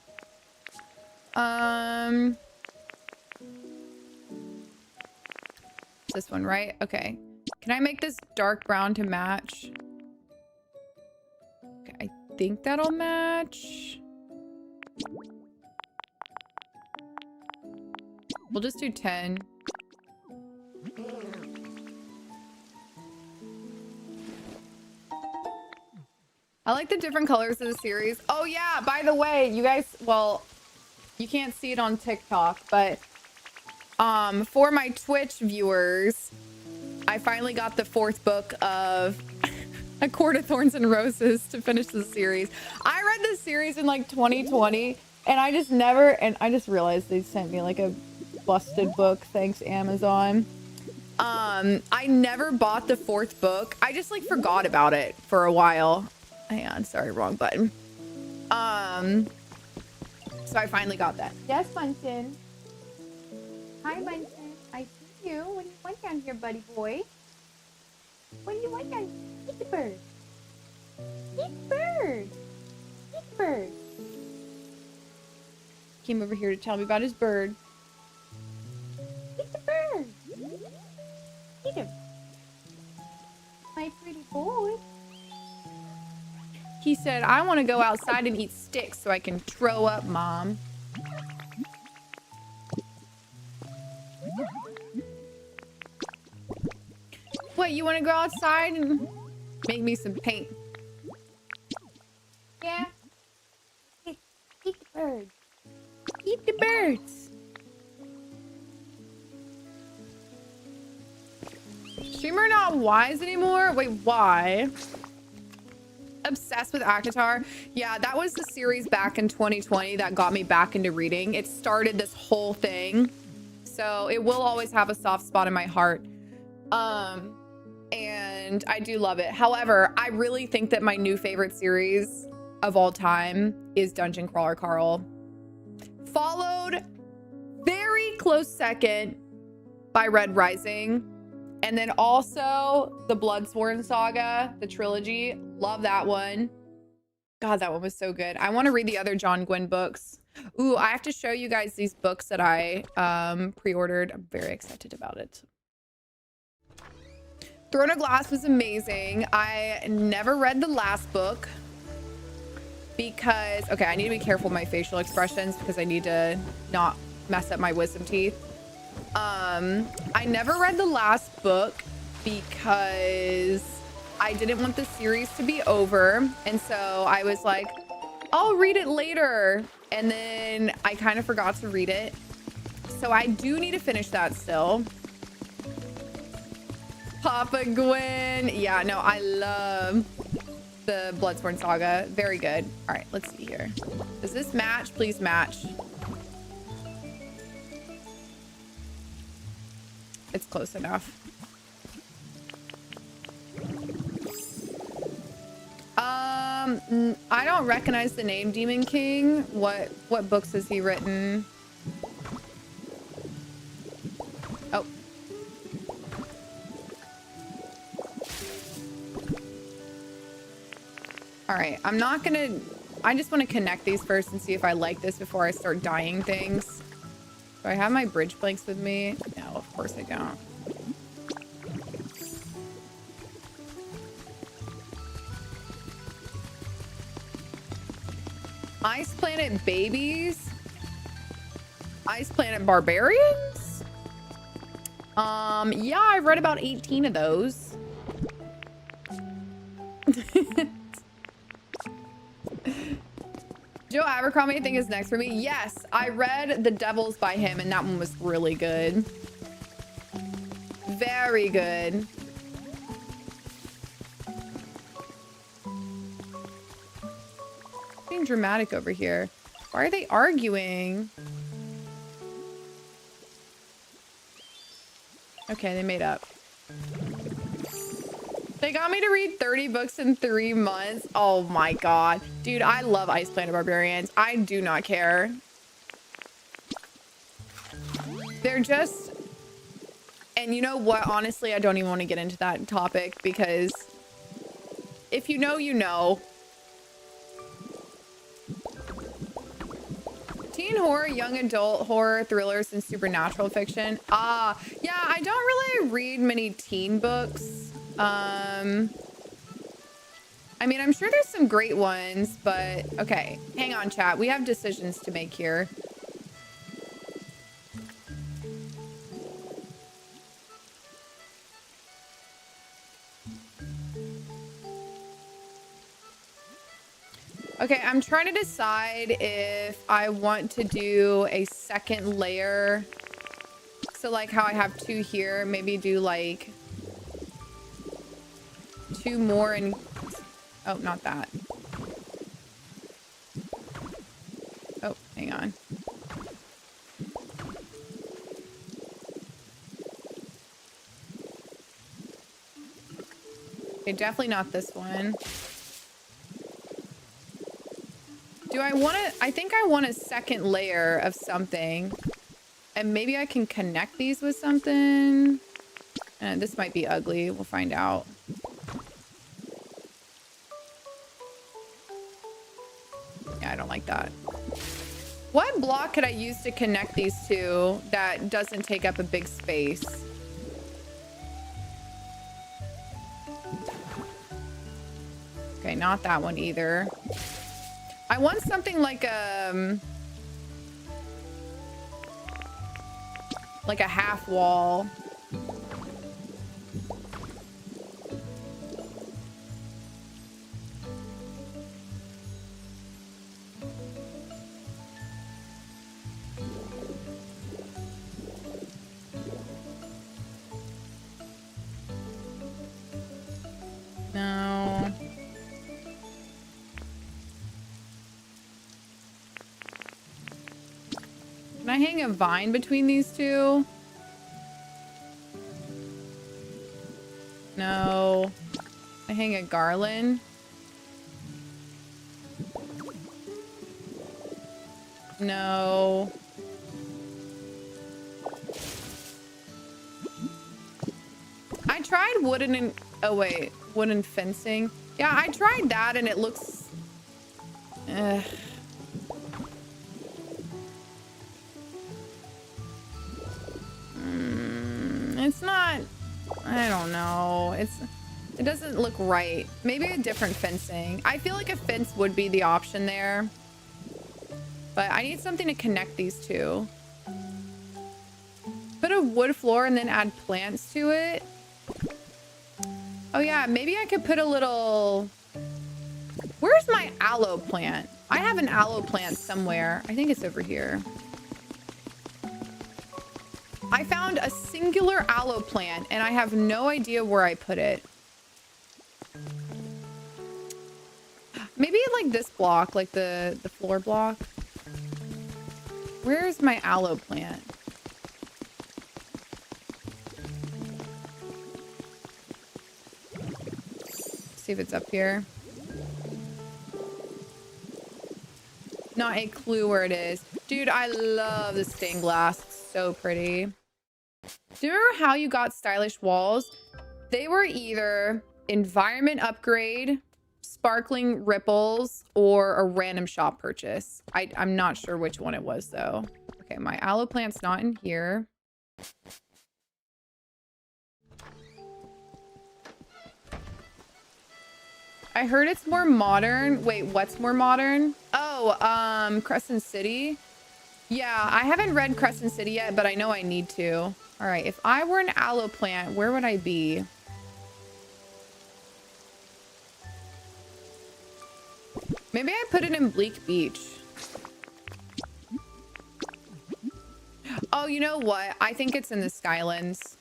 This one, right? Okay. Can I make this dark brown to match? Okay, I think that'll match. We'll just do 10. I like the different colors of the series. Oh yeah, by the way, you guys, well, you can't see it on TikTok, but for my Twitch viewers, I finally got the 4th book of A Court of Thorns and Roses to finish the series. I read this series in like 2020 and I just never, and I just realized they sent me like a busted book. Thanks, Amazon. I never bought the 4th book. I just like forgot about it for a while. Hang on, sorry, wrong button. So I finally got that. Yes, Bunsen. Hi, Bunsen. I see you. What do you want down here, buddy boy? What do you want down here? Eat the bird. Eat the bird. Eat the bird. Came over here to tell me about his bird. Eat the bird. Eat him. My pretty boy. He said, I want to go outside and eat sticks so I can throw up, Mom. What, you want to go outside and make me some paint? Yeah. Eat the birds. Eat the birds. Streamer not wise anymore? Wait, why? Obsessed with ACOTAR. Yeah, that was the series back in 2020 that got me back into reading. It started this whole thing. So it will always have a soft spot in my heart. And I do love it. However, I really think that my new favorite series of all time is Dungeon Crawler Carl. Followed very close second by Red Rising. And then also the Bloodsworn Saga, the trilogy. Love that one. God, that one was so good. I want to read the other John Gwynne books. Ooh, I have to show you guys these books that I pre-ordered. I'm very excited about it. Throne of Glass was amazing. I never read the last book because, okay, I need to be careful with my facial expressions because I need to not mess up my wisdom teeth. I never read the last book because I didn't want the series to be over. And so I was like, I'll read it later. And then I kind of forgot to read it. So I do need to finish that still. Papa Gwen. Yeah, no, I love the Bloodborne saga. Very good. All right, let's see here. Does this match? Please match. It's close enough. I don't recognize the name Demon King. What books has he written? Oh. All right, I'm not gonna, I just want to connect these first and see if I like this before I start dyeing things. Do I have my bridge blanks with me? No, of course I don't. Ice Planet Babies? Ice Planet Barbarians? Yeah, I've read about 18 of those. Joe Abercrombie, I think, is next for me. Yes, I read The Devils by him, and that one was really good. Very good. Being dramatic over here. Why are they arguing? Okay, they made up. They got me to read 30 books in 3 months. Oh my god. Dude, I love Ice Planet Barbarians. I do not care. They're just... And you know what? Honestly, I don't even want to get into that topic because if you know, you know. Teen horror, young adult horror, thrillers, and supernatural fiction. Yeah, I don't really read many teen books. I mean, I'm sure there's some great ones, but okay. Hang on, chat. We have decisions to make here. Okay, I'm trying to decide if I want to do a second layer. So like how I have 2 here, maybe do like 2 more and... Oh, not that. Oh, hang on. Okay, definitely not this one. Do I want to... I think I want a second layer of something. And maybe I can connect these with something. This might be ugly. We'll find out. Yeah, I don't like that. What block could I use to connect these two that doesn't take up a big space? Okay, not that one either. I want something like a half wall. No. Can I hang a vine between these two? No. I hang a garland. No. I tried wooden and... Oh, wait. Wooden fencing. Yeah, I tried that and it looks... It's not... I don't know. It doesn't look right. Maybe a different fencing. I feel like a fence would be the option there. But I need something to connect these two. Put a wood floor and then add plants to it. Oh yeah, maybe I could put a little... Where's my aloe plant? I have an aloe plant somewhere. I think it's over here. I found a singular aloe plant and I have no idea where I put it. Maybe like this block, like the floor block. Where's my aloe plant? See if it's up here. Not a clue where it is. Dude, I love the stained glass. It's so pretty. Do you remember how you got stylish walls? They were either environment upgrade, sparkling ripples, or a random shop purchase. I'm not sure which one it was though. Okay, my aloe plant's not in here. I heard it's more modern. Wait, what's more modern? Oh, Crescent City. Yeah, I haven't read Crescent City yet, but I know I need to. All right, if I were an aloe plant, where would I be? Maybe I put it in Bleak Beach. Oh, you know what? I think it's in the Skylands.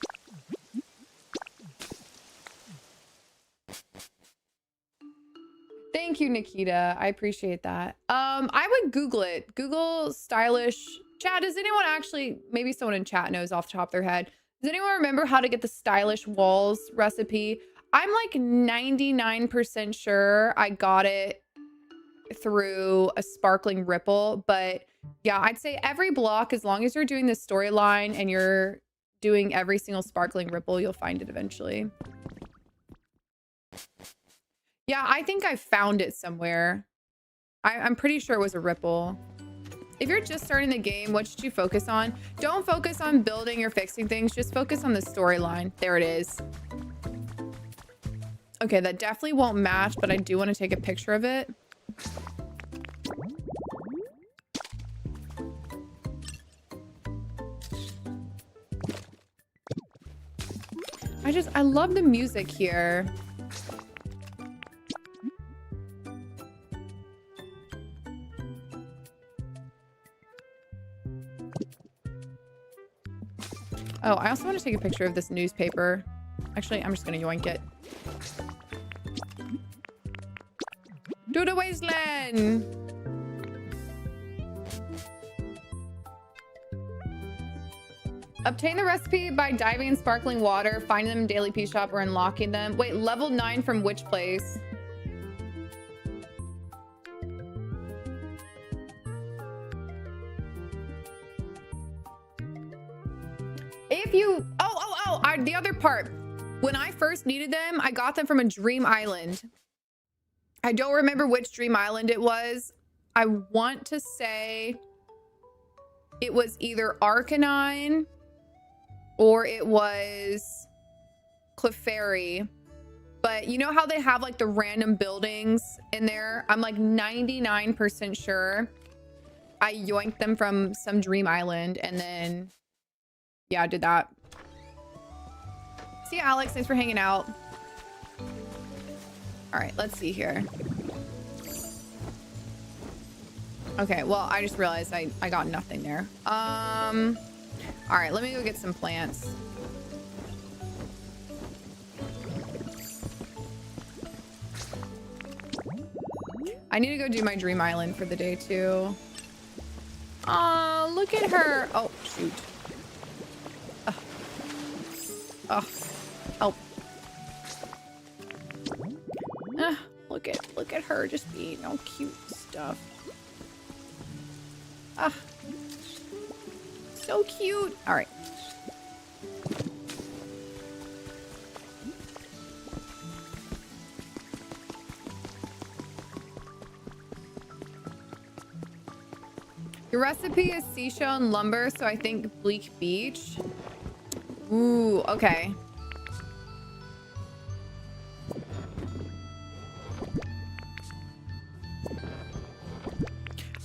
Thank you, Nikita. I appreciate that. I would Google it. Google stylish. Chat, does anyone actually, maybe someone in chat knows off the top of their head. Does anyone remember how to get the stylish walls recipe? I'm like 99% sure I got it through a sparkling ripple, but yeah, I'd say every block, as long as you're doing the storyline and you're doing every single sparkling ripple, you'll find it eventually. Yeah, I think I found it somewhere. I'm pretty sure it was a ripple. If you're just starting the game, what should you focus on? Don't focus on building or fixing things. Just focus on the storyline. There it is. Okay, that definitely won't match, but I do want to take a picture of it. I love the music here. Oh, I also want to take a picture of this newspaper. Actually, I'm just gonna yoink it. To the wasteland! Obtain the recipe by diving in sparkling water, finding them in Daily Pea Shop, or unlocking them. Wait, level 9 from which place? If you... the other part. When I first needed them, I got them from a Dream Island. I don't remember which Dream Island it was. I want to say it was either Arcanine or it was Clefairy. But you know how they have like the random buildings in there? I'm like 99% sure I yoinked them from some Dream Island and then, yeah, I did that. See you, Alex. Thanks for hanging out. All right, let's see here. Okay, well, I just realized I got nothing there. All right, let me go get some plants. I need to go do my Dream Island for the day too. Oh, look at her. Oh, shoot. Oh, help. Look at her just being all cute stuff. Ah, so cute. All right. Your recipe is seashell and lumber, so I think Bleak Beach. Ooh, okay.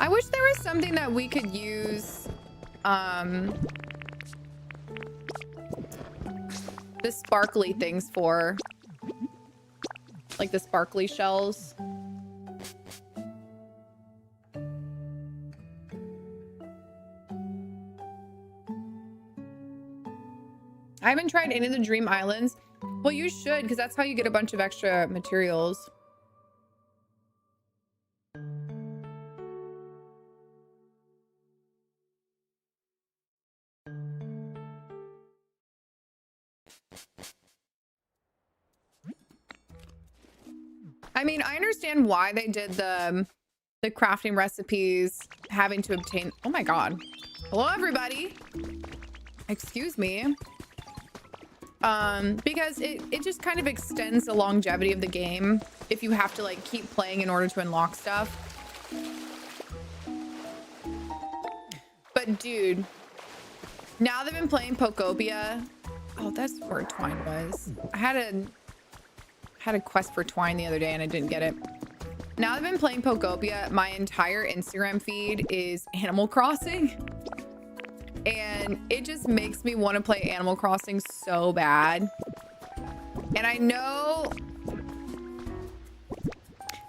I wish there was something that we could use the sparkly things for. Like the sparkly shells. I haven't tried any of the dream islands. Well, you should, because that's how you get a bunch of extra materials. I mean, I understand why they did the crafting recipes, having to obtain... Oh my god. Hello, everybody. Excuse me. Because it just kind of extends the longevity of the game if you have to like keep playing in order to unlock stuff. But dude, now they've been playing Pokopia. Oh, that's where Twine was. I had a quest for Twine the other day and I didn't get it. Now I've been playing Pokopia. My entire Instagram feed is Animal Crossing. And it just makes me want to play Animal Crossing so bad. And I know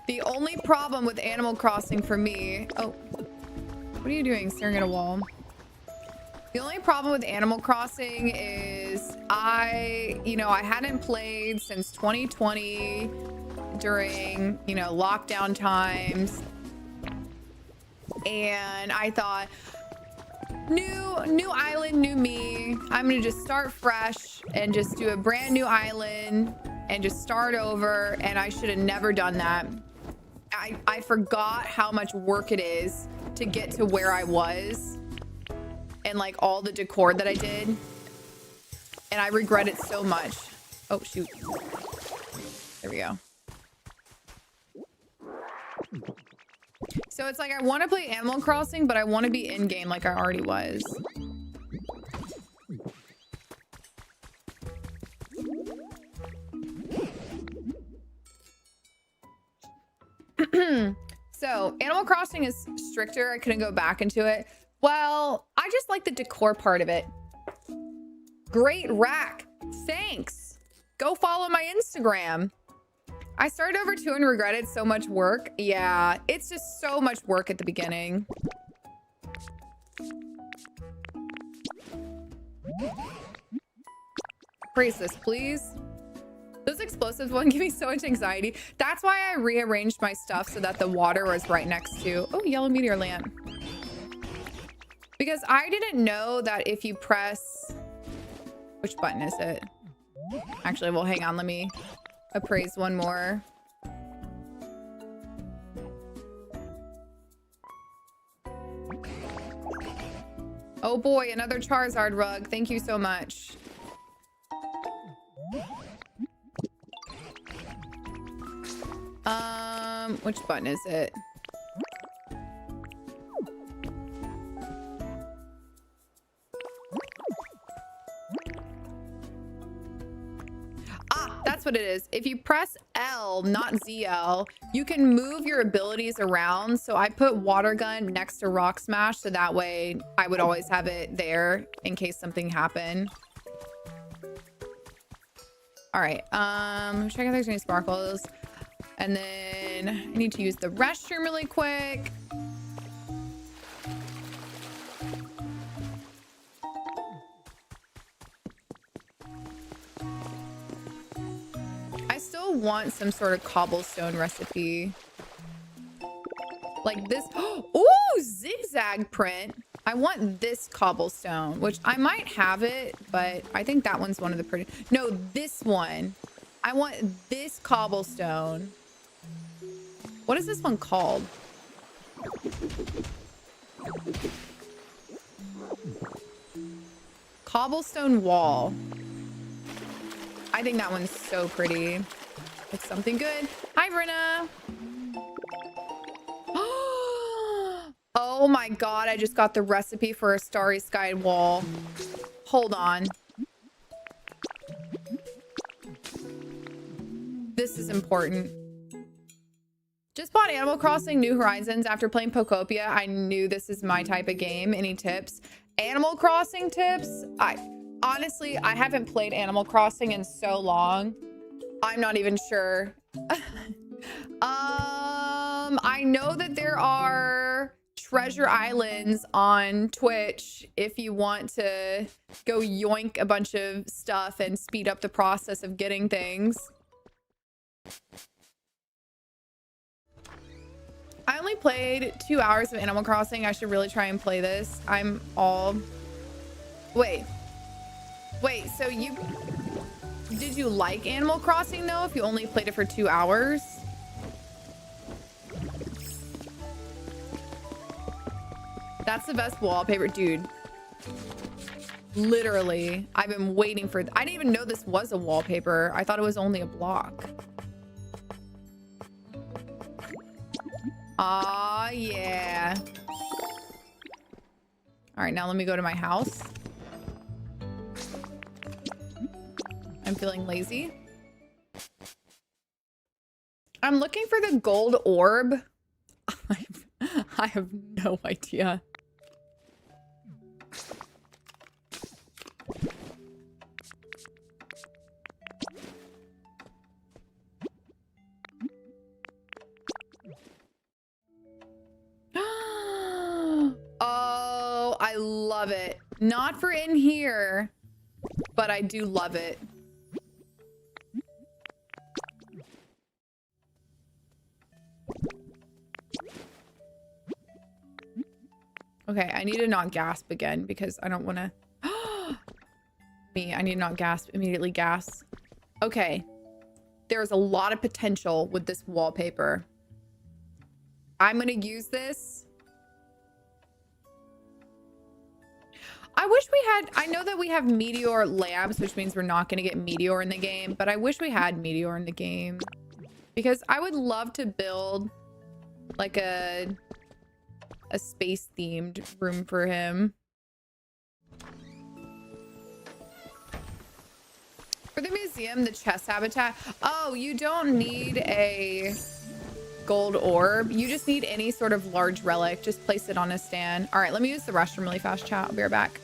the only problem with Animal Crossing for me... Oh, what are you doing staring at a wall? The only problem with Animal Crossing is I hadn't played since 2020 during, lockdown times. And I thought, new island, new me. I'm gonna just start fresh and just do a brand new island and just start over. And I should have never done that. I forgot how much work it is to get to where I was and like all the decor that I did. And I regret it so much. Oh, shoot. There we go. So it's like I want to play Animal Crossing, but I want to be in game like I already was. So Animal Crossing is stricter. I couldn't go back into it. Well, I just like the decor part of it. Great rack. Thanks. Go follow my Instagram. I started over 2 and regretted so much work. Yeah, it's just so much work at the beginning. Praise this, please. Those explosives won't give me so much anxiety. That's why I rearranged my stuff so that the water was right next to... Oh, yellow meteor lamp. Because I didn't know that if you press... Which button is it? Actually, well, hang on. Let me appraise one more. Oh boy, another Charizard rug. Thank you so much. Which button is it? Ah, that's what it is. If you press L, not ZL, you can move your abilities around. So I put water gun next to rock smash, so that way I would always have it there in case something happened. All right, check if there's any sparkles. And then I need to use the restroom really quick. I still want some sort of cobblestone recipe. Like this. Oh, zigzag print. I want this cobblestone, which I might have it, but I think that one's one of the pretty... No, this one. I want this cobblestone. What is this one called? Cobblestone wall. I think that one's so pretty. It's something good. Hi, Brenna. Oh my god, I just got the recipe for a starry sky wall. Hold on. This is important. Just bought Animal Crossing New Horizons after playing Pokopia. I knew this is my type of game. Any tips? Animal Crossing tips? Honestly, I haven't played Animal Crossing in so long. I'm not even sure. I know that there are Treasure Islands on Twitch if you want to go yoink a bunch of stuff and speed up the process of getting things. I only played 2 hours of Animal Crossing. I should really try and play this. I'm all... Wait, so did you like Animal Crossing though if you only played it for 2 hours? That's the best wallpaper, dude. Literally, I've been waiting for... I didn't even know this was a wallpaper. I thought it was only a block. Aw, yeah. All right, now let me go to my house. I'm feeling lazy. I'm looking for the gold orb. I have no idea. Oh, I love it. Not for in here, but I do love it. Okay, I need to not gasp again because I don't want to... I need to not gasp. Immediately gasp. Okay. There's a lot of potential with this wallpaper. I'm going to use this. I wish we had... I know that we have Meteor lamps, which means we're not going to get Meteor in the game, but I wish we had Meteor in the game. Because I would love to build like a space-themed room for him. For the museum, the chest habitat. Oh, you don't need a gold orb. You just need any sort of large relic. Just place it on a stand. All right, let me use the restroom really fast, chat. I'll be right back.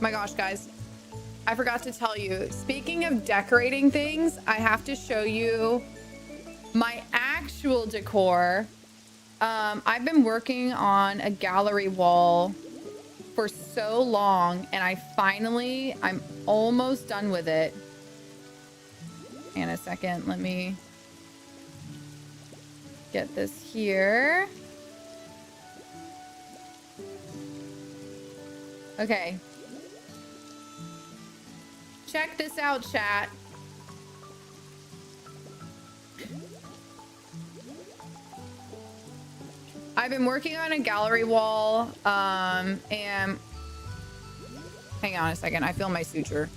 My gosh, guys. I forgot to tell you, speaking of decorating things, I have to show you my actual decor. I've been working on a gallery wall for so long, and I'm almost done with it. Hang on a second, let me get this here. Okay. Check this out, chat. I've been working on a gallery wall, and hang on a second, I feel my suture.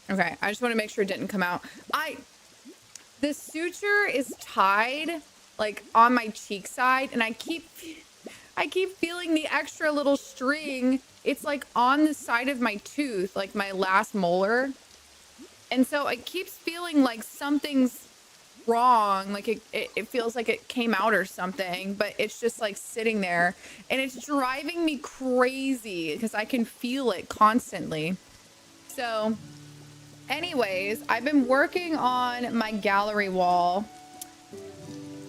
Okay, I just want to make sure it didn't come out. The suture is tied like on my cheek side, and I keep feeling the extra little string. It's like on the side of my tooth, like my last molar. And so it keeps feeling like something's wrong. Like it feels like it came out or something, but it's just like sitting there, and it's driving me crazy because I can feel it constantly. So anyways, I've been working on my gallery wall,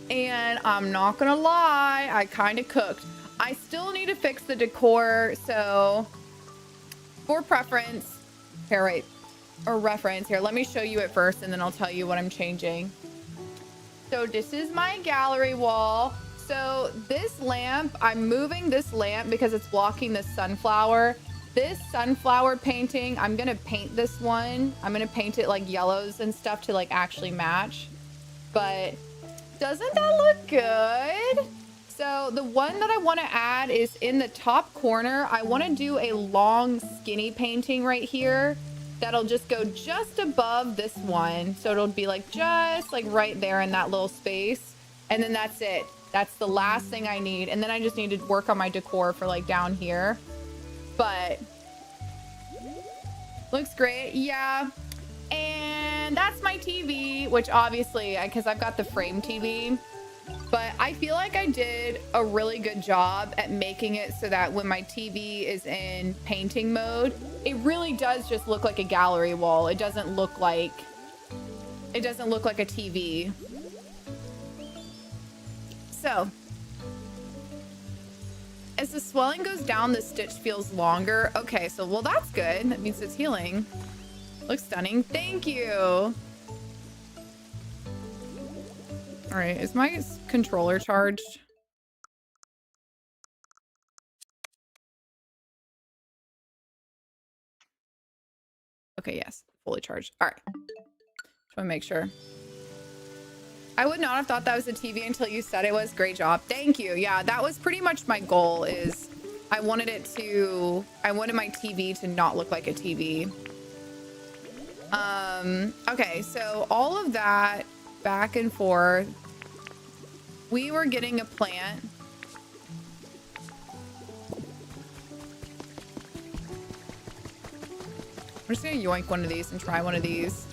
and I'm not gonna lie, I kind of cooked. I still need to fix the decor, so for preference, here, right, or reference, here, let me show you it first, and then I'll tell you what I'm changing. So this is my gallery wall. So this lamp, I'm moving this lamp because it's blocking the sunflower. This sunflower painting, I'm gonna paint this one. I'm gonna paint it like yellows and stuff to like actually match. But doesn't that look good? So the one that I want to add is in the top corner. I want to do a long skinny painting right here that'll just go just above this one. So it'll be like just like right there in that little space. And then that's it. That's the last thing I need. And then I just need to work on my decor for like down here. But looks great. Yeah. And that's my TV, which obviously, because I've got the frame TV, but I feel like I did a really good job at making it so that when my TV is in painting mode, it really does just look like a gallery wall. It doesn't look like a TV. So as the swelling goes down, the stitch feels longer. Okay, so well, that's good. That means it's healing. Looks stunning. Thank you. All right, is my controller charged? Okay, yes, fully charged. All right, just want to make sure. I would not have thought that was a TV until you said it was. Great job. Thank you. Yeah, that was pretty much my goal. Is I wanted my TV to not look like a TV. Okay, so all of that back and forth, we were getting a plant. I'm just gonna yoink one of these and try one of these.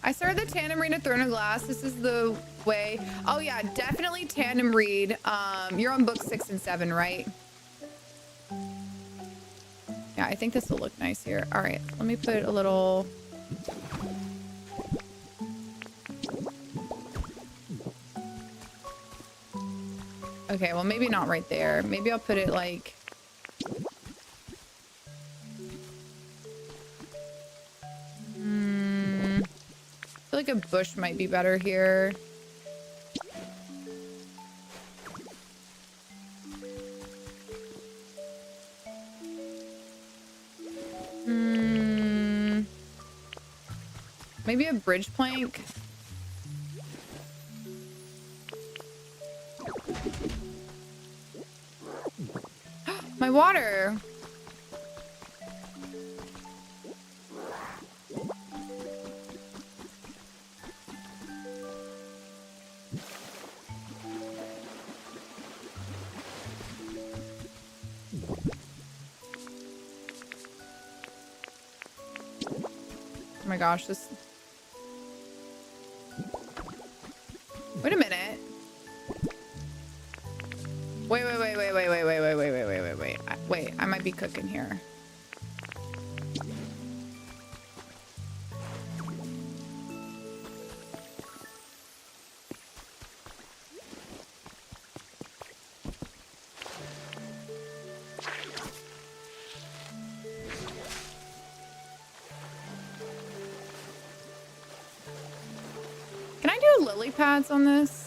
I started the tandem read at Throne of Glass. This is the way. Oh yeah, definitely tandem read. You're on book 6 and 7, right? Yeah, I think this will look nice here. All right, let me put a little. Okay, well, maybe not right there. Maybe I'll put it like... I feel like a bush might be better here. Maybe a bridge plank. My water. Oh my gosh, this... Wait a minute. Wait. Wait, I might be cooking here. Can I do lily pads on this?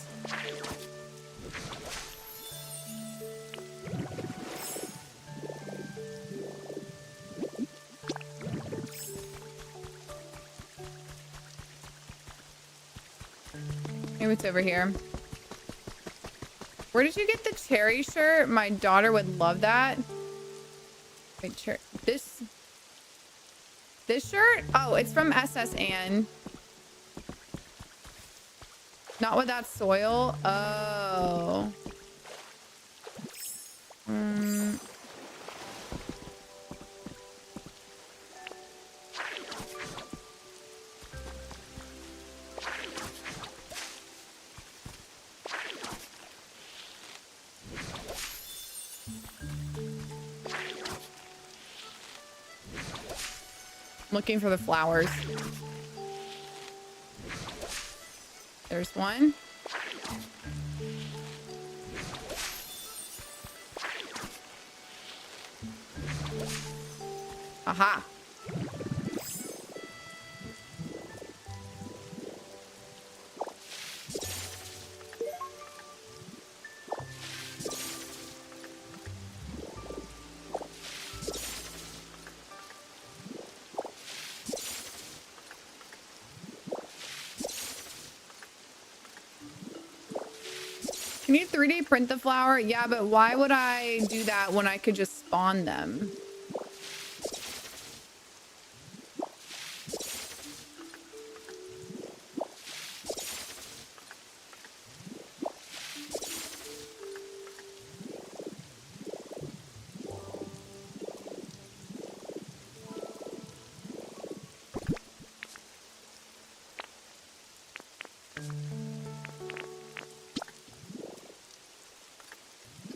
Maybe it's over here. Where did you get the cherry shirt? My daughter would love that. Wait, this shirt? Oh, it's from SSN. Not with that soil. Oh. Looking for the flowers. There's one. Aha. Can you 3D print the flower? Yeah, but why would I do that when I could just spawn them?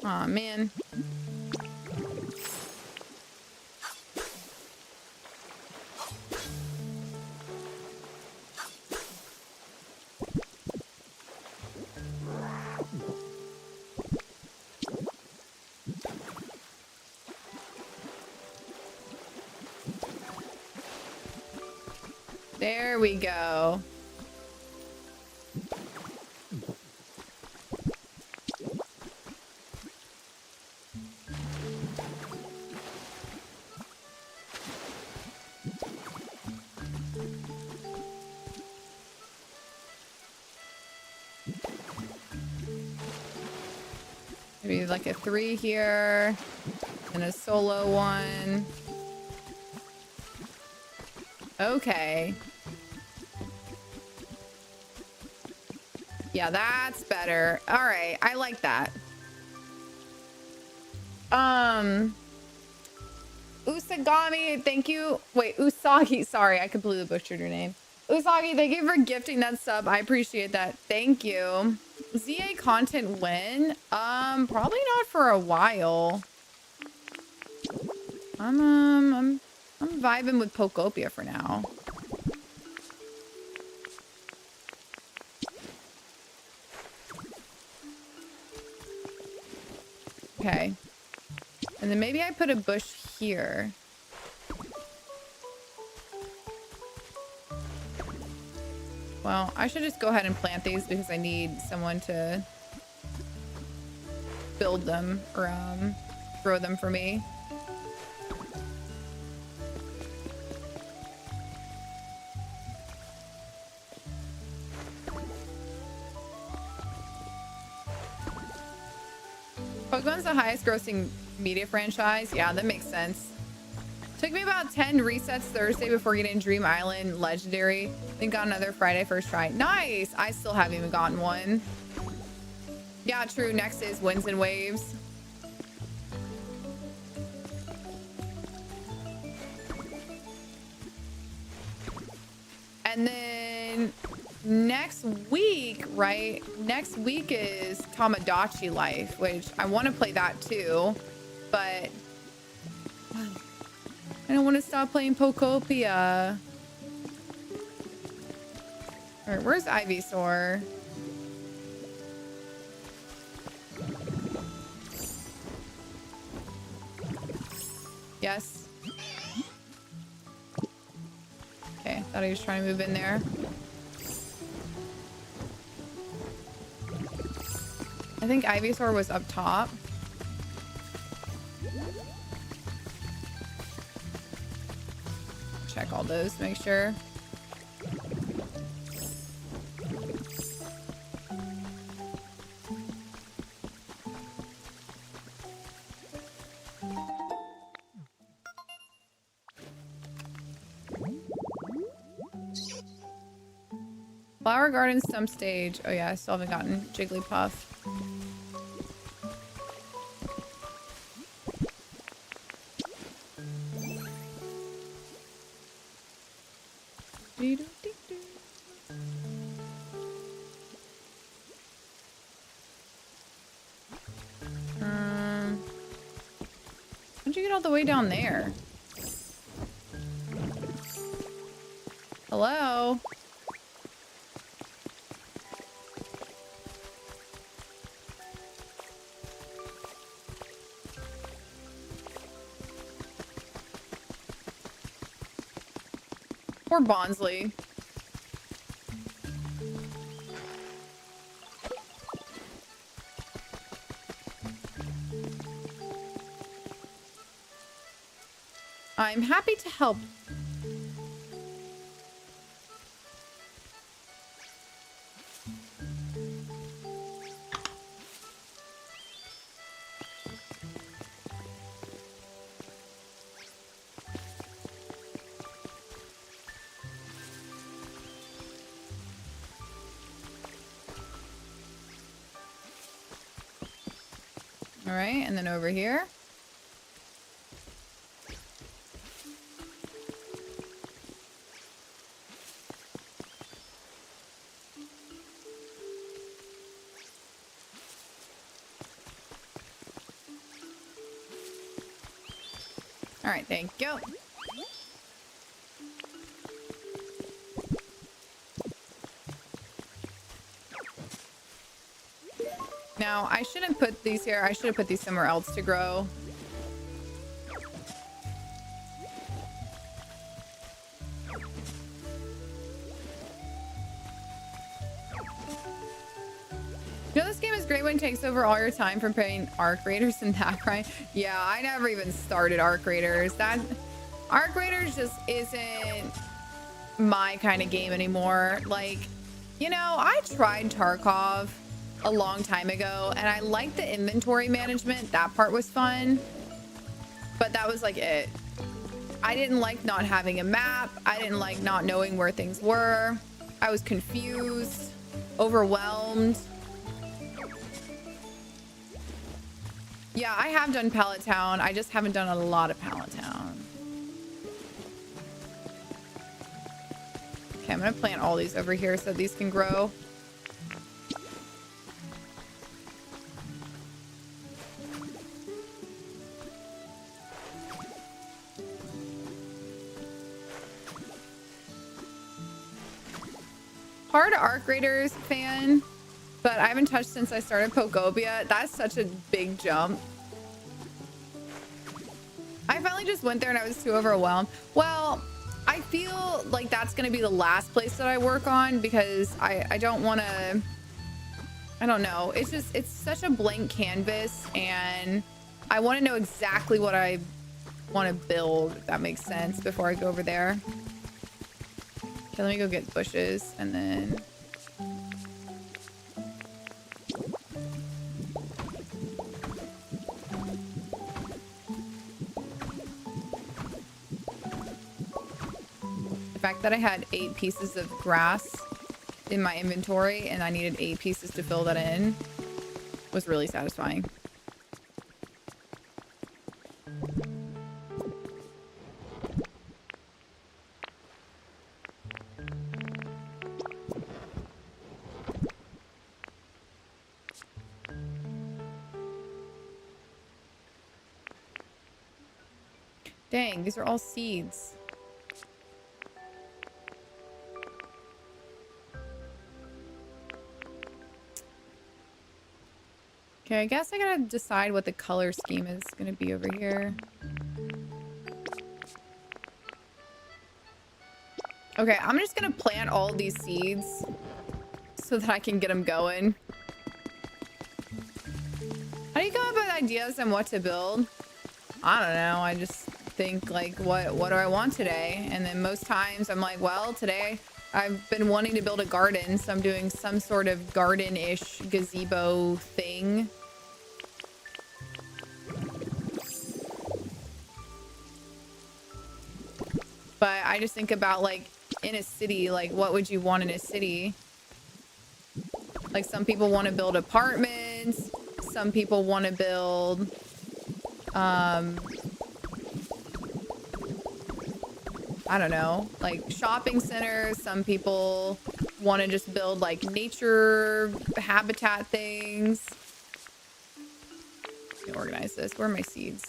Aw, man. There we go. Maybe like a 3 here and a solo one. Okay. Yeah, that's better. All right, I like that. Usagami, thank you. Wait, Usagi, sorry, I completely butchered your name. Usagi, thank you for gifting that sub. I appreciate that. Thank you. ZA content when? Probably not for a while. I'm vibing with Pokopia for now. Okay. And then maybe I put a bush here. Well, I should just go ahead and plant these because I need someone to build them or grow them for me. Pokemon's the highest grossing media franchise. Yeah, that makes sense. Took me about 10 resets Thursday before getting Dream Island Legendary. Then got another Friday first try. Nice! I still haven't even gotten one. Yeah, true. Next is Winds and Waves. And then next week, right? Next week is Tamagotchi Life, which I want to play that too, but I don't want to stop playing Pokopia. All right, where's Ivysaur? Yes. Okay, thought he was trying to move in there. I think Ivysaur was up top. Check all those to make sure. Flower Garden Stump Stage. Oh yeah, I still haven't gotten Jigglypuff. How'd you get all the way down there? Hello? Poor Bonsley. I'm happy to help. All right, and then over here. All right, thank you. Now, I shouldn't put these here. I should have put these somewhere else to grow. You know, this game is great when it takes over all your time from playing Arc Raiders and that, right? Yeah, I never even started Arc Raiders. Arc Raiders just isn't my kind of game anymore. Like, you know, I tried Tarkov a long time ago and I liked the inventory management. That part was fun, but that was like it. I didn't like not having a map. I didn't like not knowing where things were. I was confused, overwhelmed. Yeah, I have done Pallet Town. I just haven't done a lot of Pallet Town. Okay, I'm gonna plant all these over here so these can grow. Hard Arc Raiders fan, but I haven't touched since I started Pokopia. That's such a big jump. I finally just went there and I was too overwhelmed. Well, I feel like that's going to be the last place that I work on because I don't want to, I don't know. It's just, it's such a blank canvas and I want to know exactly what I want to build, if that makes sense, before I go over there. Okay, let me go get bushes and then... The fact that I had 8 pieces of grass in my inventory and I needed 8 pieces to fill that in was really satisfying. Dang, these are all seeds. Okay, I guess I gotta decide what the color scheme is gonna be over here. Okay, I'm just gonna plant all these seeds so that I can get them going. How do you come up with ideas on what to build? I don't know. I just think like, what do I want today? And then most times I'm like, well, today I've been wanting to build a garden, so I'm doing some sort of garden-ish gazebo thing. But I just think about like in a city, like what would you want in a city? Like some people want to build apartments. Some people want to build, I don't know, like shopping centers. Some people want to just build like nature habitat things. Let me organize this. Where are my seeds?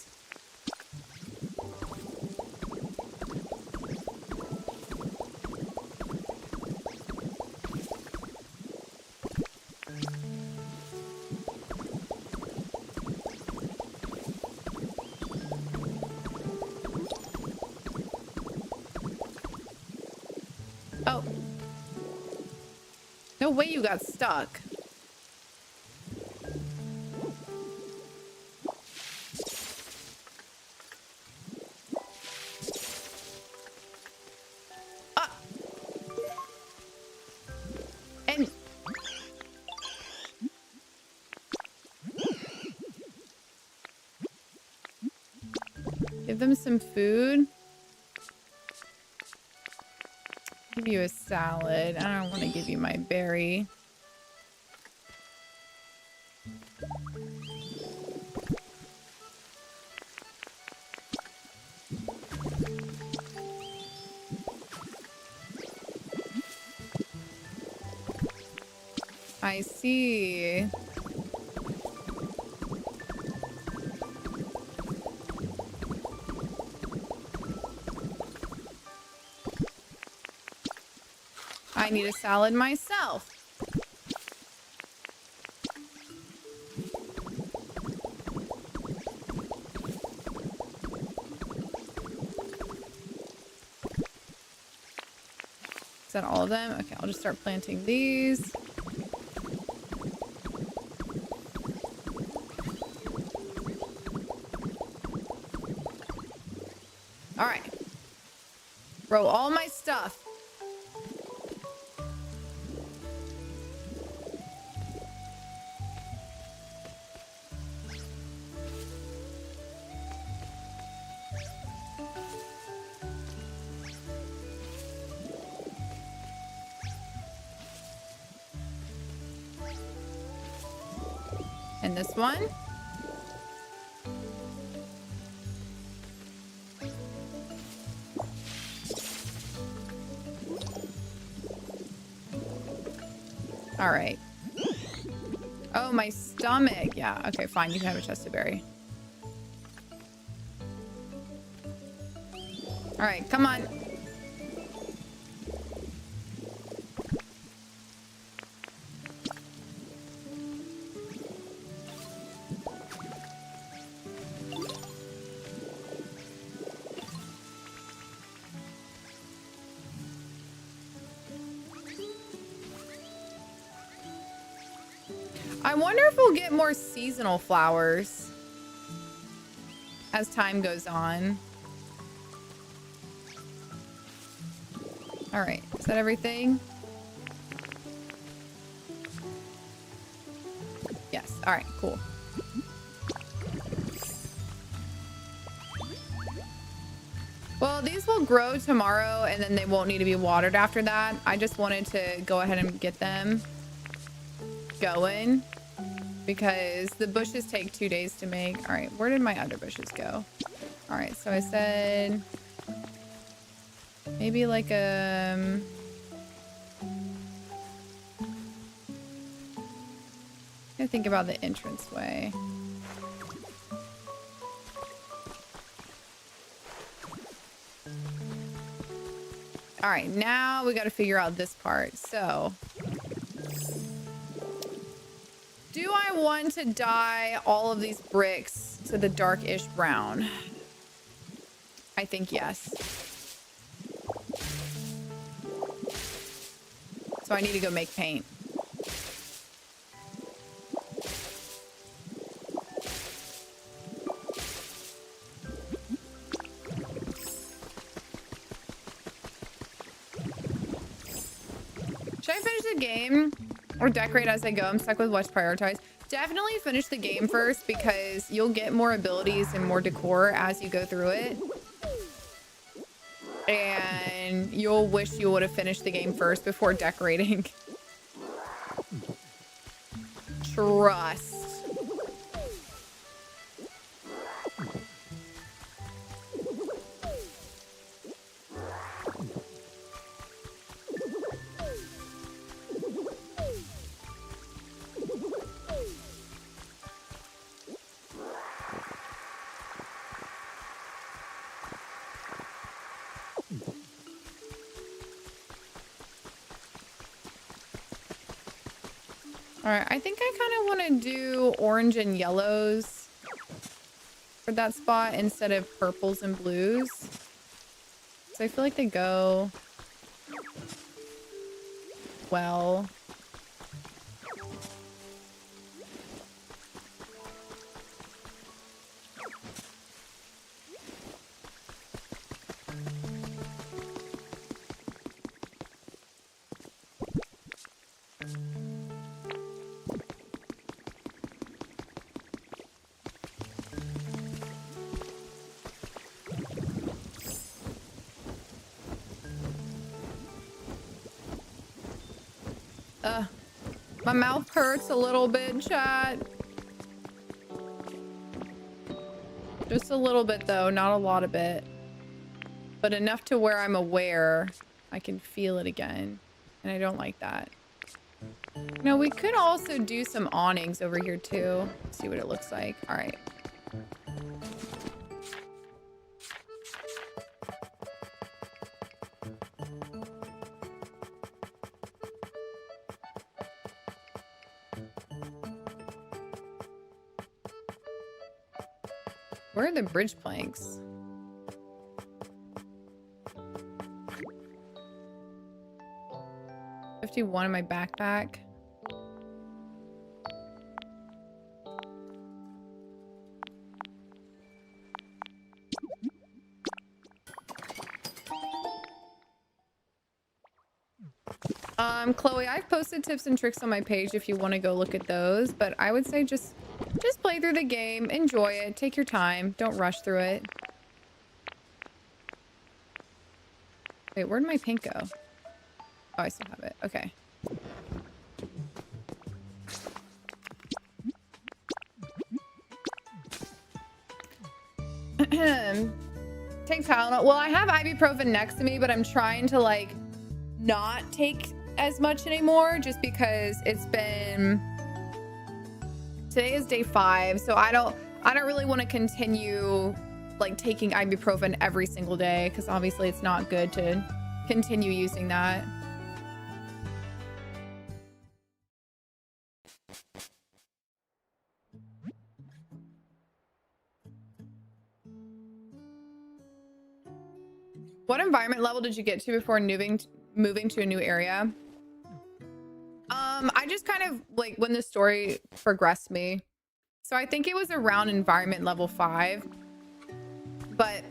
Oh. No way you got stuck. And give them some food. Give you a salad. I don't want to give you my berry. I see. I need a salad myself. Is that all of them? Okay, I'll just start planting these. All right. Grow all my stuff. And this one. All right. Oh, my stomach. Yeah. Okay, fine. You can have a chest of berry. All right, come on. I wonder if we'll get more seasonal flowers as time goes on. All right, is that everything? Yes, all right, cool. Well, these will grow tomorrow and then they won't need to be watered after that. I just wanted to go ahead and get them going because the bushes take 2 days to make. All right, where did my other bushes go? All right, so I said maybe like a I think about the entranceway. All right, now we got to figure out this part. So, do I want to dye all of these bricks to the darkish brown? I think yes. So I need to go make paint. Should I finish the game or decorate as I go? I'm stuck with what's prioritized. Definitely finish the game first because you'll get more abilities and more decor as you go through it. And you'll wish you would have finished the game first before decorating. Trust. All right, I think I kind of want to do orange and yellows for that spot instead of purples and blues. So I feel like they go well. My mouth hurts a little bit, chat. Just a little bit though, not a lot of it. But enough to where I'm aware I can feel it again. And I don't like that. No, we could also do some awnings over here too. See what it looks like. All right. Where are the bridge planks? $51 in my backpack. Chloe, I've posted tips and tricks on my page if you want to go look at those, but I would say just play through the game, enjoy it, take your time, don't rush through it. Wait, where'd my paint go? Oh, I still have it. Okay. Take Tylenol. Well, I have ibuprofen next to me, but I'm trying to like not take as much anymore just because it's been, today is day 5, so I don't really want to continue like taking ibuprofen every single day because obviously it's not good to continue using that. What environment level did you get to before moving to a new area? I just kind of like when the story progressed me. So I think it was around environment level 5. But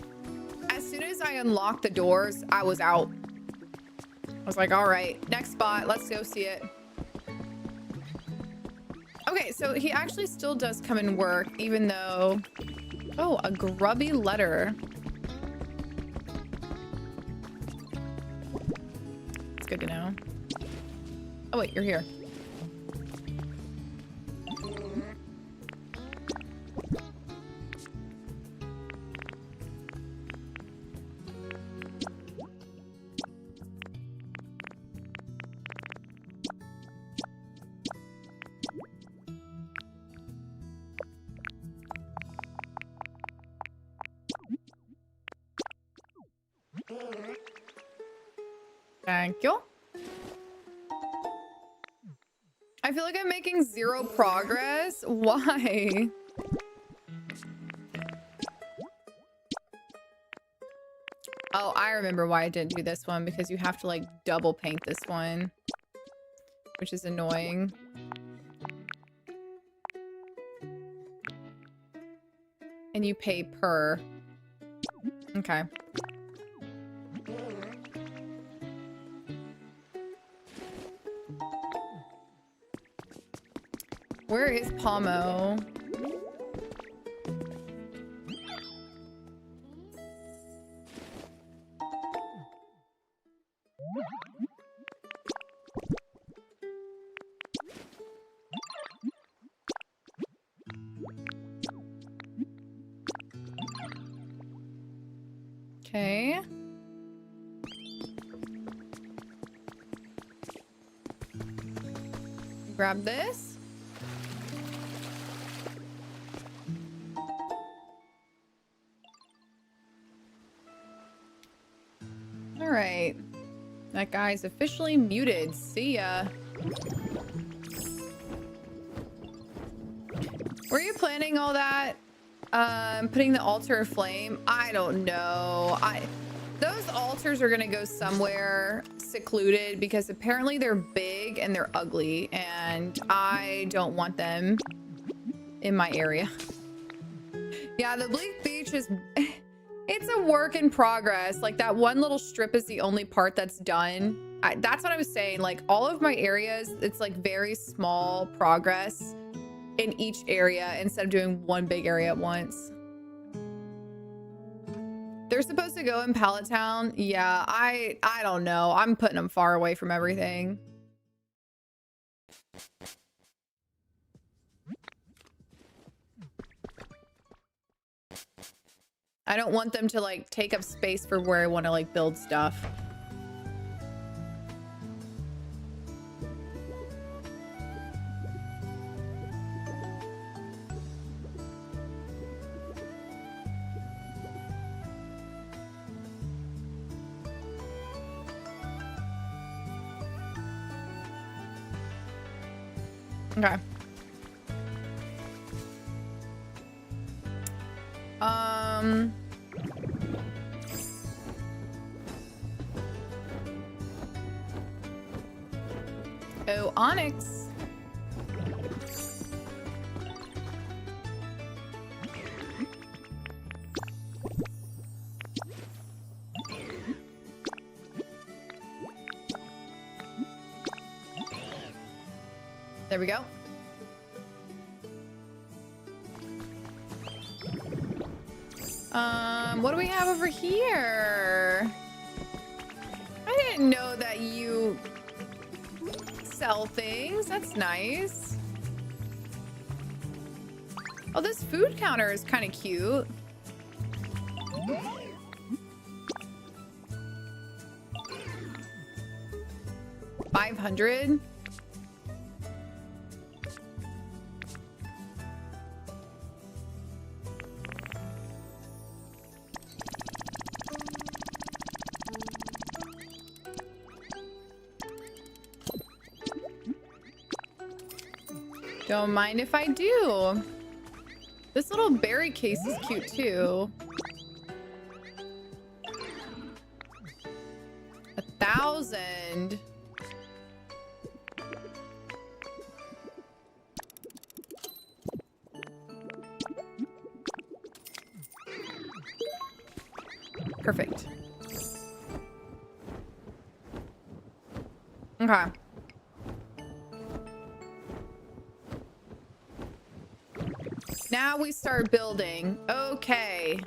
as soon as I unlocked the doors, I was out. I was like, all right, next spot. Let's go see it. Okay, so he actually still does come and work, even though... Oh, a grubby letter. It's good to know. Oh, wait, you're here. Thank you. I feel like I'm making 0 progress. Why? Oh, I remember why I didn't do this one, because you have to like double paint this one, which is annoying. And you pay per. Okay. Where is Pomo? Okay. Grab this. All right. That guy's officially muted. See ya. Were you planning all that? Putting the altar aflame? I don't know. Those altars are gonna go somewhere secluded because apparently they're big and they're ugly, and I don't want them in my area. Yeah, the Bleak Beach is... It's a work in progress. Like, that one little strip is the only part that's done. That's what I was saying. Like, all of my areas, it's like very small progress in each area instead of doing one big area at once. They're supposed to go in Pallet Town. Yeah, I don't know. I'm putting them far away from everything. I don't want them to like take up space for where I want to like build stuff. Okay. Oh, Onyx. There we go. What do we have over here? I didn't know that you sell things. That's nice. Oh, this food counter is kind of cute. $500. Don't mind if I do. This little berry case is cute too. 1,000. Perfect. Okay. Now we start building. Okay.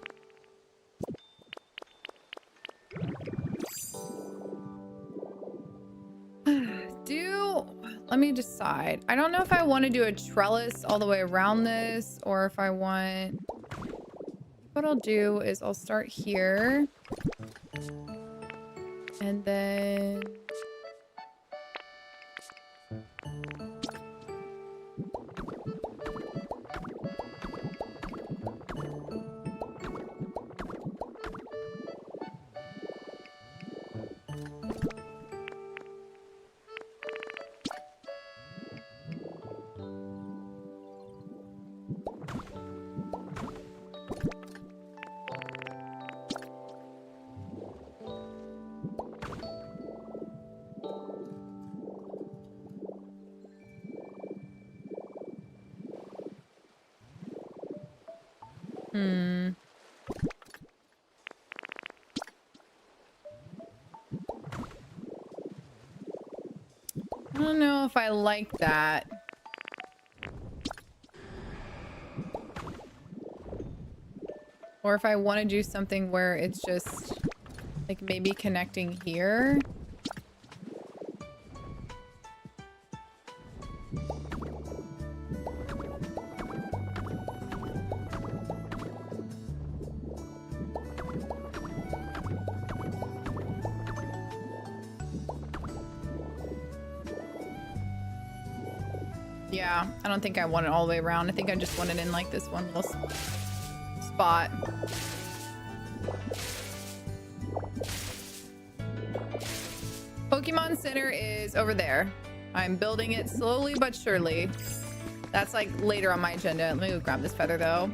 Let me decide. I don't know if I want to do a trellis all the way around this or if I want... What I'll do is I'll start here. And then... I don't know if I like that. Or if I want to do something where it's just like maybe connecting here. Yeah, I don't think I want it all the way around. I think I just want it in like this one little spot. Pokemon Center is over there. I'm building it slowly but surely. That's like later on my agenda. Let me go grab this feather though.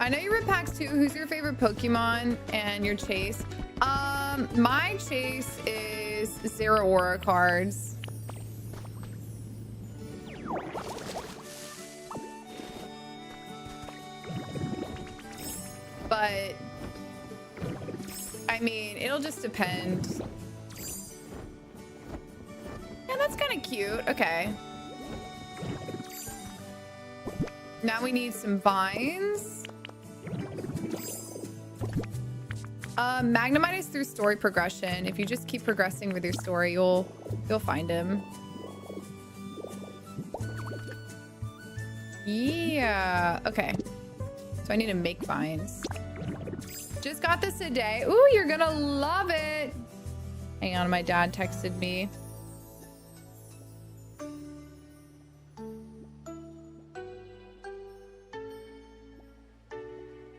I know you rip packs too. Who's your favorite Pokemon and your chase? My chase is Zero Aura cards. But I mean, it'll just depend. Yeah, that's kind of cute. Okay. Now we need some vines. Magnemite is through story progression. If you just keep progressing with your story, you'll find him. Yeah. Okay. So I need to make vines. Just got this today. Ooh, you're gonna love it. Hang on, my dad texted me.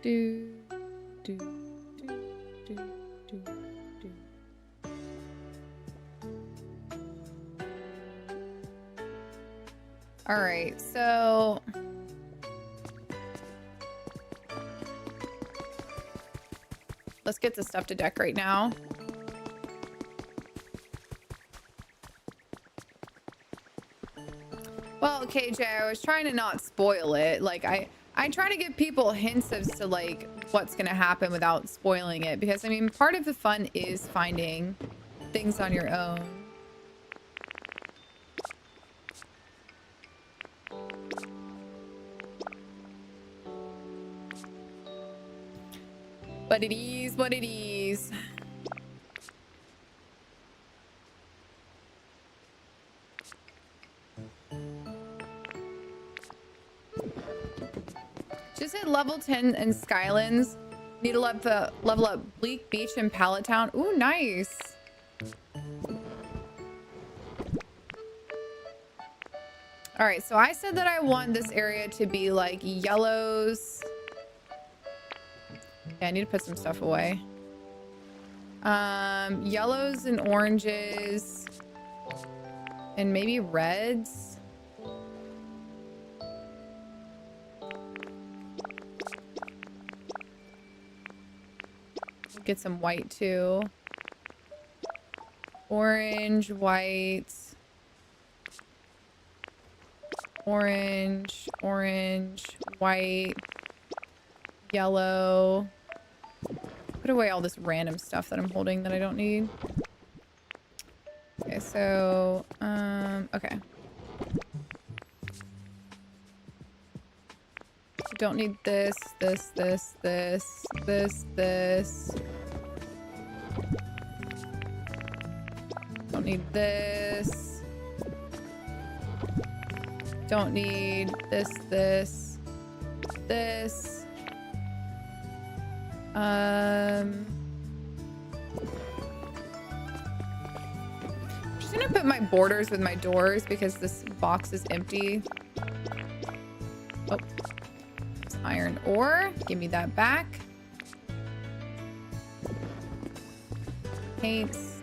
Do, do, do, do, do, do. All right, so... Let's get the stuff to decorate now. Well, KJ, I was trying to not spoil it. Like, I try to give people hints as to, like, what's going to happen without spoiling it. Because, I mean, part of the fun is finding things on your own. But it is what it is. Just hit level 10 in Skylands. Need to level up Bleak Beach and Pallet Town. Ooh, nice. All right, so I said that I want this area to be like yellows. Yeah, I need to put some stuff away. Yellows and oranges. And maybe reds. Get some white too. Orange, white. Orange, orange, white. Yellow. Put away all this random stuff that I'm holding that I don't need. Okay, so, okay. Don't need this. Don't need this. Don't need this. Just gonna put my borders with my doors because this box is empty. Oh, it's iron ore. Give me that back. Paints.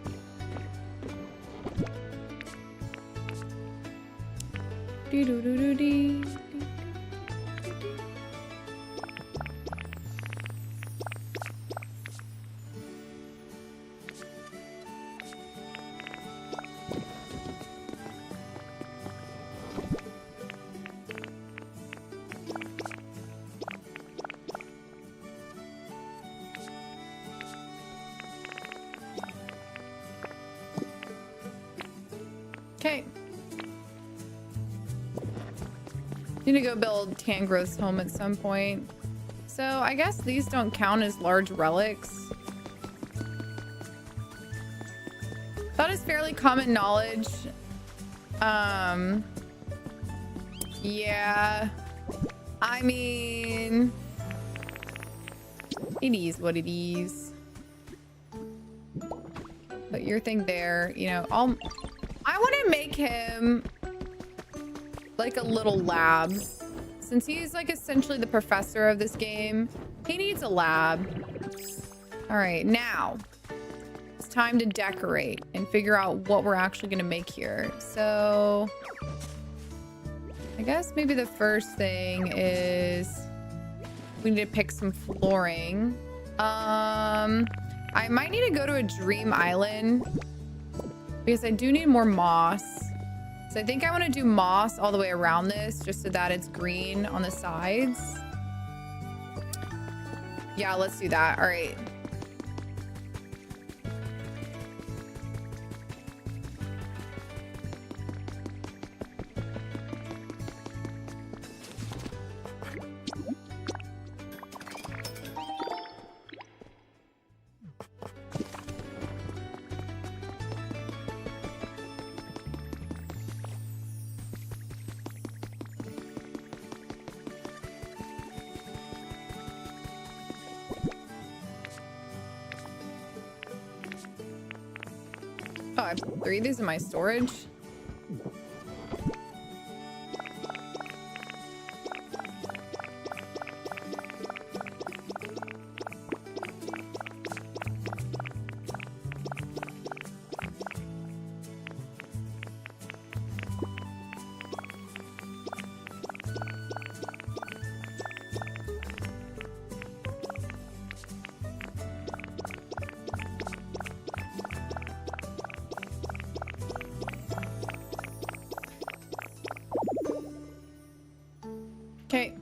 Do-do-do-do-dee. Okay. Need to go build Tangrowth's home at some point. So I guess these don't count as large relics. That is fairly common knowledge. Yeah. I mean, it is what it is. Put your thing there, you know, I want to make him like a little lab. Since he's like essentially the professor of this game, he needs a lab. All right, now it's time to decorate and figure out what we're actually going to make here. So I guess maybe the first thing is we need to pick some flooring. I might need to go to a dream island because I do need more moss. So I think I want to do moss all the way around this just so that it's green on the sides. Yeah, let's do that. All right. Oh, I have 3 of these in my storage. Okay.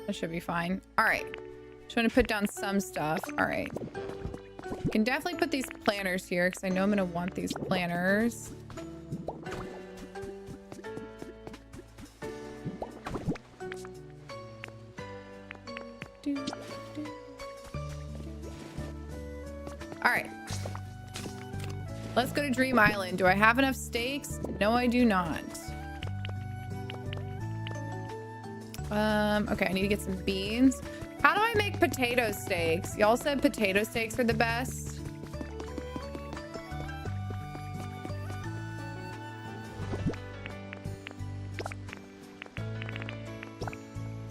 That should be fine. All right. Just want to put down some stuff. All right. Can definitely put these planters here because I know I'm going to want these planters. All right. Let's go to Dream Island. Do I have enough steaks? No, I do not. Okay, I need to get some beans. How do I make potato steaks? Y'all said potato steaks are the best.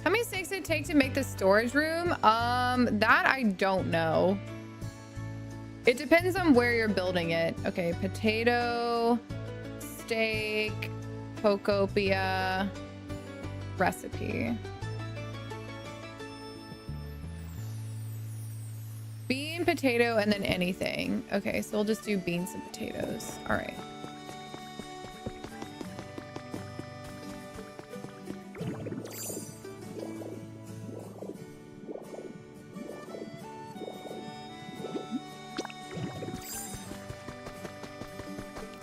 How many steaks did it take to make the storage room? That I don't know. It depends on where you're building it. Okay, potato, steak, pokopia, recipe. Bean, potato, and then anything. Okay, so we'll just do beans and potatoes. All right.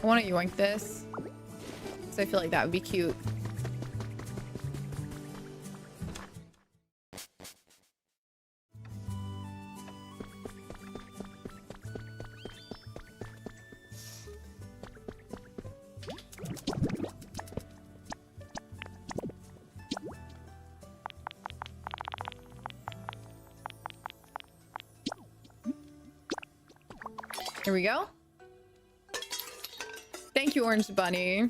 want to yoink this. So I feel like that would be cute. Here we go. Thank you, Orange Bunny.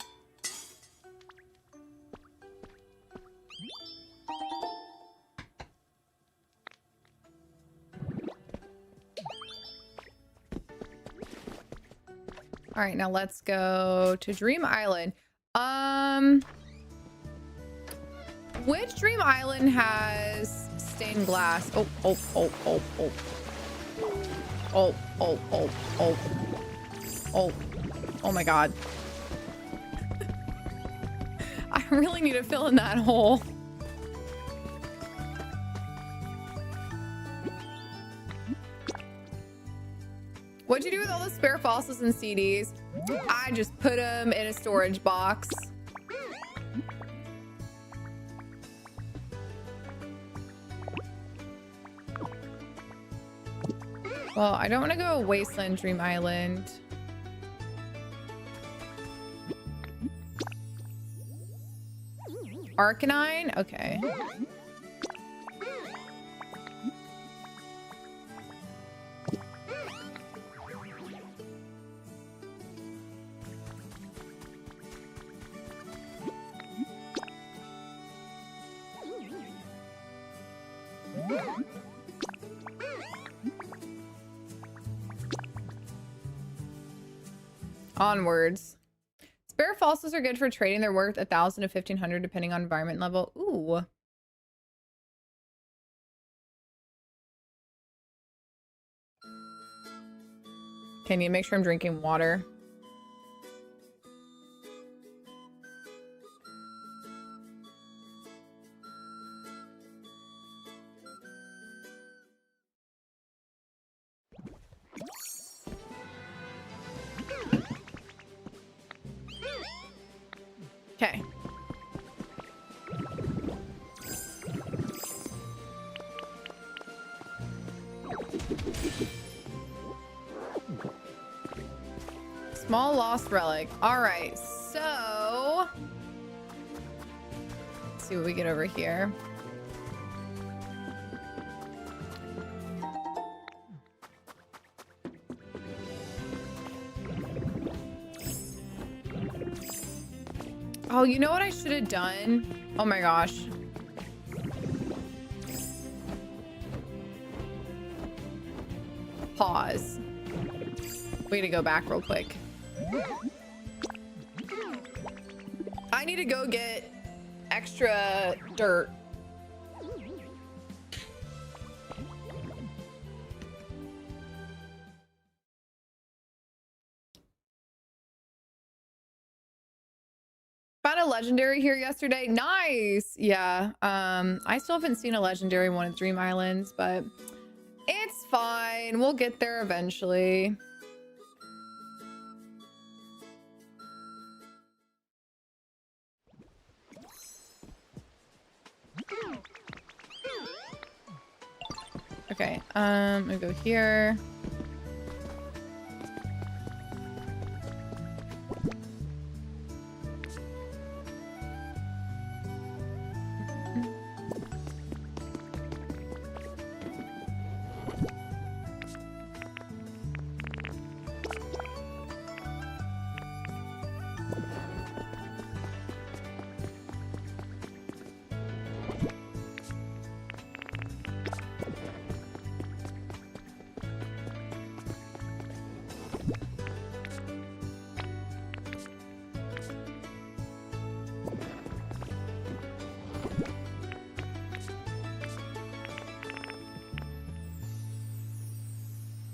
All right, now let's go to Dream Island. Which Dream Island has stained glass? Oh. Oh my God. I really need to fill in that hole. What'd you do with all the spare fossils and CDs? I just put them in a storage box. Well, I don't want to go Wasteland Dream Island. Arcanine? Okay. Onwards. Spare fossils are good for trading. They're worth 1,000 to 1,500 depending on environment level. Ooh. Can you make sure I'm drinking water? Okay. Small lost relic. All right, so let's see what we get over here. Oh, you know what I should have done? Oh my gosh. Pause. We need to go back real quick. I need to go get extra dirt. Found a legendary here yesterday. Nice. Yeah. I still haven't seen a legendary one at Dream Islands, but it's fine. We'll get there eventually. Okay, I'm gonna go here.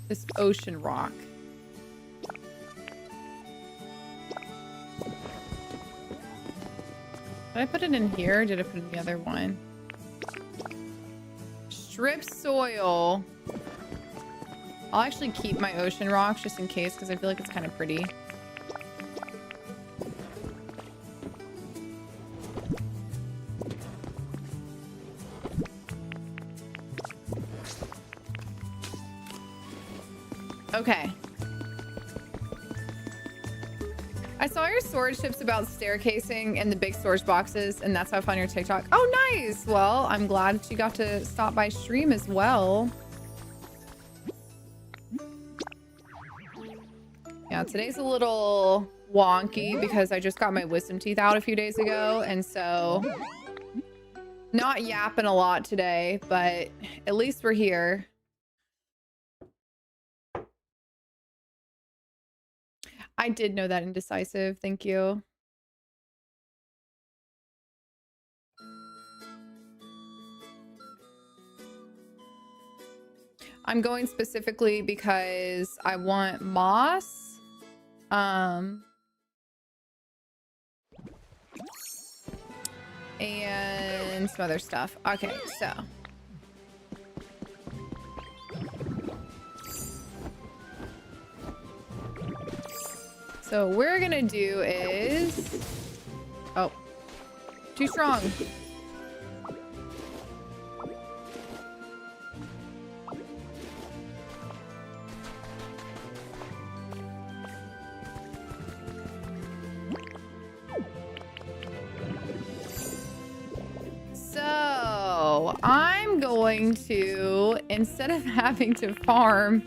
This ocean rock. Did I put it in here or did I put it in the other one? Strip soil. I'll actually keep my ocean rocks just in case because I feel like it's kind of pretty. Okay. I saw your storage tips about staircasing and the big storage boxes, and that's how I found your TikTok. Oh, nice. Well, I'm glad that you got to stop by stream as well. Yeah, today's a little wonky because I just got my wisdom teeth out a few days ago, and so not yapping a lot today, but at least we're here. I did know that indecisive. Thank you. I'm going specifically because I want moss. And some other stuff. Okay, so what we're gonna do is, oh, too strong. So I'm going to, instead of having to farm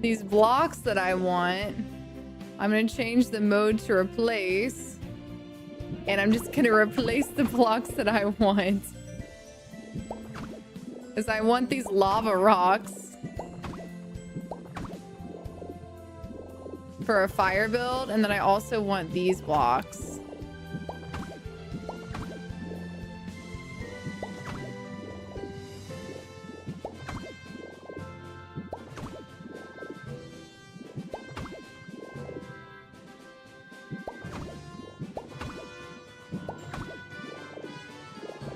these blocks that I want, I'm going to change the mode to replace, and I'm just going to replace the blocks that I want. Because I want these lava rocks for a fire build, and then I also want these blocks.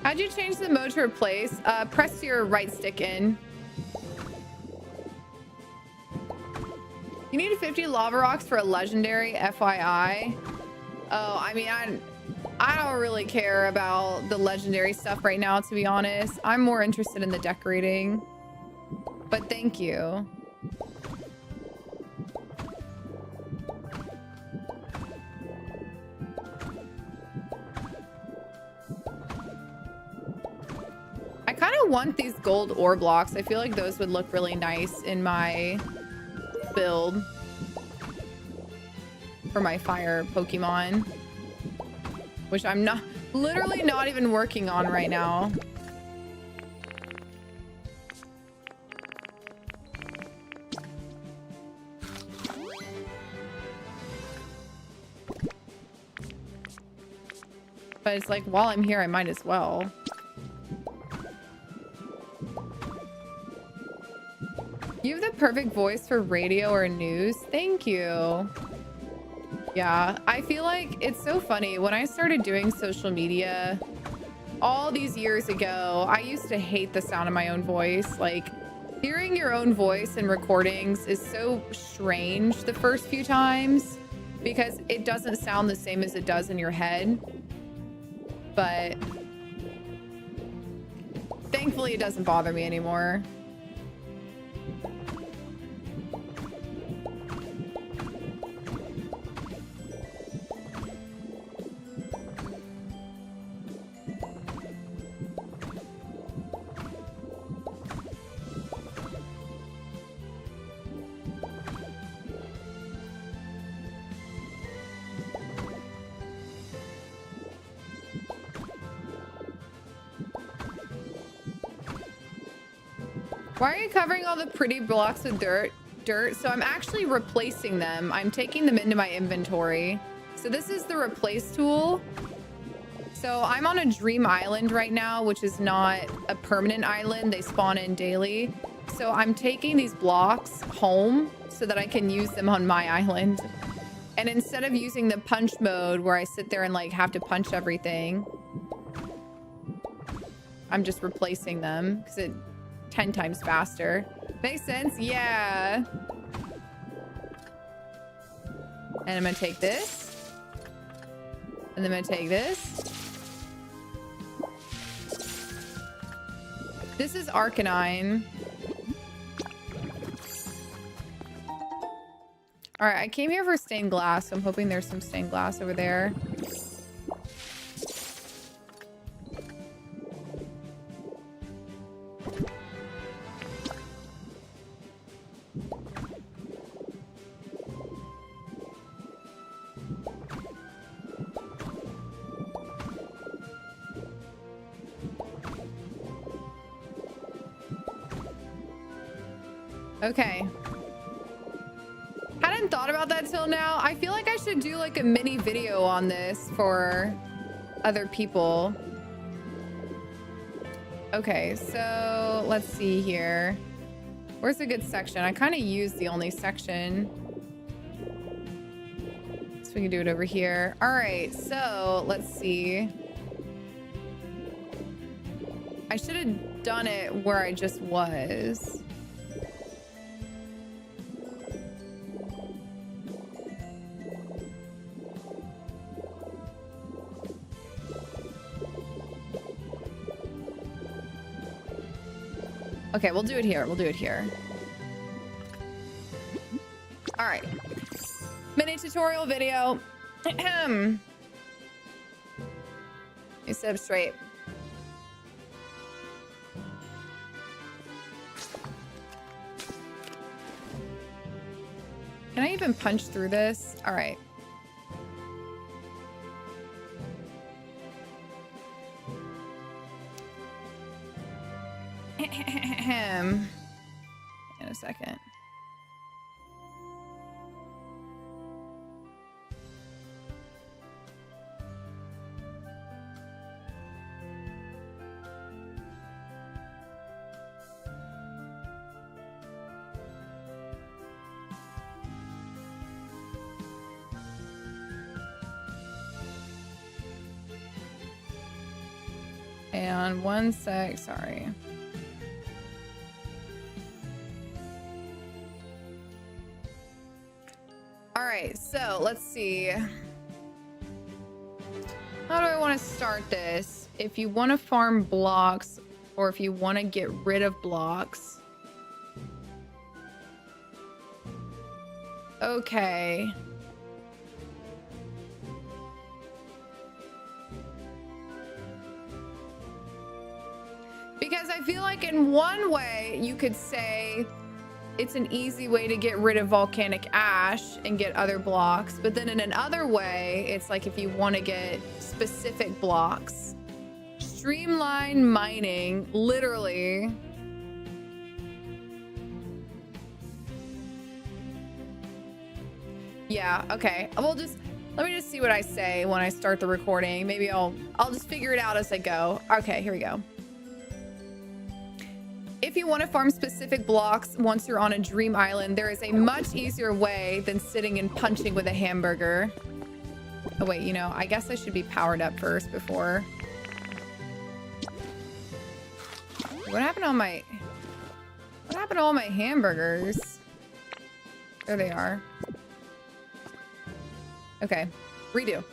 How'd you change the mode to replace? Press your right stick in. You need 50 lava rocks for a legendary, FYI. Oh, I mean, I don't really care about the legendary stuff right now, to be honest. I'm more interested in the decorating. But thank you. I kind of want these gold ore blocks. I feel like those would look really nice in my build for my fire Pokemon, which I'm literally not even working on right now. But it's like, while I'm here, I might as well. You have the perfect voice for radio or news. Thank you. Yeah, I feel like it's so funny. When I started doing social media all these years ago, I used to hate the sound of my own voice. Like, hearing your own voice in recordings is so strange the first few times because it doesn't sound the same as it does in your head. But thankfully, it doesn't bother me anymore. Why are you covering all the pretty blocks with dirt? So I'm actually replacing them. I'm taking them into my inventory. So this is the replace tool. So I'm on a dream island right now, which is not a permanent island. They spawn in daily. So I'm taking these blocks home so that I can use them on my island. And instead of using the punch mode where I sit there and like have to punch everything, I'm just replacing them because it 10 times faster. Makes sense? Yeah. And I'm gonna take this. And then I'm gonna take this. This is Arcanine. All right, I came here for stained glass, so I'm hoping there's some stained glass over there. Okay. Hadn't thought about that till now. I feel like I should do like a mini video on this for other people. Okay, so let's see here. Where's a good section? I kind of used the only section. So we can do it over here. All right, so let's see. I should have done it where I just was. Okay, we'll do it here. We'll do it here. All right. Mini tutorial video. You sit up straight. Can I even punch through this? All right. In a second. And 1 sec, sorry. All right, so let's see. How do I want to start this? If you want to farm blocks or if you want to get rid of blocks. Okay. Because I feel like in one way you could say it's an easy way to get rid of volcanic ash and get other blocks. But then in another way, it's like if you want to get specific blocks. Streamline mining, literally. Yeah, okay. We'll just, let me just see what I say when I start the recording. Maybe I'll just figure it out as I go. Okay, here we go. If you want to farm specific blocks once you're on a dream island, there is a much easier way than sitting and punching with a hamburger. Oh wait, you know, I guess I should be powered up first before. What happened to all my hamburgers? There they are. Okay, redo.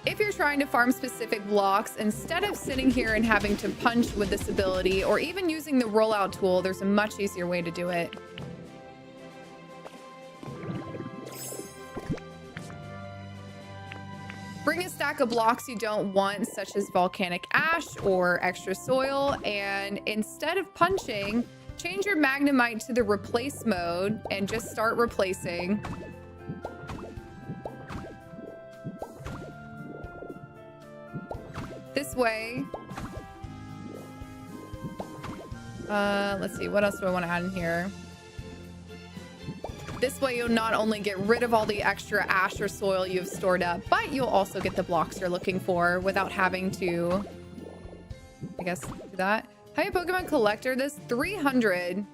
If you're trying to farm specific blocks, instead of sitting here and having to punch with this ability or even using the rollout tool, there's a much easier way to do it. Bring a stack of blocks you don't want, such as volcanic ash or extra soil, and instead of punching, change your magnemite to the replace mode and just start replacing. This way, let's see, what else do I want to add in here? This way you'll not only get rid of all the extra ash or soil you've stored up, but you'll also get the blocks you're looking for without having to, I guess, do that. How many Pokemon collector this? 300.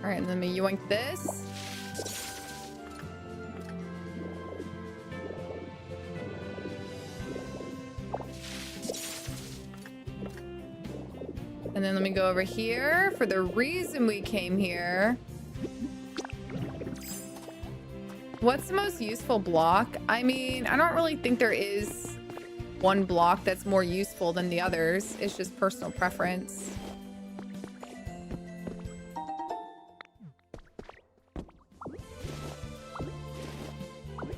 All right, let me yoink this. And then let me go over here for the reason we came here. What's the most useful block? I mean, I don't really think there is one block that's more useful than the others. It's just personal preference.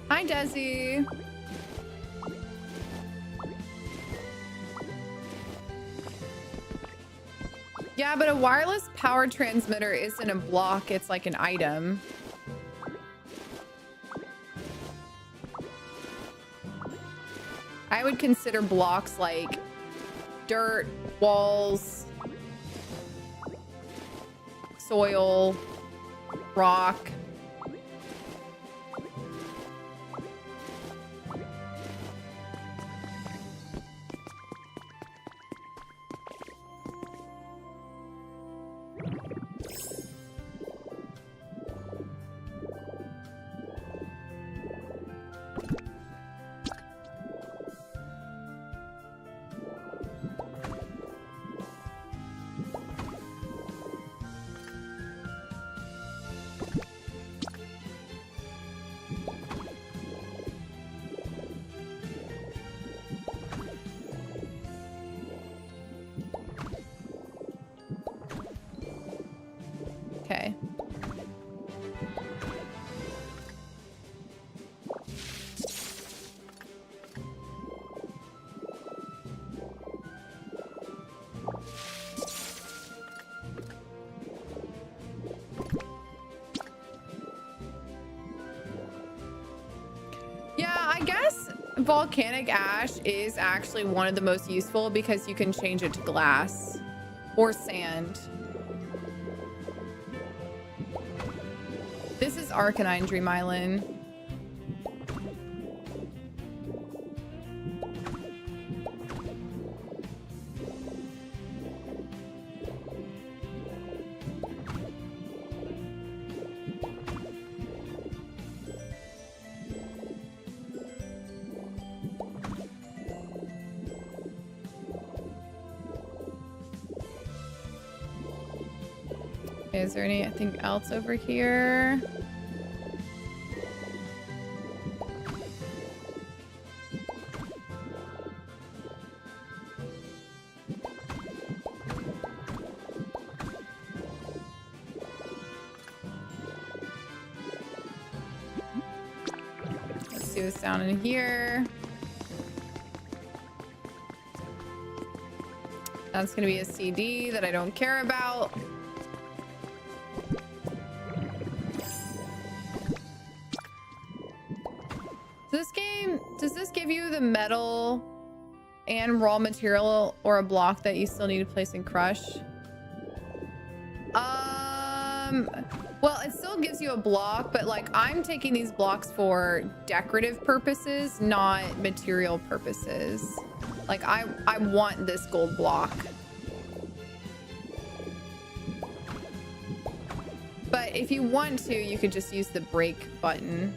Hi, Desi. Yeah, but a wireless power transmitter isn't a block. It's like an item. I would consider blocks like dirt, walls, soil, rock. Okay. Yeah, I guess volcanic ash is actually one of the most useful because you can change it to glass or sand. This is Arcanine Dream Island. Is there anything else over here? Let's see what's down in here. That's gonna be a CD that I don't care about. Does this give you the metal and raw material or a block that you still need to place in crush? Well, it still gives you a block, but like I'm taking these blocks for decorative purposes, not material purposes. Like I want this gold block. But if you want to, you could just use the break button.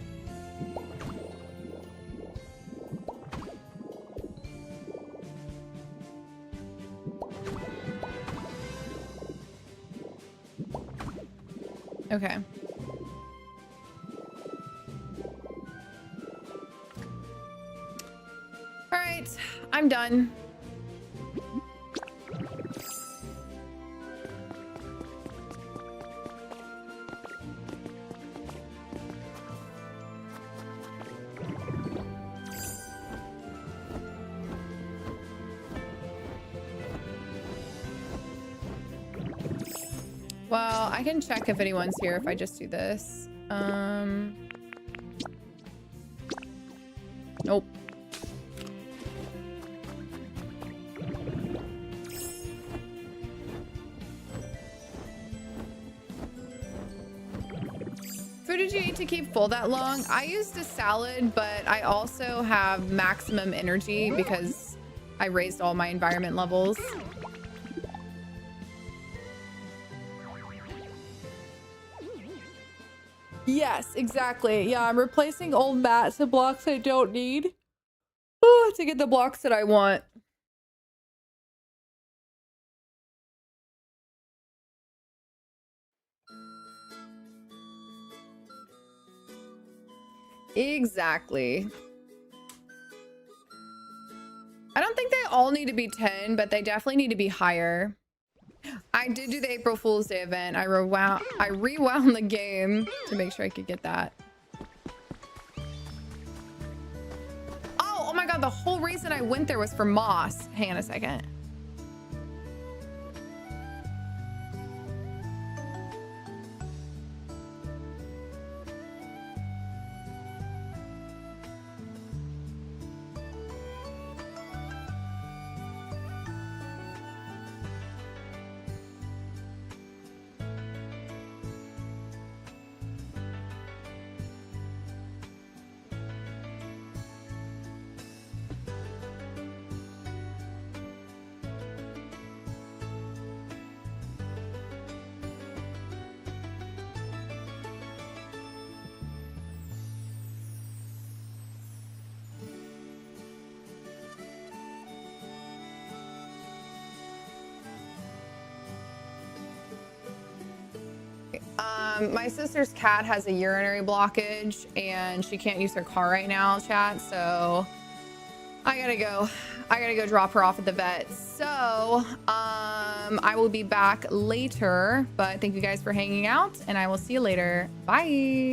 Okay. All right, I'm done. Well, I can check if anyone's here if I just do this. Nope. Food did you eat to keep full that long? I used a salad, but I also have maximum energy because I raised all my environment levels. Yes, exactly. Yeah, I'm replacing old mats and blocks I don't need to get the blocks that I want. Exactly. I don't think they all need to be 10, but they definitely need to be higher. I did do the April Fool's Day event. I rewound the game to make sure I could get that. Oh my God, the whole reason I went there was for moss. Hang on a second. My sister's cat has a urinary blockage and she can't use her car right now, chat. So I gotta go drop her off at the vet. So I will be back later, but thank you guys for hanging out and I will see you later. Bye.